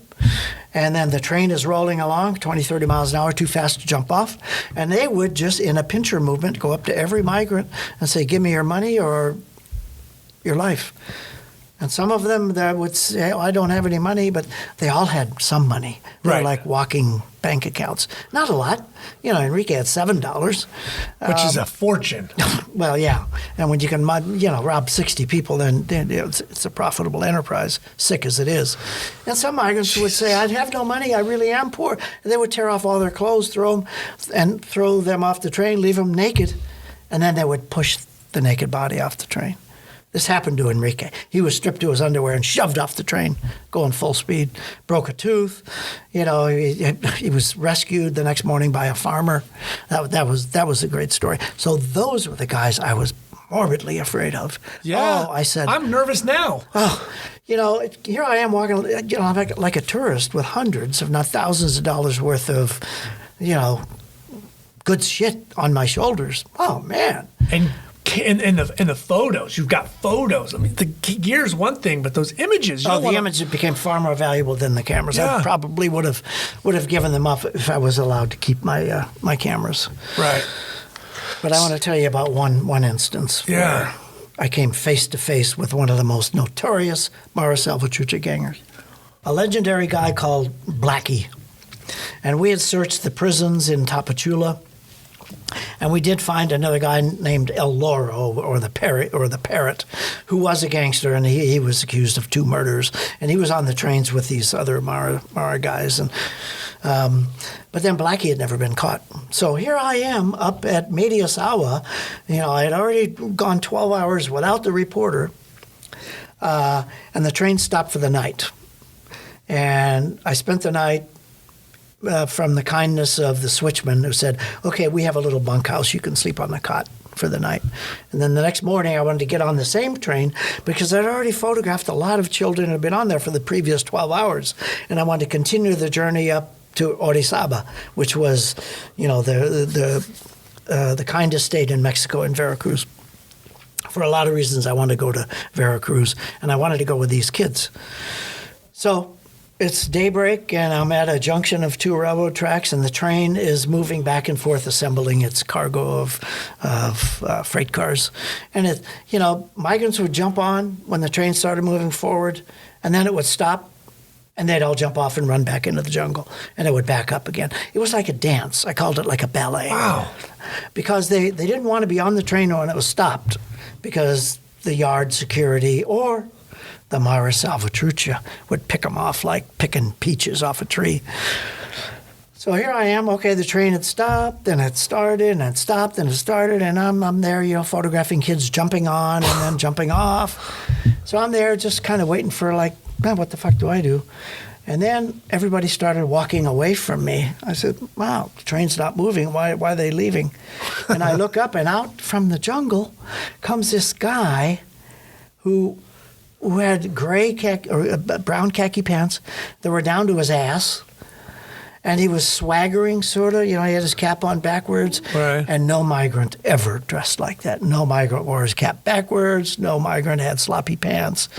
and then the train is rolling along 20, 30 miles an hour, too fast to jump off, and they would just, in a pincher movement, go up to every migrant and say, give me your money or your life. And some of them that would say, I don't have any money, but they all had some money. They were like walking bank accounts. Not a lot. Enrique had $7. Which is a fortune. Well, yeah. And when you can, rob 60 people, then it's a profitable enterprise, sick as it is. And some migrants would say, I have no money, I really am poor. And they would tear off all their clothes, throw them off the train, leave them naked, and then they would push the naked body off the train. This happened to Enrique. He was stripped to his underwear and shoved off the train, going full speed, broke a tooth. He was rescued the next morning by a farmer. That was a great story. So those were the guys I was morbidly afraid of. Yeah. Oh, I said, I'm nervous now. Oh, here I am walking, like a tourist with hundreds, if not thousands of dollars worth of, good shit on my shoulders. Oh, man. And in the photos, you've got photos. I mean, the gear's one thing, but those images. The images became far more valuable than the cameras. Yeah. I probably would have given them up if I was allowed to keep my cameras. Right. But I want to tell you about one instance where I came face to face with one of the most notorious Mara Salvatrucha gangers, a legendary guy called Blackie. And we had searched the prisons in Tapachula. And we did find another guy named El Loro, or the Parrot, who was a gangster, and he was accused of 2 murders. And he was on the trains with these other Mara guys. And but then Blackie had never been caught. So here I am up at Mediasawa. I had already gone 12 hours without the reporter, and the train stopped for the night. And I spent the night from the kindness of the switchman who said, okay, we have a little bunkhouse. You can sleep on the cot for the night. And then the next morning I wanted to get on the same train because I'd already photographed a lot of children who had been on there for the previous 12 hours. And I wanted to continue the journey up to Orizaba, which was, the kindest state in Mexico, in Veracruz. For a lot of reasons, I wanted to go to Veracruz, and I wanted to go with these kids. So it's daybreak, and I'm at a junction of 2 railroad tracks, and the train is moving back and forth, assembling its cargo of freight cars. And migrants would jump on when the train started moving forward, and then it would stop, and they'd all jump off and run back into the jungle, and it would back up again. It was like a dance. I called it like a ballet. Wow. Because they didn't want to be on the train when it was stopped, because the yard security or the Mara Salvatrucha would pick them off like picking peaches off a tree. So here I am. Okay, the train had stopped, and it started, and it stopped, and it started, and I'm there, photographing kids jumping on and then jumping off. So I'm there just kind of waiting for what the fuck do I do? And then everybody started walking away from me. I said, wow, the train's not moving. Why are they leaving? And I look up, and out from the jungle comes this guy who had brown khaki pants that were down to his ass. And he was swaggering, sort of. He had his cap on backwards. Right. And no migrant ever dressed like that. No migrant wore his cap backwards. No migrant had sloppy pants.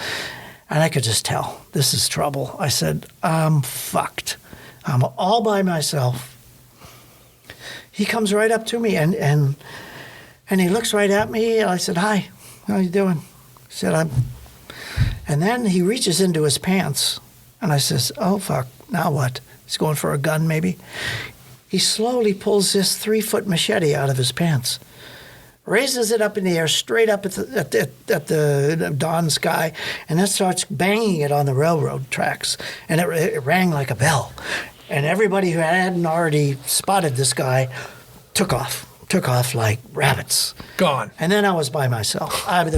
And I could just tell, this is trouble. I said, I'm fucked. I'm all by myself. He comes right up to me, and he looks right at me. And I said, hi. how you doing? He said, I'm. And then he reaches into his pants, and I says, oh, fuck, now what? He's going for a gun, maybe? He slowly pulls this 3-foot machete out of his pants, raises it up in the air, straight up at the dawn sky, and then starts banging it on the railroad tracks. And it rang like a bell. And everybody who hadn't already spotted this guy took off like rabbits. Gone. And then I was by myself. I'm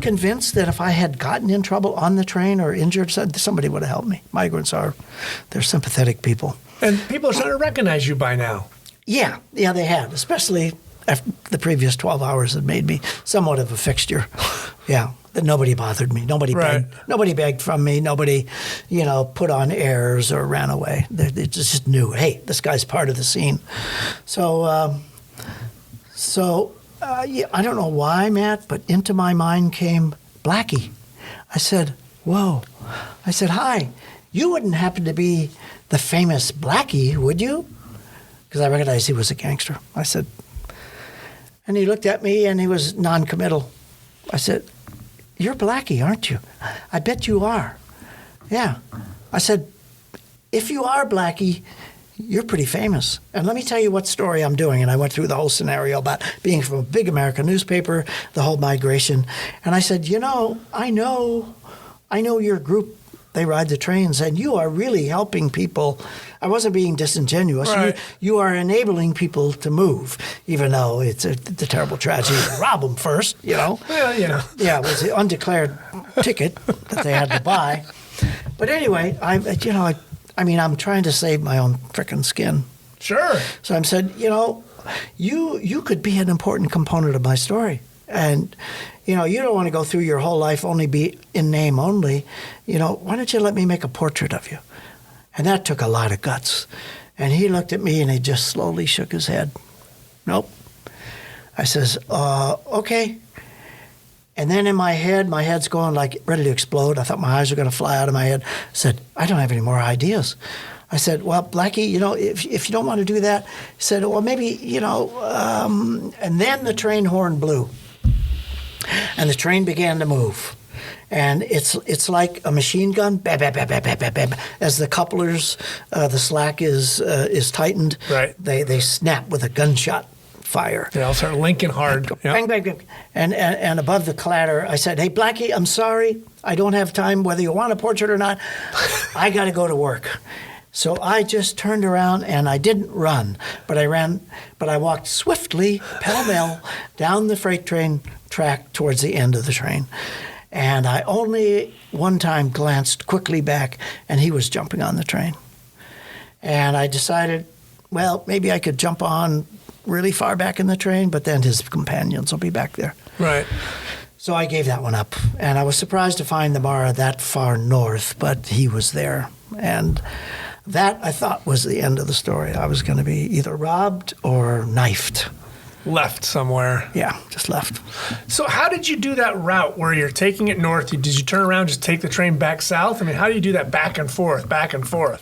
convinced that if I had gotten in trouble on the train or injured, somebody would have helped me. Migrants they're sympathetic people. And people are starting to recognize you by now. Yeah, they have, especially after the previous 12 hours had made me somewhat of a fixture. Yeah, that nobody bothered me. Nobody begged from me. Nobody, put on airs or ran away. They just knew, hey, this guy's part of the scene. So I don't know why, Matt, but into my mind came Blackie. I said, whoa. I said, hi, you wouldn't happen to be the famous Blackie, would you? Because I recognized he was a gangster. I said, and he looked at me and he was non-committal. I said, you're Blackie, aren't you? I bet you are. Yeah. I said, if you are Blackie, you're pretty famous. And let me tell you what story I'm doing. And I went through the whole scenario about being from a big American newspaper, the whole migration. And I said, I know your group. They ride the trains, and you are really helping people. I wasn't being disingenuous. Right. You are enabling people to move, even though it's a terrible tragedy to rob them first, Well, Yeah, it was an undeclared ticket that they had to buy. But anyway, I'm trying to save my own frickin' skin. Sure. So I said, you could be an important component of my story. And, you don't want to go through your whole life only be in name only. Why don't you let me make a portrait of you? And that took a lot of guts. And he looked at me and he just slowly shook his head. Nope. I says, okay. And then in my head's going like ready to explode. I thought my eyes were going to fly out of my head. I said, I don't have any more ideas. I said, well, Blackie, if you don't want to do that, he said, well, maybe, and then the train horn blew. And the train began to move. And it's like a machine gun, bam, bam, bam, bam, bam, bam, bam. As the couplers, the slack is tightened, right. They snap with a gunshot fire. They all start linking hard. Bang, bang, bang. And above the clatter, I said, hey, Blackie, I'm sorry. I don't have time, whether you want a portrait or not. I got to go to work. So I just turned around and I didn't run, but I walked swiftly, pell-mell, down the freight train track towards the end of the train. And I only one time glanced quickly back, and he was jumping on the train. And I decided, well, maybe I could jump on really far back in the train, but then his companions will be back there. Right. So I gave that one up. And I was surprised to find the Mara that far north, but he was there. And that, I thought, was the end of the story. I was going to be either robbed or knifed. Left somewhere. Yeah, just left. So how did you do that route where you're taking it north? Did you turn around, just take the train back south? I mean, how do you do that back and forth?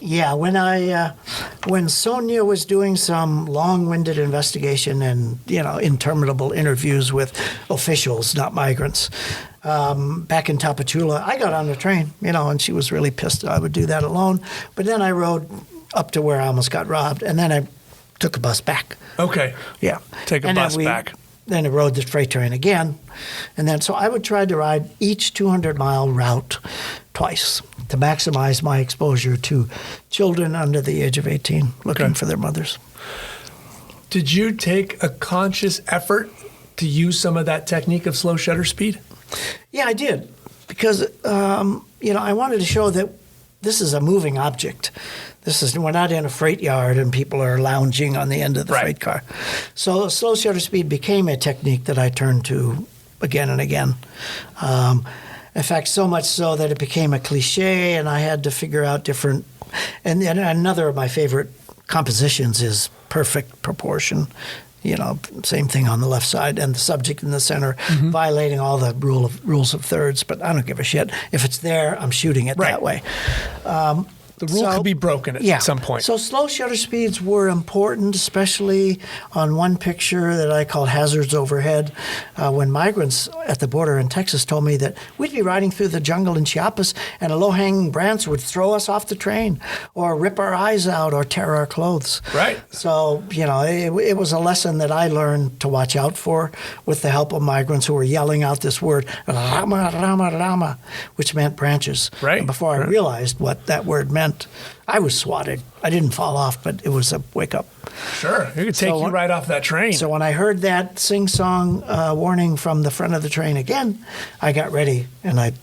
Yeah, when Sonia was doing some long-winded investigation and, interminable interviews with officials, not migrants, back in Tapachula, I got on the train, and she was really pissed that I would do that alone. But then I rode up to where I almost got robbed, and then I took a bus back. Okay. Yeah. Take a bus back. Then I rode the freight train again. And then, so I would try to ride each 200-mile route twice to maximize my exposure to children under the age of 18 looking for their mothers. Did you take a conscious effort to use some of that technique of slow shutter speed? Yeah, I did. Because, I wanted to show that this is a moving object. We're not in a freight yard and people are lounging on the end of the freight car. So slow shutter speed became a technique that I turned to again and again. In fact, so much so that it became a cliche and I had to figure out different. And another of my favorite compositions is perfect proportion. Same thing on the left side, and the subject in the center, violating all the rules of thirds. But I don't give a shit. If it's there, I'm shooting it that way. The rule could be broken at some point. So slow shutter speeds were important, especially on one picture that I called Hazards Overhead, when migrants at the border in Texas told me that we'd be riding through the jungle in Chiapas and a low-hanging branch would throw us off the train or rip our eyes out or tear our clothes. Right. So, it was a lesson that I learned to watch out for with the help of migrants who were yelling out this word, Rama, Rama, Rama, which meant branches. Right. And before I realized what that word meant, I was swatted. I didn't fall off, but it was a wake-up. Sure. It could take you right off that train. So when I heard that sing-song warning from the front of the train again, I got ready and I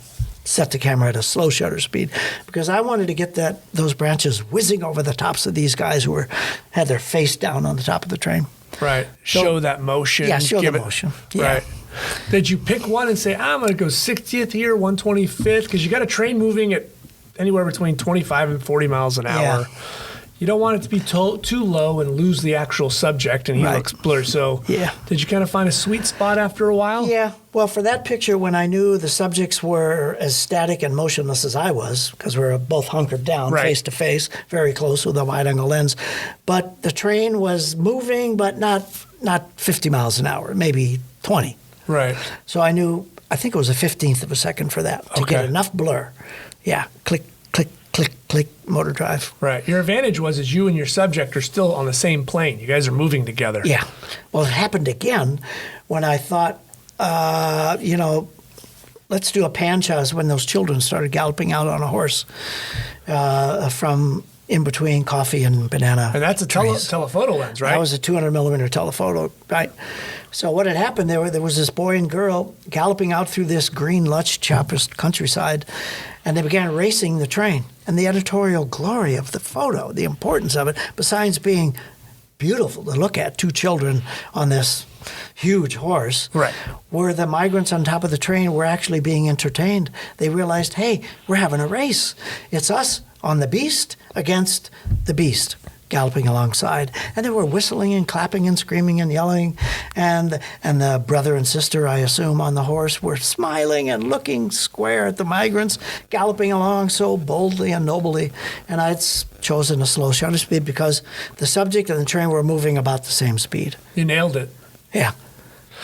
set the camera at a slow shutter speed because I wanted to get those branches whizzing over the tops of these guys who had their face down on the top of the train. Right. Show that motion. Yeah, show the motion. Yeah. Right. Did you pick one and say, I'm going to go 60th here, 125th? Because you got a train moving at anywhere between 25 and 40 miles an hour. Yeah. You don't want it to be too low and lose the actual subject, and he looks blurry. So did you kind of find a sweet spot after a while? Yeah. Well, for that picture, when I knew the subjects were as static and motionless as I was, because we were both hunkered down face to face, very close with a wide-angle lens, but the train was moving, but not 50 miles an hour, maybe 20. Right. So I knew, I think it was a 15th of a second for that to get enough blur. Yeah, click, click, click, click, motor drive. Right. Your advantage is you and your subject are still on the same plane. You guys are moving together. Yeah. Well, it happened again when I thought, let's do a pan shot when those children started galloping out on a horse from in between coffee and banana. And that's a telephoto lens, right? That was a 200 millimeter telephoto, right? So what had happened there was this boy and girl galloping out through this green, lush Chiapas countryside, and they began racing the train. And the editorial glory of the photo, the importance of it, besides being beautiful to look at, two children on this huge horse, where the migrants on top of the train were actually being entertained. They realized, hey, we're having a race. It's us on the beast against the beast galloping alongside. And they were whistling and clapping and screaming and yelling. And the brother and sister, I assume, on the horse were smiling and looking square at the migrants galloping along so boldly and nobly. And I'd chosen a slow shutter speed because the subject and the train were moving about the same speed. You nailed it. Yeah.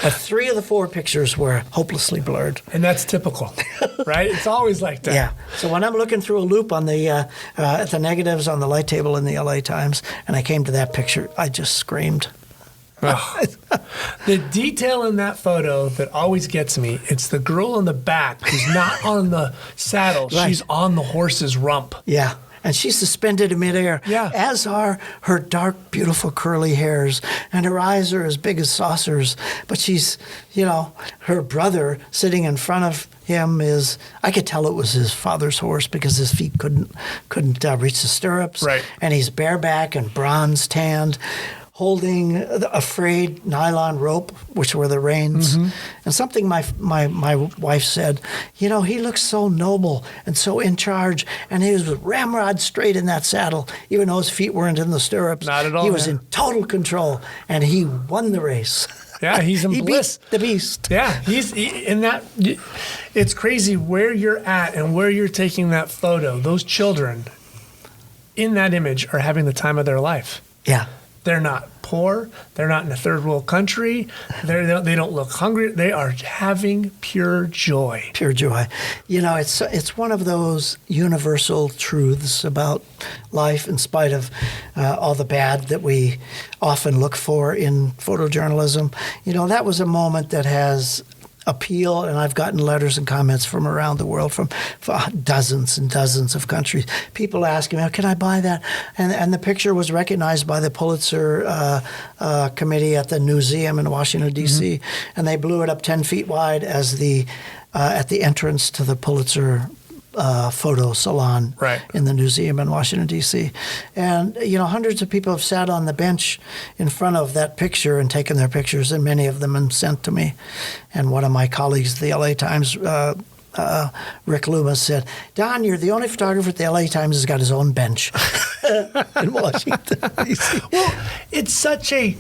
But 3 of the 4 pictures were hopelessly blurred. And that's typical, right? It's always like that. Yeah. So when I'm looking through a loop on at the negatives on the light table in the LA Times, and I came to that picture, I just screamed. Oh. The detail in that photo that always gets me, it's the girl in the back who's not on the saddle. She's on the horse's rump. Yeah. And she's suspended in midair, as are her dark, beautiful, curly hairs. And her eyes are as big as saucers. But she's, her brother sitting in front of him I could tell it was his father's horse because his feet couldn't reach the stirrups. Right. And he's bareback and bronze tanned, holding a frayed nylon rope, which were the reins. Mm-hmm. And something my wife said, he looks so noble and so in charge, and he was ramrod straight in that saddle, even though his feet weren't in the stirrups. Not at all. He was in total control, and he won the race. Yeah, he's in he bliss. Beat the beast. Yeah, he's in that. It's crazy where you're at and where you're taking that photo. Those children in that image are having the time of their life. Yeah. They're not poor. They're not in a third world country. They don't look hungry. They are having pure joy. Pure joy. It's one of those universal truths about life in spite of all the bad that we often look for in photojournalism. That was a moment that has appeal, and I've gotten letters and comments from around the world from dozens and dozens of countries. People asking me, can I buy that? And the picture was recognized by the Pulitzer committee at the museum in Washington, D.C., and they blew it up 10 feet wide as at the entrance to the Pulitzer photo salon in the museum in Washington, D.C. And, hundreds of people have sat on the bench in front of that picture and taken their pictures, and many of them have sent to me. And one of my colleagues at the LA Times, Rick Loomis, said, Don, you're the only photographer at the LA Times who's got his own bench in Washington, D.C. Well, it's such a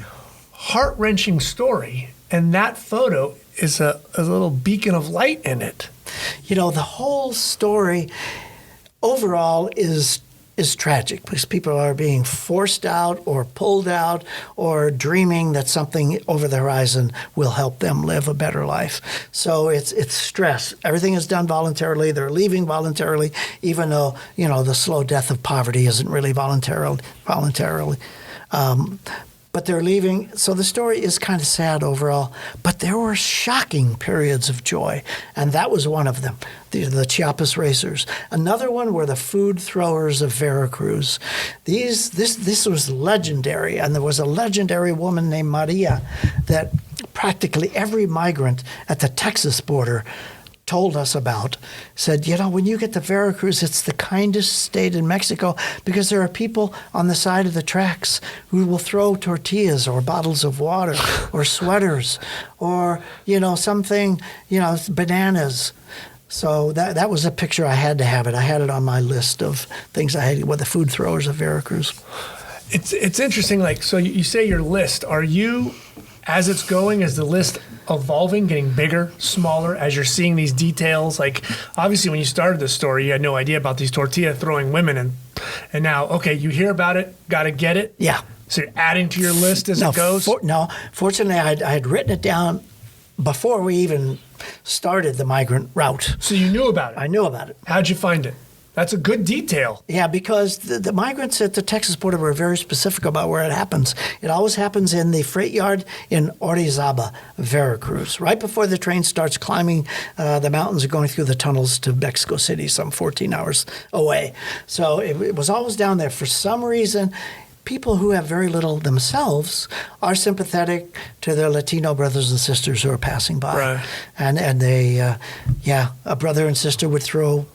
heart-wrenching story, and that photo is a little beacon of light in it. The whole story overall is is tragic because people are being forced out or pulled out or dreaming that something over the horizon will help them live a better life. So it's stress. Everything is done voluntarily. They're leaving voluntarily, even though, the slow death of poverty isn't really voluntarily. But they're leaving. So the story is kind of sad overall. But there were shocking periods of joy, and that was one of them, the Chiapas racers. Another one were the food throwers of Veracruz. This was legendary, and there was a legendary woman named Maria that practically every migrant at the Texas border told us about, said, when you get to Veracruz, it's the kindest state in Mexico because there are people on the side of the tracks who will throw tortillas or bottles of water or sweaters or, something, bananas. So that was a picture I had to have it. I had it on my list of things I had with the food throwers of Veracruz. It's interesting. So you say your list. Are you, as it's going, is the list evolving, getting bigger, smaller, as you're seeing these details? Obviously, when you started this story, you had no idea about these tortilla throwing women, and now, okay, you hear about it, got to get it. Yeah. So you're adding to your list as it goes. Fortunately, I had written it down before we even started the migrant route. So you knew about it. I knew about it. How'd you find it? That's a good detail. Yeah, because the migrants at the Texas border were very specific about where it happens. It always happens in the freight yard in Orizaba, Veracruz, right before the train starts climbing the mountains and going through the tunnels to Mexico City, some 14 hours away. So it was always down there. For some reason, people who have very little themselves are sympathetic to their Latino brothers and sisters who are passing by. Right. And they, a brother and sister would throw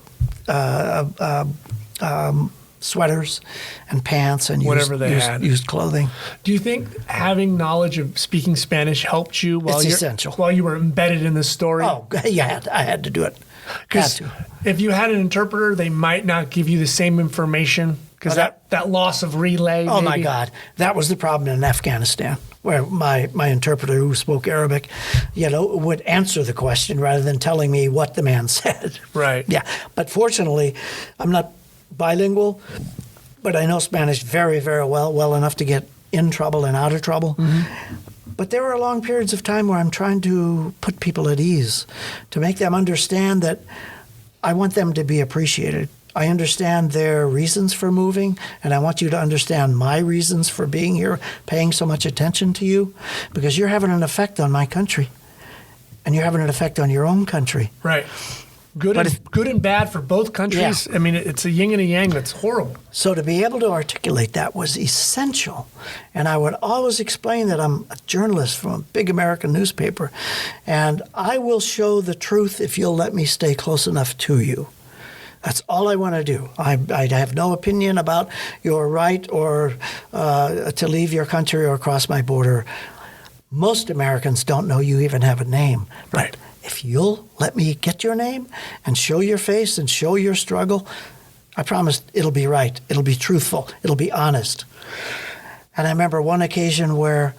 sweaters and pants and whatever they had. Used clothing. Do you think having knowledge of speaking Spanish helped you It's essential. while you were embedded in the story? Oh, yeah, I had to do it. Because if you had an interpreter, they might not give you the same information because that loss of relay. Oh, my God. That was the problem in Afghanistan, where my interpreter, who spoke Arabic, would answer the question rather than telling me what the man said. Right. Yeah. But fortunately, I'm not bilingual, but I know Spanish very, very well enough to get in trouble and out of trouble. Mm-hmm. But there are long periods of time where I'm trying to put people at ease, to make them understand that I want them to be appreciated. I understand their reasons for moving, and I want you to understand my reasons for being here, paying so much attention to you, because you're having an effect on my country, and you're having an effect on your own country. Right. Good and bad for both countries. Yeah. I mean, it's a yin and a yang that's horrible. So to be able to articulate that was essential. And I would always explain that I'm a journalist from a big American newspaper, and I will show the truth if you'll let me stay close enough to you. That's all I want to do. I have no opinion about your right or to leave your country or cross my border. Most Americans don't know you even have a name. Right. If you'll let me get your name and show your face and show your struggle, I promise it'll be right. It'll be truthful. It'll be honest. And I remember one occasion where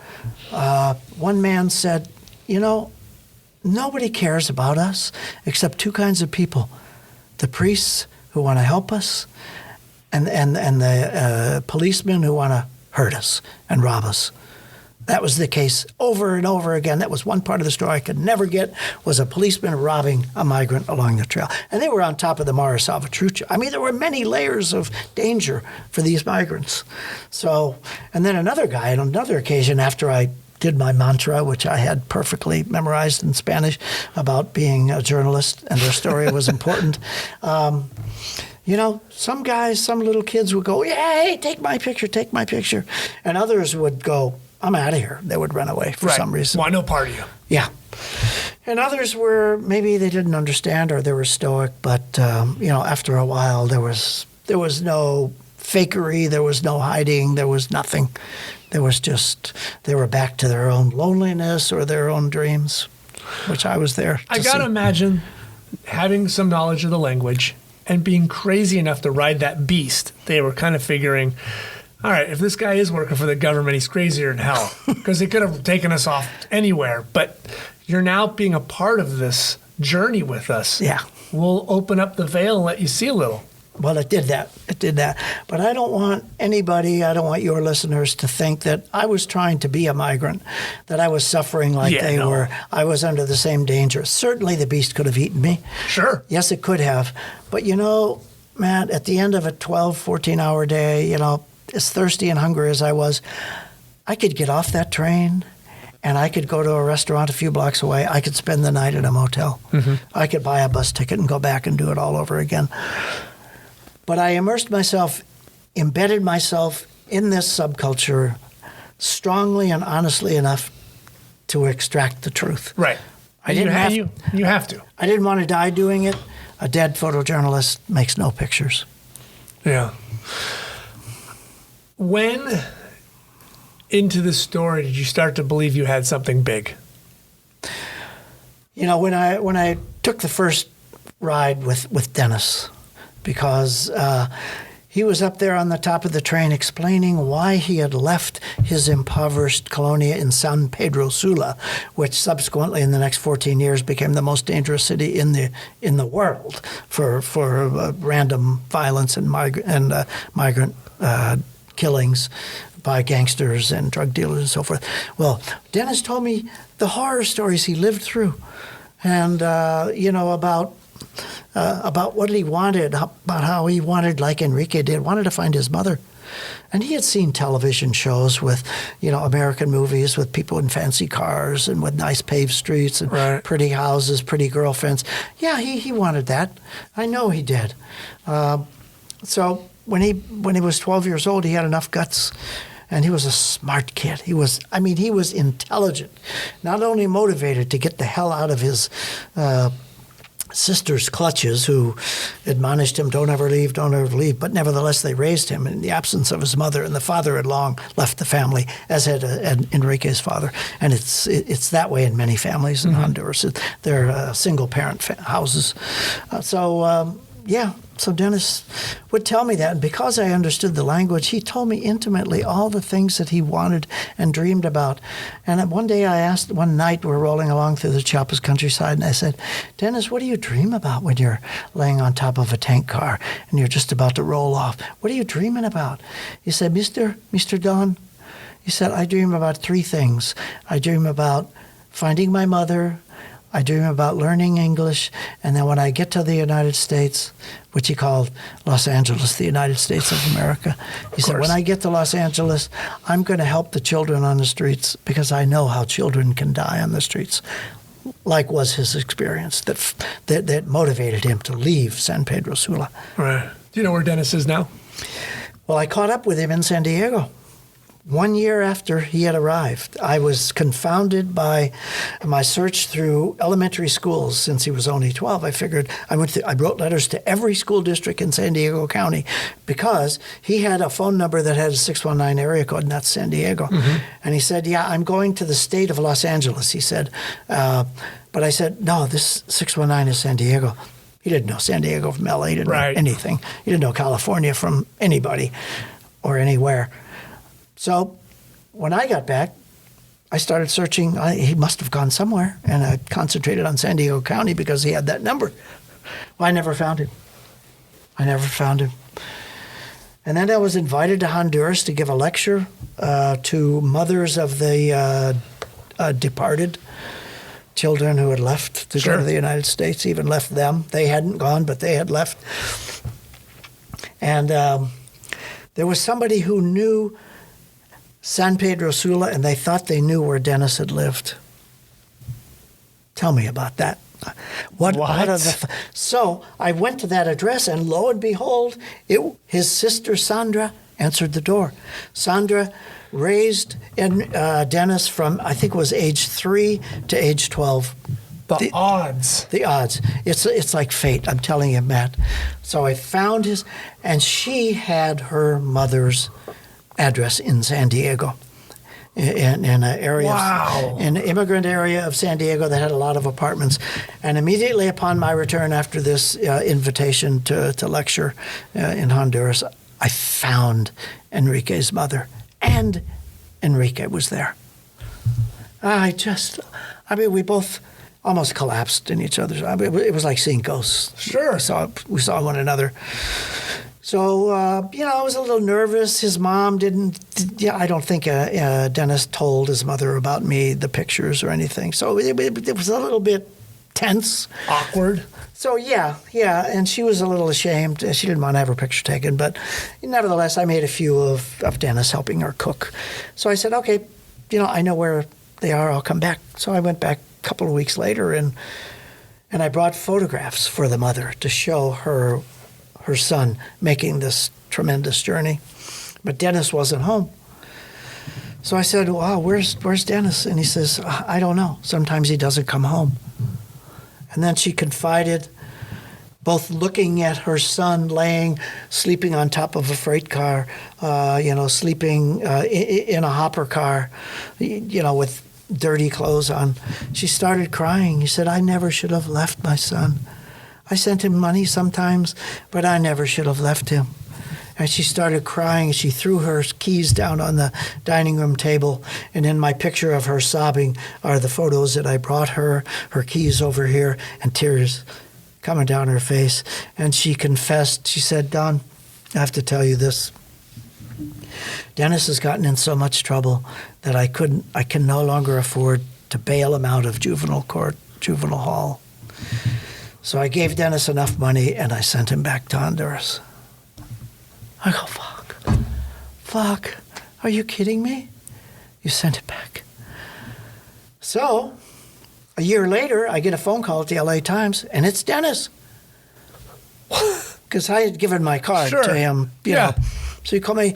one man said, nobody cares about us except two kinds of people. The priests who want to help us and the policemen who want to hurt us and rob us. That was the case over and over again. That was one part of the story I could never get, was a policeman robbing a migrant along the trail. And they were on top of the Mara Salvatrucha. I mean, there were many layers of danger for these migrants. So, and then another guy, on another occasion, after I did my mantra, which I had perfectly memorized in Spanish about being a journalist and their story was important. Some guys, some little kids would go, "Hey, take my picture. And others would go, "I'm out of here." They would run away for some reason. Want no part of you. Yeah. And others were, maybe they didn't understand or they were stoic, but, after a while there was no fakery, there was no hiding, there was nothing. There was just, they were back to their own loneliness or their own dreams, which I was there to I got to imagine having some knowledge of the language and being crazy enough to ride that beast. They were kind of figuring, all right, if this guy is working for the government, he's crazier than hell, because he could have taken us off anywhere. But you're now being a part of this journey with us. Yeah. We'll open up the veil and let you see a little. Well, it did that. It did that. But I don't want your listeners to think that I was trying to be a migrant, that I was suffering like they were. I was under the same danger. Certainly the beast could have eaten me. Sure. Yes, it could have. But, you know, Matt, at the end of a 12, 14-hour day, you know, as thirsty and hungry as I was, I could get off that train and I could go to a restaurant a few blocks away. I could spend the night at a motel. Mm-hmm. I could buy a bus ticket and go back and do it all over again. But I immersed myself, embedded myself in this subculture strongly and honestly enough to extract the truth. Right. You have to. I didn't want to die doing it. A dead photojournalist makes no pictures. Yeah. When into the story did you start to believe you had something big? You know, when I took the first ride with Dennis, because he was up there on the top of the train explaining why he had left his impoverished colonia in San Pedro Sula, which subsequently in the next 14 years became the most dangerous city in the world for random violence and migrant killings by gangsters and drug dealers and so forth. Well, Dennis told me the horror stories he lived through, and about what he wanted, about how he wanted, like Enrique did, wanted to find his mother. And he had seen television shows with, you know, American movies with people in fancy cars and with nice paved streets and pretty houses, pretty girlfriends. Yeah, he wanted that. I know he did. So when he was 12 years old, he had enough guts. And he was a smart kid. He was intelligent, not only motivated to get the hell out of his sister's clutches, who admonished him, don't ever leave, but nevertheless they raised him in the absence of his mother, and the father had long left the family, as had Enrique's father. And it's that way in many families in Honduras. They're single-parent houses. So Dennis would tell me that, and because I understood the language, he told me intimately all the things that he wanted and dreamed about. And one day one night we're rolling along through the Chiapas countryside, and I said, Dennis, what do you dream about when you're laying on top of a tank car and you're just about to roll off? What are you dreaming about? He said, Mr. Don, he said, I dream about three things. I dream about finding my mother, I dream about learning English, and then when I get to the United States, which he called Los Angeles, the United States of America, he said, when I get to Los Angeles, I'm going to help the children on the streets because I know how children can die on the streets, like was his experience that motivated him to leave San Pedro Sula. Right. Do you know where Dennis is now? Well, I caught up with him in San Diego. 1 year after he had arrived. I was confounded by my search through elementary schools since he was only 12. I figured I wrote letters to every school district in San Diego County because he had a phone number that had a 619 area code, and that's San Diego. Mm-hmm. And he said, yeah, I'm going to the state of Los Angeles, he said. But I said, no, this 619 is San Diego. He didn't know San Diego from LA. He didn't know anything. He didn't know California from anybody or anywhere. So when I got back, I started searching. He must have gone somewhere, and I concentrated on San Diego County because he had that number. Well, I never found him. And then I was invited to Honduras to give a lecture to mothers of the departed children who had left to go to the United States, even left them. They hadn't gone, but they had left. And there was somebody who knew San Pedro Sula, and they thought they knew where Dennis had lived. Tell me about that. What are so I went to that address, and lo and behold, his sister Sandra answered the door. Sandra raised Dennis from, I think it was age 3 to age 12. The odds. It's like fate, I'm telling you, Matt. So I found and she had her mother's address in San Diego, in an area, in an immigrant area of San Diego that had a lot of apartments. And immediately upon my return after this invitation to lecture in Honduras, I found Enrique's mother, and Enrique was there. We both almost collapsed in each other's arms. It was like seeing ghosts. Sure. We saw one another. So, I was a little nervous. His mom I don't think Dennis told his mother about me, the pictures or anything. So it was a little bit tense. Awkward. So, yeah, and she was a little ashamed. She didn't want to have her picture taken. But nevertheless, I made a few of Dennis helping her cook. So I said, okay, I know where they are. I'll come back. So I went back a couple of weeks later, and I brought photographs for the mother to show her son making this tremendous journey. But Dennis wasn't home. So I said, wow, where's Dennis? And he says, I don't know. Sometimes he doesn't come home. And then she confided, both looking at her son sleeping on top of a freight car, sleeping in a hopper car, with dirty clothes on. She started crying. He said, I never should have left my son. I sent him money sometimes, but I never should have left him. And she started crying. She threw her keys down on the dining room table. And in my picture of her sobbing are the photos that I brought her keys over here, and tears coming down her face. And she confessed. She said, Don, I have to tell you this. Dennis has gotten in so much trouble that I can no longer afford to bail him out of juvenile hall. So I gave Dennis enough money, and I sent him back to Honduras. I go, fuck, are you kidding me? You sent it back. So a year later, I get a phone call at the LA Times, and it's Dennis. Because I had given my card to him, you know. So he called me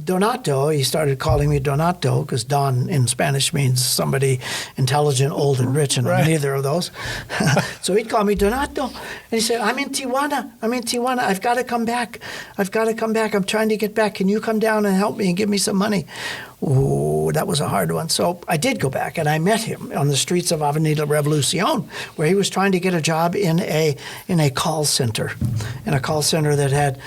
Donato. He started calling me Donato because Don in Spanish means somebody intelligent, old, and rich, and I'm neither of those. So he'd call me Donato. And he said, I'm in Tijuana. I've got to come back. I'm trying to get back. Can you come down and help me and give me some money? Ooh, that was a hard one. So I did go back, and I met him on the streets of Avenida Revolucion, where he was trying to get a job in a call center, that had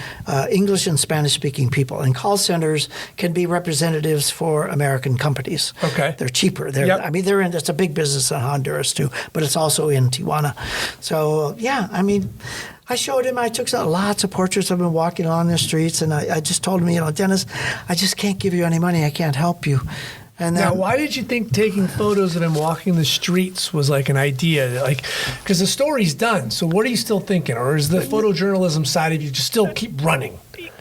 English and Spanish-speaking people. And call centers can be representatives for American companies. Okay. They're cheaper. It's a big business in Honduras, too, but it's also in Tijuana. So, I showed him, I took lots of portraits of him walking along the streets, and I just told him, Dennis, I just can't give you any money. I can't help you. And then, now, why did you think taking photos of him walking the streets was like an idea? Because the story's done, so what are you still thinking? Or is the photojournalism side of you just still keep running?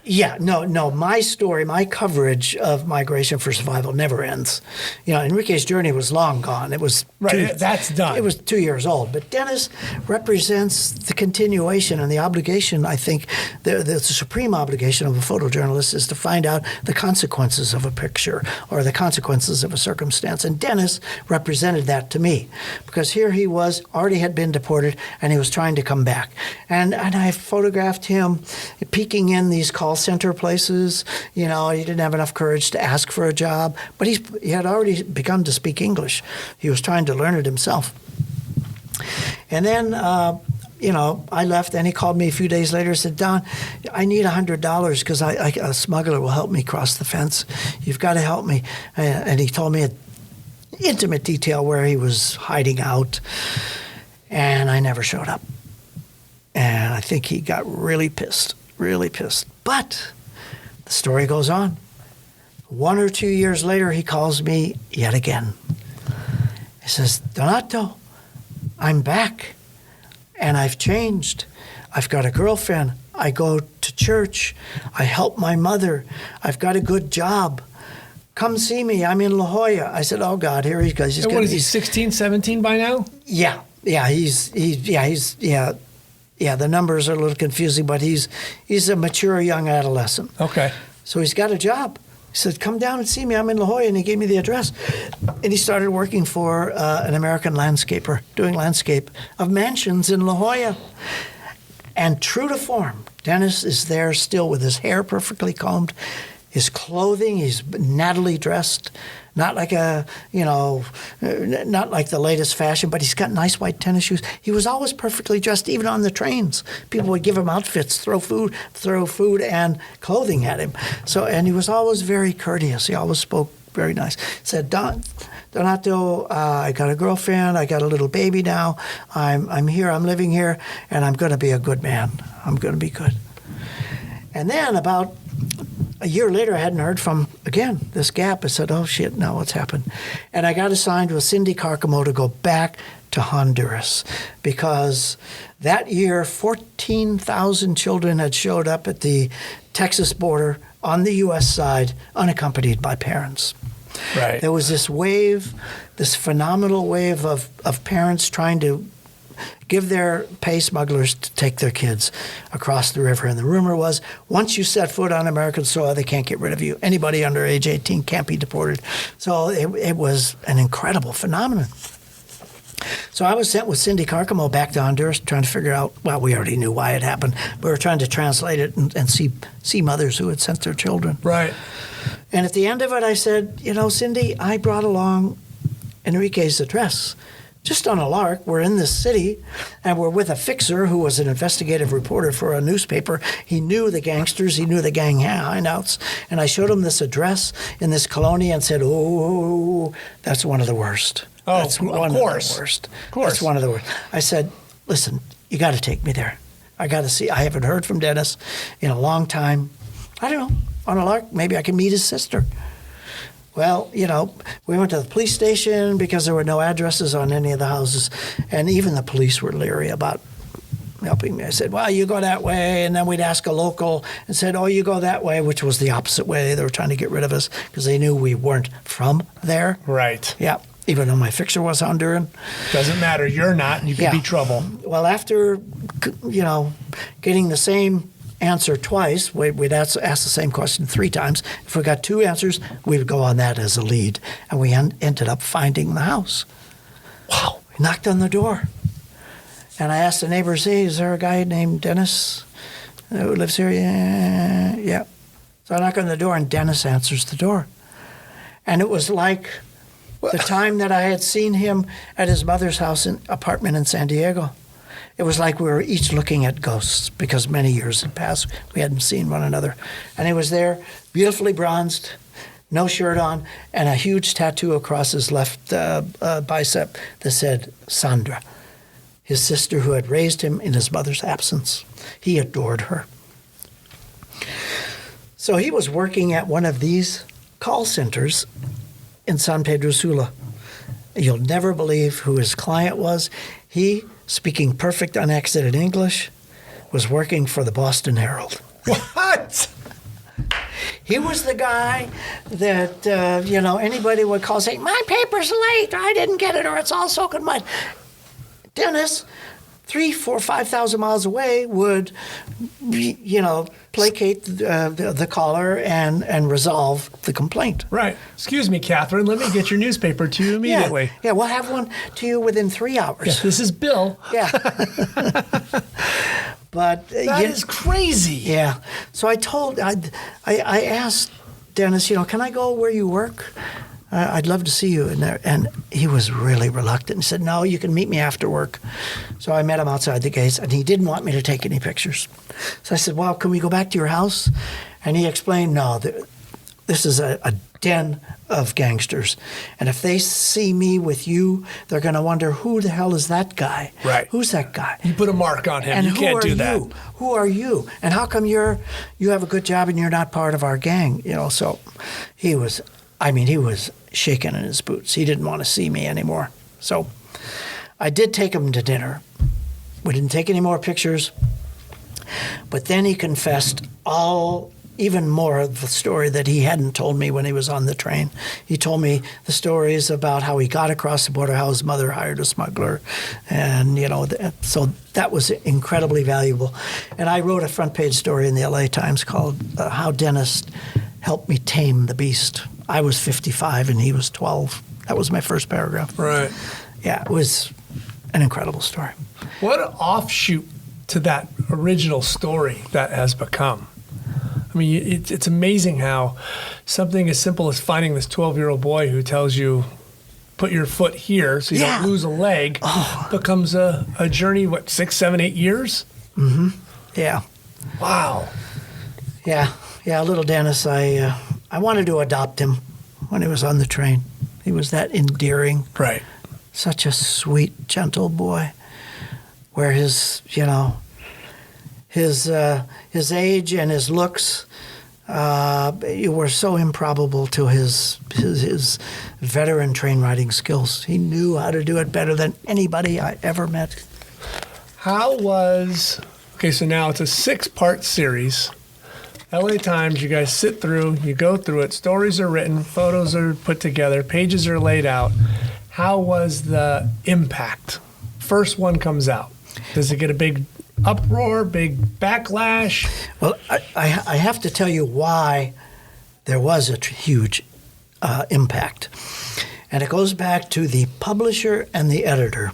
Yeah, no. My story, my coverage of migration for survival never ends. Enrique's journey was long gone. It was that's done. It was 2 years old. But Dennis represents the continuation and the obligation. I think the supreme obligation of a photojournalist is to find out the consequences of a picture or the consequences of a circumstance. And Dennis represented that to me, because here he was, already had been deported, and he was trying to come back. And I photographed him peeking in these call center places. He didn't have enough courage to ask for a job, but he had already begun to speak English. He was trying to learn it himself. And then, I left, and he called me a few days later and said, Don, I need $100 because a smuggler will help me cross the fence. You've got to help me. And he told me in intimate detail where he was hiding out, and I never showed up. And I think he got really pissed. But the story goes on. 1 or 2 years later, he calls me yet again. He says, Donato, I'm back, and I've changed. I've got a girlfriend. I go to church. I help my mother. I've got a good job. Come see me. I'm in La Jolla. I said, oh, God, here he goes. What is he, 16, 17 by now? Yeah, the numbers are a little confusing, but he's a mature young adolescent. Okay. So he's got a job. He said, come down and see me. I'm in La Jolla, and he gave me the address. And he started working for an American landscaper, doing landscape of mansions in La Jolla. And true to form, Dennis is there still with his hair perfectly combed, his clothing, he's nattily dressed, not like not like the latest fashion, but he's got nice white tennis shoes. He was always perfectly dressed, even on the trains. People would give him outfits, throw food and clothing at him. And he was always very courteous. He always spoke very nice. Said, Don, Donato, I got a girlfriend. I got a little baby now. I'm here. I'm living here, and I'm going to be a good man. I'm going to be good. And then about a year later, I hadn't heard from, again, this gap. I said, oh, shit, now what's happened? And I got assigned with Cindy Carcamo to go back to Honduras because that year, 14,000 children had showed up at the Texas border on the U.S. side, unaccompanied by parents. Right. There was this wave, this phenomenal wave of parents trying to give their pay smugglers to take their kids across the river. And the rumor was, once you set foot on American soil, they can't get rid of you. Anybody under age 18 can't be deported. So it was an incredible phenomenon. So I was sent with Cindy Carcamo back to Honduras trying to figure out, well, we already knew why it happened. We were trying to translate it and see mothers who had sent their children. Right. And at the end of it, I said, Cindy, I brought along Enrique's address. Just on a lark, we're in this city, and we're with a fixer who was an investigative reporter for a newspaper. He knew the gangsters, he knew the gang hideouts, and I showed him this address in this colonia and said, oh, that's one of the worst. Oh, that's of one course. Of the worst. Of course. That's one of the worst. I said, listen, you got to take me there. I got to see. I haven't heard from Dennis in a long time. I don't know, on a lark, maybe I can meet his sister. Well, we went to the police station because there were no addresses on any of the houses, and even the police were leery about helping me. I said, well, you go that way, and then we'd ask a local and said, oh, you go that way, which was the opposite way. They were trying to get rid of us because they knew we weren't from there. Right. Yeah, even though my fixer was Honduran. Doesn't matter. You're not, and you could be trouble. Well, after, getting the same answer twice, we'd ask the same question 3 times. If we got 2 answers, we would go on that as a lead. And we ended up finding the house. Wow. We knocked on the door. And I asked the neighbors, hey, is there a guy named Dennis who lives here? Yeah. So I knock on the door, and Dennis answers the door. And it was like the time that I had seen him at his mother's apartment in San Diego. It was like we were each looking at ghosts because many years had passed. We hadn't seen one another. And he was there, beautifully bronzed, no shirt on, and a huge tattoo across his left bicep that said Sandra, his sister who had raised him in his mother's absence. He adored her. So he was working at one of these call centers in San Pedro Sula. You'll never believe who his client was. He, speaking perfect unaccented English, was working for the Boston Herald. What? He was the guy that, anybody would call saying, my paper's late, or I didn't get it, or it's all soaking mud. Dennis, 3,000, 4,000, 5,000 miles away would, placate the caller and resolve the complaint. Right. Excuse me, Catherine. Let me get your newspaper to you immediately. Yeah, we'll have one to you within 3 hours. Yeah, this is Bill. Yeah. But that is crazy. Yeah. So I asked Dennis, can I go where you work? I'd love to see you in there. And he was really reluctant. He said, no, you can meet me after work. So I met him outside the gates, and he didn't want me to take any pictures. So I said, well, can we go back to your house? And he explained, no, this is a den of gangsters. And if they see me with you, they're going to wonder, who the hell is that guy? Right. Who's that guy? You put a mark on him. And you can't do that. Who are you? And how come you have a good job and you're not part of our gang? So he was shaking in his boots. He didn't want to see me anymore. So I did take him to dinner. We didn't take any more pictures. But then he confessed even more of the story that he hadn't told me when he was on the train. He told me the stories about how he got across the border, how his mother hired a smuggler. And, so that was incredibly valuable. And I wrote a front page story in the LA Times called How Dennis Helped Me Tame the Beast. I was 55 and he was 12. That was my first paragraph. Right. Yeah, it was an incredible story. What an offshoot to that original story that has become. I mean, it's amazing how something as simple as finding this 12-year-old boy who tells you, put your foot here so you don't lose a leg, becomes a journey, 6, 7, 8 years? Mm-hmm. Yeah. Wow. Yeah, little Dennis, I wanted to adopt him when he was on the train. He was that endearing. Right. Such a sweet, gentle boy. Where his age and his looks were so improbable to his veteran train riding skills. He knew how to do it better than anybody I ever met. Okay, so now it's a 6-part series. LA Times, you guys sit through, you go through it, stories are written, photos are put together, pages are laid out. How was the impact? First one comes out. Does it get a big uproar, big backlash? Well, I have to tell you why there was a huge impact. And it goes back to the publisher and the editor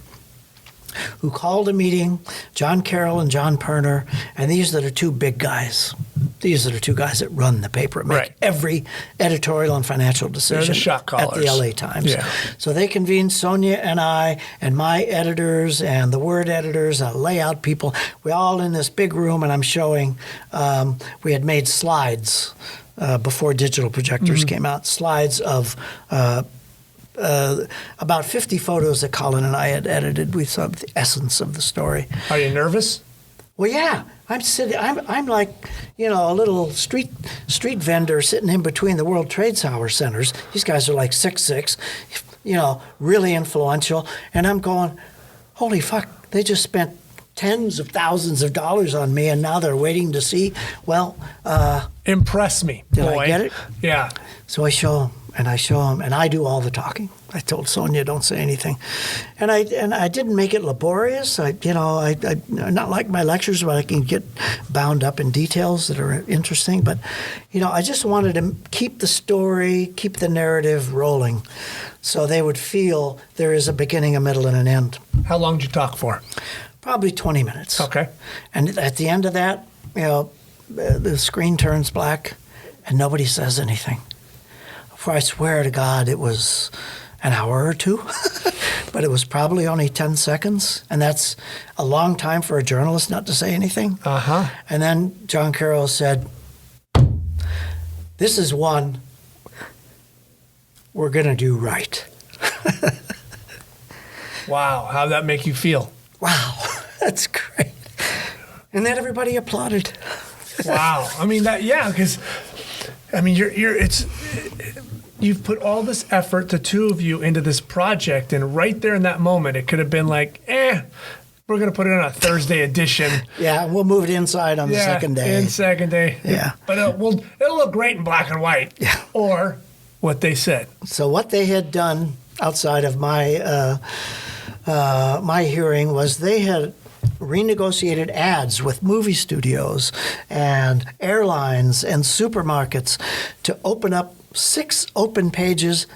who called a meeting, John Carroll and John Perner, and these are the two big guys. These are the two guys that run the paper, make every editorial and financial decision the shot at the LA Times. Yeah. So they convened Sonia and I and my editors and the word editors and layout people. We're all in this big room, and I'm showing, we had made slides before digital projectors came out, slides of about 50 photos that Colin and I had edited. We saw the essence of the story. Are you nervous? Well, yeah. I'm sitting. I'm like, a little street vendor sitting in between the World Trade Centers. These guys are like 6'6", really influential. And I'm going, holy fuck! They just spent tens of thousands of dollars on me, and now they're waiting to see. Well, impress me, did boy. I get it? Yeah. So I show them. And I show them, and I do all the talking. I told Sonia, don't say anything, and I didn't make it laborious. I not like my lectures where I can get bound up in details that are interesting, but I just wanted to keep the story, keep the narrative rolling, so they would feel there is a beginning, a middle, and an end. How long did you talk for? Probably 20 minutes. Okay. And at the end of that, the screen turns black, and nobody says anything. For I swear to God, it was an hour or two, but it was probably only 10 seconds, and that's a long time for a journalist not to say anything. Uh-huh. And then John Carroll said, "This is one we're going to do right." Wow, how'd that make you feel? Wow, that's great. And then everybody applauded. Wow. I mean, because you've put all this effort, the two of you, into this project, and right there in that moment, it could have been like, we're going to put it on a Thursday edition. Yeah, we'll move it inside on the second day. Yeah. But it'll look great in black and white. Yeah. Or what they said. So what they had done outside of my my hearing was they had renegotiated ads with movie studios and airlines and supermarkets to open up 6 open pages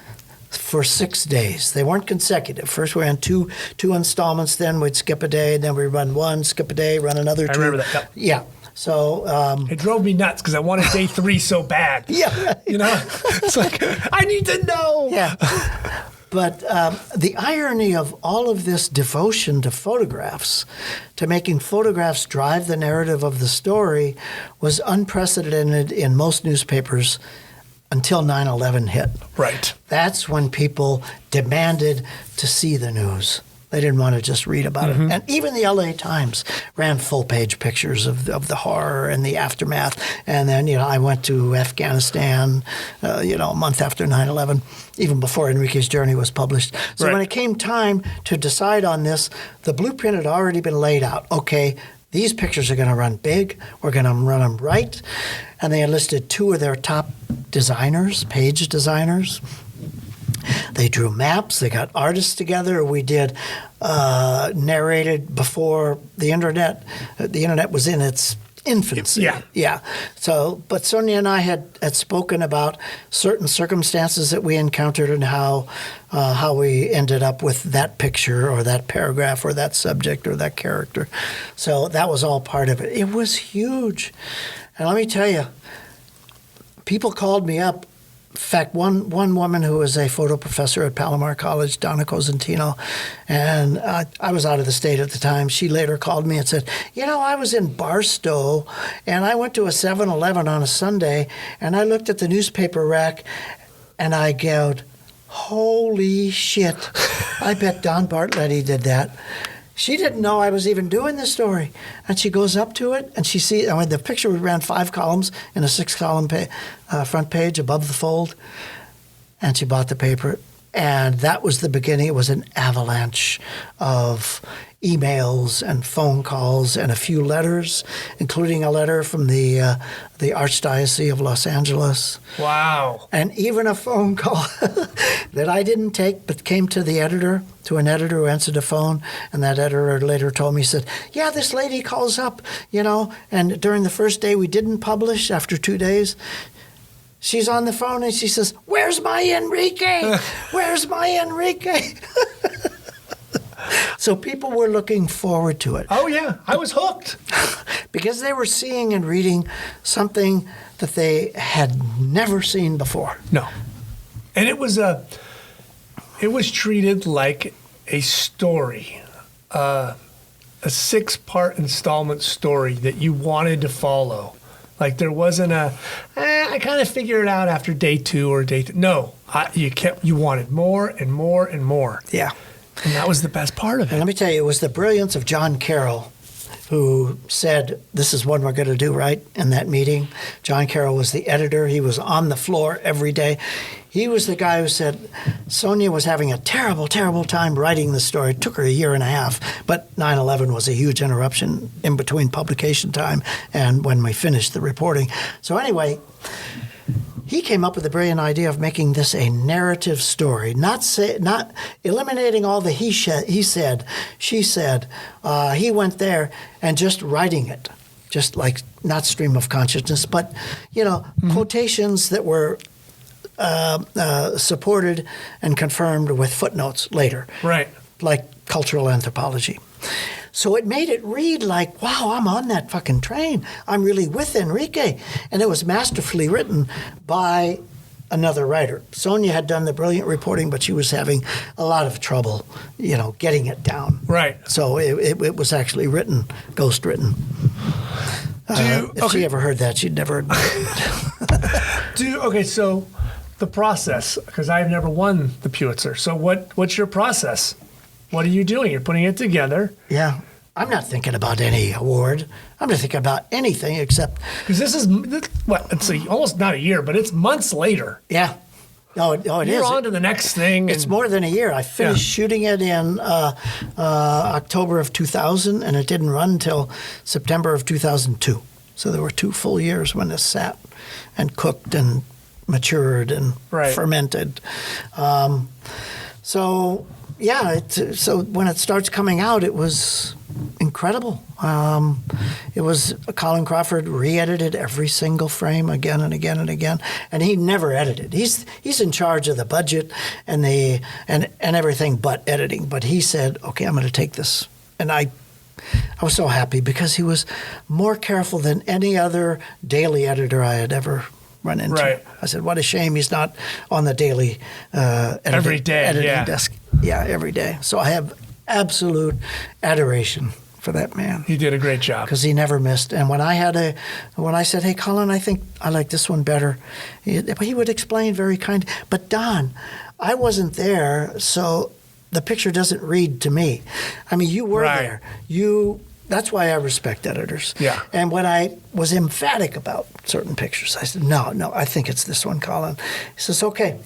for 6 days. They weren't consecutive. First we ran two installments, then we'd skip a day, then we'd run one, skip a day, run another 2. I remember that. Yep. Yeah. So it drove me nuts because I wanted day 3 so bad. Yeah. It's like, I need to know. Yeah. But the irony of all of this devotion to photographs, to making photographs drive the narrative of the story, was unprecedented in most newspapers until 9/11 hit. Right. That's when people demanded to see the news. They didn't want to just read about it. And even the LA Times ran full-page pictures of the horror and the aftermath. And then, I went to Afghanistan, a month after 9/11, even before Enrique's Journey was published. So when it came time to decide on this, the blueprint had already been laid out. Okay, these pictures are going to run big. We're going to run them right. And they enlisted 2 of their top designers, page designers. They drew maps. They got artists together. We did narrated before the internet. The internet was in its infancy. Yeah. So, but Sonia and I had spoken about certain circumstances that we encountered and how we ended up with that picture or that paragraph or that subject or that character. So that was all part of it. It was huge. And let me tell you, people called me up. In fact, one woman who was a photo professor at Palomar College, Donna Cosentino, and I was out of the state at the time. She later called me and said, I was in Barstow, and I went to a 7-Eleven on a Sunday, and I looked at the newspaper rack, and I yelled, Holy shit. I bet Don Bartletti did that. She didn't know I was even doing this story. And she goes up to it, and she sees, the picture ran 5 columns in a 6-column front page above the fold. And she bought the paper. And that was the beginning. It was an avalanche of emails and phone calls and a few letters, including a letter from the Archdiocese of Los Angeles. Wow. And even a phone call that I didn't take but came to the editor, to an editor who answered the phone. And that editor later told me, he said, yeah, this lady calls up, and during the first day we didn't publish, after 2 days, she's on the phone and she says, where's my Enrique? Where's my Enrique? So people were looking forward to it. Oh, yeah. I was hooked. Because they were seeing and reading something that they had never seen before. No. And it was treated like a story, a 6-part installment story that you wanted to follow. Like there wasn't I kind of figured it out after day 2 or day 3. No, you wanted more and more and more. Yeah. And that was the best part of it. And let me tell you, it was the brilliance of John Carroll who said, this is what we're going to do, right, in that meeting. John Carroll was the editor. He was on the floor every day. He was the guy who said Sonia was having a terrible, terrible time writing the story. It took her a year and a half, but 9/11 was a huge interruption in between publication time and when we finished the reporting. So anyway, he came up with the brilliant idea of making this a narrative story, not eliminating all the he said, she said, he went there, and just writing it, just like not stream of consciousness, but quotations that were supported and confirmed with footnotes later, right? Like cultural anthropology. So it made it read like, wow, I'm on that fucking train. I'm really with Enrique. And it was masterfully written by another writer. Sonia had done the brilliant reporting, but she was having a lot of trouble, getting it down. Right. So it was actually written, ghost written. If she ever heard that, she'd never admit it. Okay, so the process, because I've never won the Pulitzer. So what's your process? What are you doing? You're putting it together. Yeah. I'm not thinking about any award. I'm not thinking about anything except... Because this is, it's almost not a year, but it's months later. Yeah. Oh, it is. You're on to the next thing. It's more than a year. I finished shooting it in October of 2000, and it didn't run until September of 2002. So there were 2 full years when this sat and cooked and matured and fermented. So when it starts coming out, it was incredible. It was Colin Crawford re-edited every single frame again and again and again, and he never edited. He's in charge of the budget and everything but editing. But he said, "Okay, I'm going to take this," and I was so happy because he was more careful than any other daily editor I had ever run into. Right. I said, what a shame he's not on the daily editing desk. Yeah, every day. So I have absolute adoration for that man. He did a great job. Because he never missed. And when I said, hey, Colin, I think I like this one better, he would explain very kindly. But Don, I wasn't there, so the picture doesn't read to me. I mean, you were there. That's why I respect editors. Yeah. And when I was emphatic about certain pictures, I said, no, I think it's this one, Colin. He says, okay,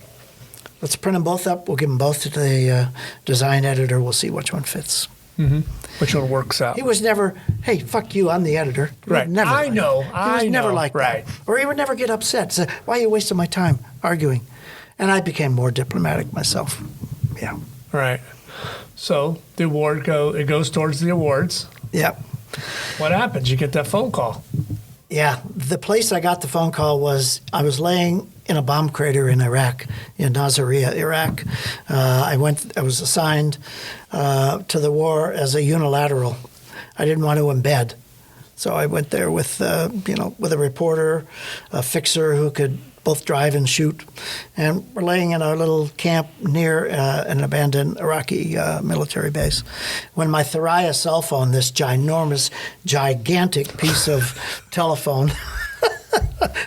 let's print them both up. We'll give them both to the design editor. We'll see which one fits. Mm-hmm. Which one works out. He was never, hey, fuck you, I'm the editor. Right. Never I know. He was never like that. Or he would never get upset. Say, why are you wasting my time arguing? And I became more diplomatic myself. Yeah. Right. So the award goes towards the awards. Yeah. What happens? You get that phone call. Yeah. The place I got the phone call was I was laying in a bomb crater in Iraq, in Nasiriyah, Iraq. I was assigned to the war as a unilateral. I didn't want to embed. So I went there with a reporter, a fixer who could both drive and shoot. And we're laying in our little camp near an abandoned Iraqi military base when my Thuraya cell phone, this gigantic piece of telephone,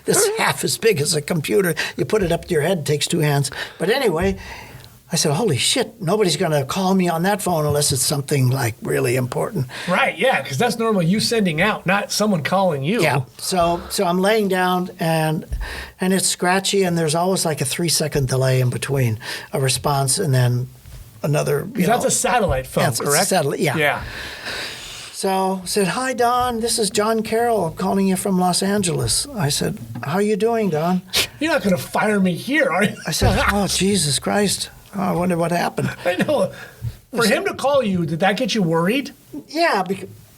this half as big as a computer, you put it up to your head, it takes 2 hands. But anyway, I said, holy shit, nobody's going to call me on that phone unless it's something like really important. Right, yeah, because that's normally you sending out, not someone calling you. Yeah. So I'm laying down and it's scratchy, and there's always like a 3-second delay in between a response and then another. That's a satellite phone, it's correct? A satellite, yeah. Yeah. So I said, hi, Don. This is John Carroll. I'm calling you from Los Angeles. I said, how are you doing, Don? You're not going to fire me here, are you? I said, oh, Jesus Christ. Oh, I wonder what happened. I know. For him to call you, did that get you worried? Yeah,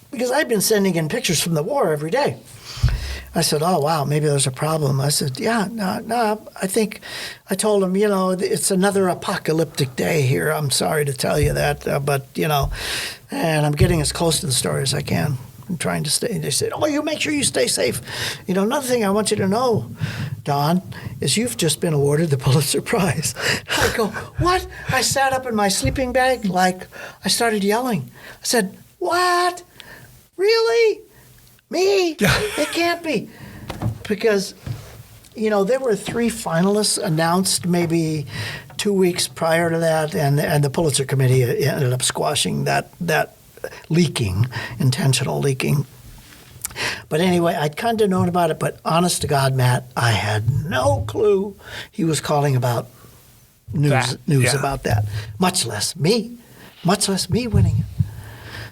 because I've been sending in pictures from the war every day. I said, oh, wow, maybe there's a problem. I said, yeah, no, I told him, it's another apocalyptic day here. I'm sorry to tell you that, but, and I'm getting as close to the story as I can. I'm trying to stay. They said, you make sure you stay safe. Another thing I want you to know, Don, is you've just been awarded the Pulitzer Prize. I go, what? I sat up in my sleeping bag, like I started yelling. I said, what? Really? Me? It can't be. Because, there were 3 finalists announced maybe 2 weeks prior to that, and the Pulitzer Committee ended up squashing that intentional leaking. But anyway, I'd kind of known about it, but honest to God, Matt, I had no clue he was calling about news about that, much less me winning it.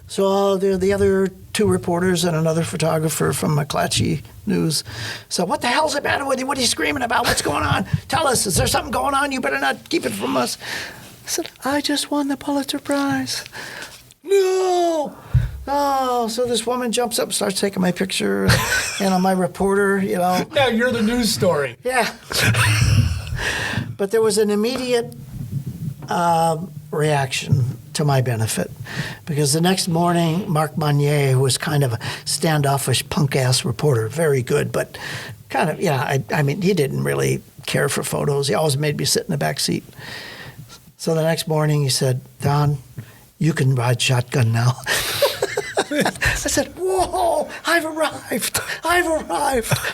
So the other 2 reporters and another photographer from McClatchy News said, what the hell's the matter with you? What are you screaming about? What's going on? Tell us. Is there something going on? You better not keep it from us. I said, I just won the Pulitzer Prize. No. Oh, so this woman jumps up and starts taking my picture, and my reporter, Now you're the news story. Yeah. But there was an immediate reaction to my benefit, because the next morning, Mark Monnier, who was kind of a standoffish punk-ass reporter, very good, but kind of, I mean, he didn't really care for photos. He always made me sit in the back seat. So the next morning he said, Don, you can ride shotgun now. I said, whoa, I've arrived.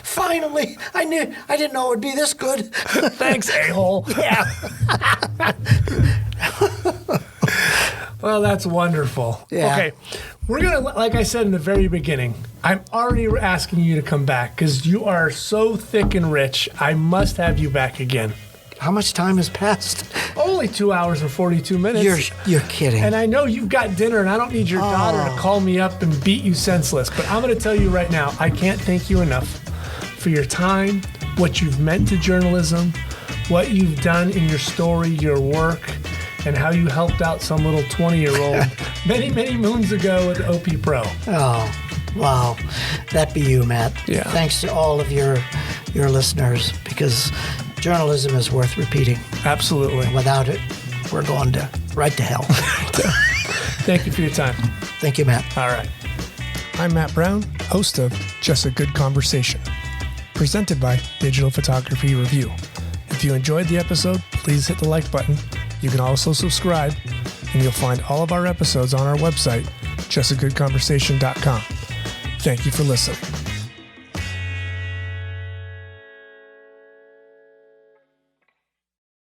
Finally. I didn't know it would be this good. Thanks, a-hole. Yeah. Well, that's wonderful. Yeah. Okay. We're going to, like I said in the very beginning, I'm already asking you to come back because you are so thick and rich. I must have you back again. How much time has passed? Only 2 hours and 42 minutes. You're kidding. And I know you've got dinner, and I don't need your daughter to call me up and beat you senseless. But I'm going to tell you right now, I can't thank you enough for your time, what you've meant to journalism, what you've done in your story, your work, and how you helped out some little 20-year-old many, many moons ago with OP Pro. Oh, wow. That be you, Matt. Yeah. Thanks to all of your listeners, because journalism is worth repeating. Absolutely. Without it, we're going right to hell. Thank you for your time. Thank you, Matt. All right. I'm Matt Brown, host of Just a Good Conversation, presented by Digital Photography Review. If you enjoyed the episode, please hit the like button. You can also subscribe, and you'll find all of our episodes on our website, justagoodconversation.com. Thank you for listening.